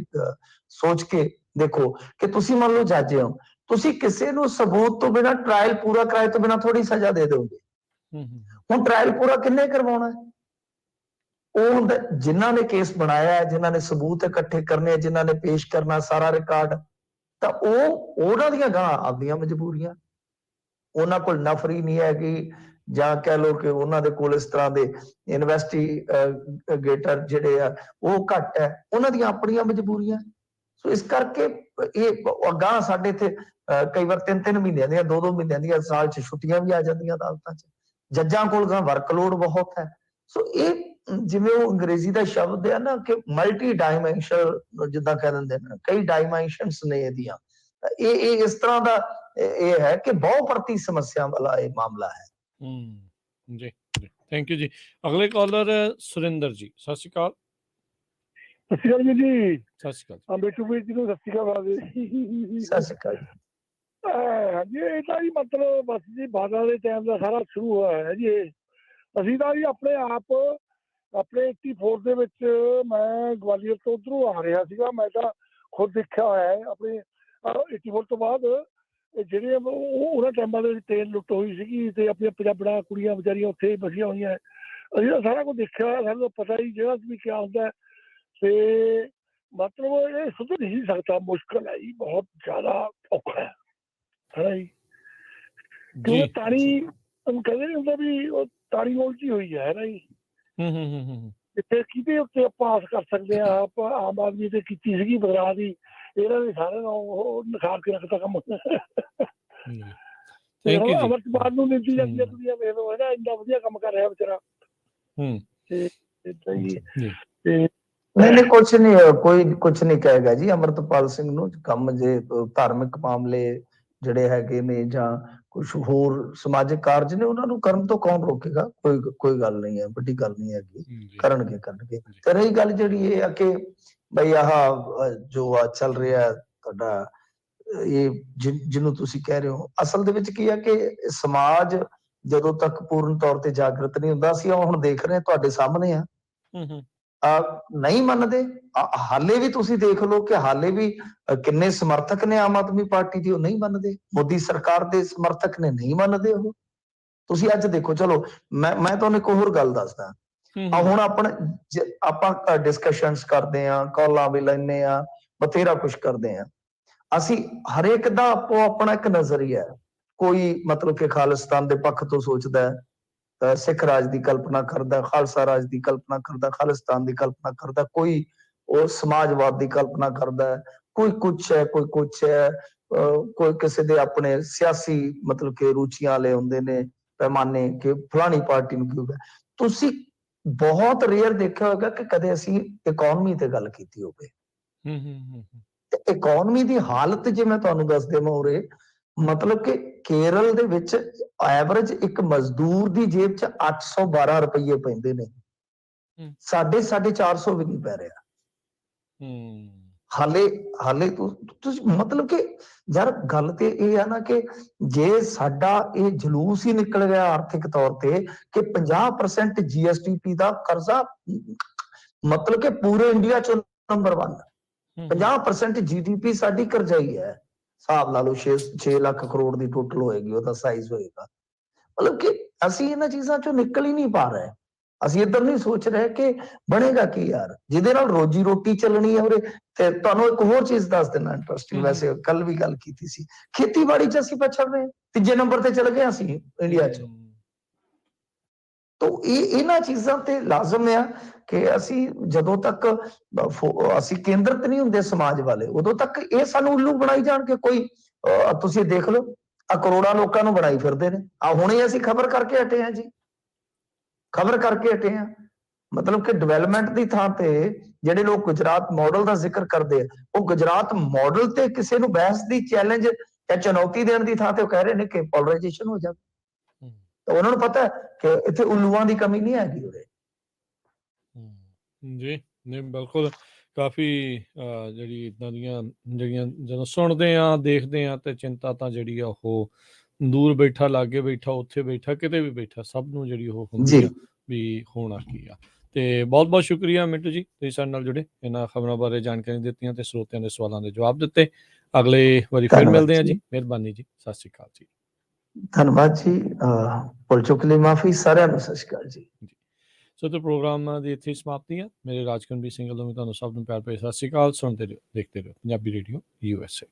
ਸੋਚ ਕੇ ਦੇਖੋ ਕਿ ਤੁਸੀਂ ਮੰਨ ਲਓ ਜੱਜ ਹੋ, ਤੁਸੀਂ ਕਿਸੇ ਨੂੰ ਸਬੂਤ ਤੋਂ ਬਿਨਾਂ, ਟ੍ਰਾਇਲ ਪੂਰਾ ਕਰਾਏ ਤੋਂ ਬਿਨਾਂ ਥੋੜੀ ਸਜ਼ਾ ਦੇ ਦਿਓਗੇ। ਹੁਣ ਟ੍ਰਾਇਲ ਪੂਰਾ ਕਿੰਨੇ ਕਰਵਾਉਣਾ ਹੈ? ਉਹ ਹੁੰਦਾ ਜਿਨ੍ਹਾਂ ਨੇ ਕੇਸ ਬਣਾਇਆ, ਜਿਨ੍ਹਾਂ ਨੇ ਸਬੂਤ ਇਕੱਠੇ ਕਰਨੇ, ਜਿਨ੍ਹਾਂ ਨੇ ਪੇਸ਼ ਕਰਨਾ ਸਾਰਾ ਰਿਕਾਰਡ, ਤਾਂ ਉਹਨਾਂ ਦੀਆਂ ਗਾਂ ਆਪਦੀਆਂ ਮਜਬੂਰੀਆਂ। ਉਹਨਾਂ ਕੋਲ ਨਫਰੀ ਨਹੀਂ ਹੈਗੀ, ਜਾਂ ਕਹਿ ਲਓ ਕਿ ਉਹਨਾਂ ਦੇ ਕੋਲ ਇਸ ਤਰ੍ਹਾਂ ਦੇ ਇਨਵੈਸਟੀਗੇਟਰ ਜਿਹੜੇ ਆ ਉਹ ਘੱਟ ਹੈ, ਉਹਨਾਂ ਦੀਆਂ ਆਪਣੀਆਂ ਮਜਬੂਰੀਆਂ। ਸੋ ਇਸ ਕਰਕੇ ਇਹ ਅਗਾਂਹ ਸਾਡੇ ਇੱਥੇ ਕਈ ਵਾਰ 3-3 ਮਹੀਨਿਆਂ ਦੀਆਂ 2-2 ਮਹੀਨਿਆਂ ਦੀਆਂ ਸਾਲ 'ਚ ਛੁੱਟੀਆਂ ਵੀ ਆ ਜਾਂਦੀਆਂ ਅਦਾਲਤਾਂ 'ਚ। ਜੱਜਾਂ ਕੋਲ ਤਾਂ ਵਰਕਲੋਡ ਬਹੁਤ ਹੈ। ਸੋ ਇਹ ਜਿਵੇਂ ਉਹ ਅੰਗਰੇਜ਼ੀ ਦਾ ਸ਼ਬਦ ਹੈ ਨਾ ਕਿ ਮਲਟੀ ਡਾਇਮੈਂਸ਼ਨਲ, ਜਿੱਦਾਂ ਕਹਿ ਦਿੰਦੇ ਨੇ, ਕਈ ਡਾਇਮੈਂਸ਼ਨਸ ਨੇ ਇਹਦੀਆਂ। ਇਹ ਇਸ ਤਰ੍ਹਾਂ ਦਾ ਇਹ ਹੈ ਕਿ ਬਹੁ ਪ੍ਰਤੀ ਸਮੱਸਿਆ ਵਾਲਾ ਇਹ ਮਾਮਲਾ ਹੈ। ਜੀ ਜੀ, ਥੈਂਕ ਯੂ ਜੀ। ਅਗਲੇ ਕਾਲਰ ਸੁਰਿੰਦਰ ਜੀ, ਸਤਿ ਸ਼੍ਰੀ ਅਕਾਲ। ਸਤਿ ਸ਼੍ਰੀ ਅਕਾਲ ਜੀ। ਸਤਿ ਸ਼੍ਰੀ ਅਕਾਲ। ਹਾਂ ਬੇਟੂ ਵੀਰ ਜੀ ਨੂੰ ਸਤਿ ਸ਼੍ਰੀ ਅਕਾਲ ਜੀ। ਸਤਿ ਸ਼੍ਰੀ ਅਕਾਲ ਜੀ। ਹਾਂਜੀ, ਇਹ ਤਾਂ ਜੀ ਮਤਲਬ ਬਸ ਜੀ ਬਾਦਲ ਦੇ ਟਾਈਮ ਦਾ ਸਾਰਾ ਸ਼ੁਰੂ ਹੋਇਆ ਹੈ ਜੀ। ਅਸੀਂ ਤਾਂ ਜੀ ਆਪਣੇ ਆਪ ਆਪਣੇ 84 ਦੇ ਵਿੱਚ ਮੈਂ ਗਵਾਲੀਅਰ ਤੋਂ ਉੱਧਰੋਂ ਆ ਰਿਹਾ ਸੀਗਾ। ਮੈਂ ਤਾਂ ਖੁਦ ਦੇਖਿਆ ਹੋਇਆ ਹੈ ਆਪਣੇ 84 ਤੋਂ ਬਾਅਦ ਜਿਹੜੇ ਉਹਨਾਂ ਟਾਈਮਾਂ ਦੇ ਵਿੱਚ ਟ੍ਰੇਨ ਲੁੱਟ ਹੋਈ ਸੀਗੀ ਅਤੇ ਆਪਣੀਆਂ ਪੰਜਾਬਣਾਂ ਕੁੜੀਆਂ ਵਿਚਾਰੀਆਂ ਉੱਥੇ ਬਸੀਆਂ ਹੋਈਆਂ। ਅਸੀਂ ਤਾਂ ਸਾਰਾ ਕੁਝ ਦੇਖਿਆ ਹੋਇਆ, ਸਾਨੂੰ ਪਤਾ ਹੀ ਜਿਹੜਾ ਵੀ ਕਿਆ ਹੁੰਦਾ। ਅਤੇ ਮਤਲਬ ਇਹ ਸੁਧਰ ਨਹੀਂ ਸਕਦਾ, ਮੁਸ਼ਕਿਲ ਹੈ ਜੀ, ਬਹੁਤ ਜ਼ਿਆਦਾ ਔਖਾ ਹੈ ਨਾ ਜੀ। ਕਿਉਂਕਿ ਤਾਣੀ ਕਹਿੰਦੇ ਨਹੀਂ ਹੁੰਦਾ ਵੀ ਉਹ ਤਾਣੀ ਉਲਝੀ ਹੋਈ ਹੈ ਨਾ ਜੀ। ਇੱਥੇ ਕਿਹਦੇ ਉੱਤੇ ਆਪਾਂ ਆਸ ਕਰ ਸਕਦੇ ਹਾਂ? ਆਪਾਂ ਆਮ ਆਦਮੀ ਤੇ ਕੀਤੀ ਸੀਗੀ ਬਦਲਾਅ ਦੀ, ਇਹਨਾਂ ਨੇ ਸਾਰਿਆਂ ਨੂੰ ਉਹ ਨਿਖਾਰ ਕੇ ਰੱਖਤਾ ਕੰਮ। ਅਮਰਪਾਲ ਨੂੰ ਨੀਤੀ ਜਾਂਦੀ ਹੈ ਦੁਨੀਆ, ਵੇਖ ਲਓ ਹੈ ਨਾ, ਇੰਨਾ ਵਧੀਆ ਕੰਮ ਕਰ ਰਿਹਾ ਵਿਚਾਰਾ। ਤੇ ਏਦਾਂ ਹੀ ਨਹੀਂ ਕੁਛ ਨਹੀਂ, ਕੋਈ ਕੁਛ ਨਹੀਂ ਕਹੇਗਾ ਜੀ ਅਮਰਤਪਾਲ ਸਿੰਘ ਨੂੰ। ਕੰਮ ਜੇ ਧਾਰਮਿਕ ਮਾਮਲੇ ਜਿਹੜੇ ਹੈਗੇ ਨੇ ਜਾਂ ਕੁਛ ਹੋਰ ਸਮਾਜਿਕ ਕਾਰਜ ਨੇ, ਉਹਨਾਂ ਨੂੰ ਕਰਨ ਤੋਂ ਕੌਣ ਰੋਕੇਗਾ? ਕੋਈ ਗੱਲ ਨਹੀਂ ਹੈ, ਵੱਡੀ ਗੱਲ ਨਹੀਂ ਹੈਗੀ, ਕਰਨਗੇ। ਤੇ ਰਹੀ ਗੱਲ ਜਿਹੜੀ ਇਹ ਆ ਕਿ ਬਈ ਆਹ ਜੋ ਚੱਲ ਰਿਹਾ ਤੁਹਾਡਾ ਇਹ ਜਿਹਨੂੰ ਤੁਸੀਂ ਕਹਿ ਰਹੇ ਹੋ, ਅਸਲ ਦੇ ਵਿੱਚ ਕੀ ਹੈ ਕਿ ਸਮਾਜ ਜਦੋਂ ਤੱਕ ਪੂਰਨ ਤੌਰ ਤੇ ਜਾਗਰਤ ਨਹੀਂ ਹੁੰਦਾ, ਅਸੀਂ ਹੁਣ ਦੇਖ ਰਹੇ ਤੁਹਾਡੇ ਸਾਹਮਣੇ ਆ, ਨਹੀਂ ਮੰਨਦੇ। ਹਾਲੇ ਵੀ ਤੁਸੀਂ ਦੇਖ ਲਓ ਕਿ ਹਾਲੇ ਵੀ ਕਿੰਨੇ ਸਮਰਥਕ ਨੇ ਆਮ ਆਦਮੀ ਪਾਰਟੀ ਦੇ, ਉਹ ਨਹੀਂ ਮੰਨਦੇ। ਮੋਦੀ ਸਰਕਾਰ ਦੇ ਸਮਰਥਕ ਨੇ, ਨਹੀਂ ਮੰਨਦੇ ਉਹ। ਤੁਸੀਂ ਅੱਜ ਦੇਖੋ, ਚਲੋ ਮੈਂ ਤੁਹਾਨੂੰ ਇੱਕ ਹੋਰ ਗੱਲ ਦੱਸਦਾ। ਹੁਣ ਆਪਾਂ ਡਿਸਕਸ਼ਨਸ ਕਰਦੇ ਆ, ਕਾਲਾਂ ਵੀ ਲੈਂਦੇ ਆ, ਬਥੇਰਾ ਕੁਛ ਕਰਦੇ ਆ। ਅਸੀਂ ਹਰੇਕ ਦਾ ਆਪੋ ਆਪਣਾ ਇੱਕ ਨਜ਼ਰੀਆ ਹੈ। ਕੋਈ ਮਤਲਬ ਕਿ ਖਾਲਿਸਤਾਨ ਦੇ ਪੱਖ ਤੋਂ ਸੋਚਦਾ ਹੈ, ਸਿੱਖ ਰਾਜ ਦੀ ਕਲਪਨਾ ਕਰਦਾ, ਖਾਲਸਾ ਰਾਜ ਦੀ ਕਲਪਨਾ ਕਰਦਾ, ਖਾਲਿਸਤਾਨ ਦੀ ਕਲਪਨਾ ਕਰਦਾ, ਕੋਈ ਉਹ ਸਮਾਜਵਾਦ ਦੀ ਕਲਪਨਾ ਕਰਦਾ, ਕੋਈ ਕੁਛ ਹੈ, ਕੋਈ ਕੁਛ ਹੈ, ਕੋਈ ਕਿਸੇ ਦੇ ਆਪਣੇ ਸਿਆਸੀ ਮਤਲਬ ਕਿ ਰੁਚੀਆਂ ਵਾਲੇ ਹੁੰਦੇ ਨੇ ਪੈਮਾਨੇ ਕਿ ਫਲਾਣੀ ਪਾਰਟੀ ਨੂੰ ਕਿਉਂ। ਤੁਸੀਂ ਬਹੁਤ ਰੇਅਰ ਦੇਖਿਆ ਹੋਵੇਗਾ ਕਿ ਕਦੇ ਅਸੀਂ ਇਕਨੋਮੀ ਤੇ ਗੱਲ ਕੀਤੀ ਹੋਵੇ। ਇਕਨੋਮੀ ਦੀ ਹਾਲਤ ਜੇ ਮੈਂ ਤੁਹਾਨੂੰ ਦੱਸ ਦੇਵਾਂ ਉਰੇ, ਮਤਲਬ ਕਿ ਕੇਰਲ ਦੇ ਵਿੱਚ ਐਵਰੇਜ ਇੱਕ ਮਜ਼ਦੂਰ ਦੀ ਜੇਬ 'ਚ 812 ਰੁਪਈਏ ਪੈਂਦੇ ਨੇ, ਸਾਡੇ 450 ਵੀ ਨਹੀਂ ਪੈ ਰਿਹਾ ਹਾਲੇ। ਤੁਸੀਂ ਮਤਲਬ ਕਿ ਯਾਰ ਗੱਲ ਤੇ ਇਹ ਆ ਨਾ ਕਿ ਜੇ ਸਾਡਾ ਇਹ ਜਲੂਸ ਹੀ ਨਿਕਲ ਗਿਆ ਆਰਥਿਕ ਤੌਰ ਤੇ ਕਿ 50% GSDP ਦਾ ਕਰਜ਼ਾ, ਮਤਲਬ ਕਿ ਪੂਰੇ ਇੰਡੀਆ 'ਚ ਨੰਬਰ 1, 50% GDP ਸਾਡੀ ਕਰਜ਼ਾਈ ਹੈ। ਹਿਸਾਬ ਲਾ ਲਓ 6 ਲੱਖ ਕਰੋੜ ਦੀ ਟੋਟਲ ਹੋਏਗੀ, ਉਹਦਾ ਸਾਈਜ਼ ਹੋਏਗਾ। ਮਤਲਬ ਕਿ ਅਸੀਂ ਇਹਨਾਂ ਚੀਜ਼ਾਂ ਚੋਂ ਨਿਕਲ ਹੀ ਨਹੀਂ ਪਾ ਰਹੇ। ਅਸੀਂ ਇੱਧਰ ਨਹੀਂ ਸੋਚ ਰਹੇ ਕਿ ਬਣੇਗਾ ਕੀ ਯਾਰ, ਜਿਹਦੇ ਨਾਲ ਰੋਜੀ ਰੋਟੀ ਚੱਲਣੀ ਹੈ ਉਰੇ। ਤੇ ਤੁਹਾਨੂੰ ਇੱਕ ਹੋਰ ਚੀਜ਼ ਦੱਸ ਦੇਣਾ ਇੰਟਰਸਟਿੰਗ, ਵੈਸੇ ਕੱਲ ਵੀ ਗੱਲ ਕੀਤੀ ਸੀ, ਖੇਤੀਬਾੜੀ 'ਚ ਅਸੀਂ ਪਛੜ ਰਹੇ, 3 ਨੰਬਰ ਤੇ ਚਲੇ ਗਏ ਅਸੀਂ ਇੰਡੀਆ 'ਚ। ਤਾਂ ਇਹਨਾਂ ਚੀਜ਼ਾਂ ਤੇ ਲਾਜ਼ਮ ਆ ਕਿ ਅਸੀਂ ਜਦੋਂ ਤੱਕ ਅਸੀਂ ਕੇਂਦਰਿਤ ਨਹੀਂ ਹੁੰਦੇ ਸਮਾਜ ਵਾਲੇ, ਉਦੋਂ ਤੱਕ ਇਹ ਸਾਨੂੰ ਉੱਲੂ ਬਣਾਈ ਜਾਣਗੇ। ਕੋਈ ਤੁਸੀਂ ਦੇਖ ਲਓ ਆ ਕਰੋੜਾਂ ਲੋਕਾਂ ਨੂੰ ਬਣਾਈ ਫਿਰਦੇ ਨੇ। ਹੁਣੇ ਅਸੀਂ ਖਬਰ ਕਰਕੇ ਹਟੇ ਆ ਜੀ, ਖਬਰ ਕਰਕੇ ਹਟੇ ਆ। ਮਤਲਬ ਕਿ ਡਿਵੈਲਪਮੈਂਟ ਦੀ ਥਾਂ ਤੇ ਜਿਹੜੇ ਲੋਕ ਗੁਜਰਾਤ ਮਾਡਲ ਦਾ ਜ਼ਿਕਰ ਕਰਦੇ ਆ, ਉਹ ਗੁਜਰਾਤ ਮਾਡਲ ਤੇ ਕਿਸੇ ਨੂੰ ਬਹਿਸ ਦੀ ਚੈਲੰਜ ਜਾਂ ਚੁਣੌਤੀ ਦੇਣ ਦੀ ਥਾਂ ਤੇ ਉਹ ਕਹਿ ਰਹੇ ਨੇ ਕਿ ਪੋਲਰਾਈਜੇਸ਼ਨ ਹੋ ਜਾਵੇ। ਉਹਨਾਂ ਨੂੰ ਪਤਾ ਕਿ ਇੱਥੇ ਉੱਲੂਆਂ ਦੀ ਕਮੀ ਨਹੀਂ ਹੈਗੀ ਉਰੇ। ਜੀ ਨਹੀਂ, ਬਿਲਕੁਲ। ਕਾਫੀ ਜਿਹੜੀ ਇੱਦਾਂ ਦੀਆਂ ਜਿਹੜੀਆਂ ਜਦੋਂ ਸੁਣਦੇ ਆ, ਦੇਖਦੇ ਆ, ਤੇ ਚਿੰਤਾ ਤਾਂ ਜਿਹੜੀ ਆ ਉਹ ਦੂਰ ਬੈਠਾ, ਲਾਗੇ ਬੈਠਾ, ਉੱਥੇ ਬੈਠਾ, ਕਿਤੇ ਵੀ ਬੈਠਾ, ਸਭ ਨੂੰ ਜਿਹੜੀ ਉਹ ਹੁੰਦੀ ਆ ਵੀ ਹੋਣਾ ਕੀ ਆ। ਤੇ ਬਹੁਤ ਬਹੁਤ ਸ਼ੁਕਰੀਆ ਮਿੰਟੂ ਜੀ, ਤੁਸੀਂ ਸਾਡੇ ਨਾਲ ਜੁੜੇ, ਇਹਨਾਂ ਖਬਰਾਂ ਬਾਰੇ ਜਾਣਕਾਰੀ ਦਿੱਤੀਆਂ ਤੇ ਸਰੋਤਿਆਂ ਦੇ ਸਵਾਲਾਂ ਦੇ ਜਵਾਬ ਦਿੱਤੇ। ਅਗਲੇ ਵਾਰੀ ਫਿਰ ਮਿਲਦੇ ਆ ਜੀ। ਮਿਹਰਬਾਨੀ ਜੀ, ਸਤਿ ਸ਼੍ਰੀ ਅਕਾਲ ਜੀ। ਧੰਨਵਾਦ ਜੀ, ਭੁੱਲ ਚੁੱਕ ਲਈ ਮਾਫੀ, ਸਾਰਿਆਂ ਨੂੰ ਸਤਿ ਸ਼੍ਰੀ ਅਕਾਲ ਜੀ। ਸੋ ਤੇ ਪ੍ਰੋਗਰਾਮ ਦੀ ਇੱਥੇ ਸਮਾਪਤੀ ਹੈ। ਮੇਰੇ ਰਾਜਕਨਵੀਰ ਸਿੰਘ ਵੱਲੋਂ ਤੁਹਾਨੂੰ ਸਭ ਨੂੰ ਪਿਆਰ ਭਰੀ ਸਤਿ ਸ਼੍ਰੀ ਅਕਾਲ। ਸੁਣਦੇ ਰਹੋ, ਦੇਖਦੇ ਰਹੋ ਪੰਜਾਬੀ ਰੇਡੀਓ USA।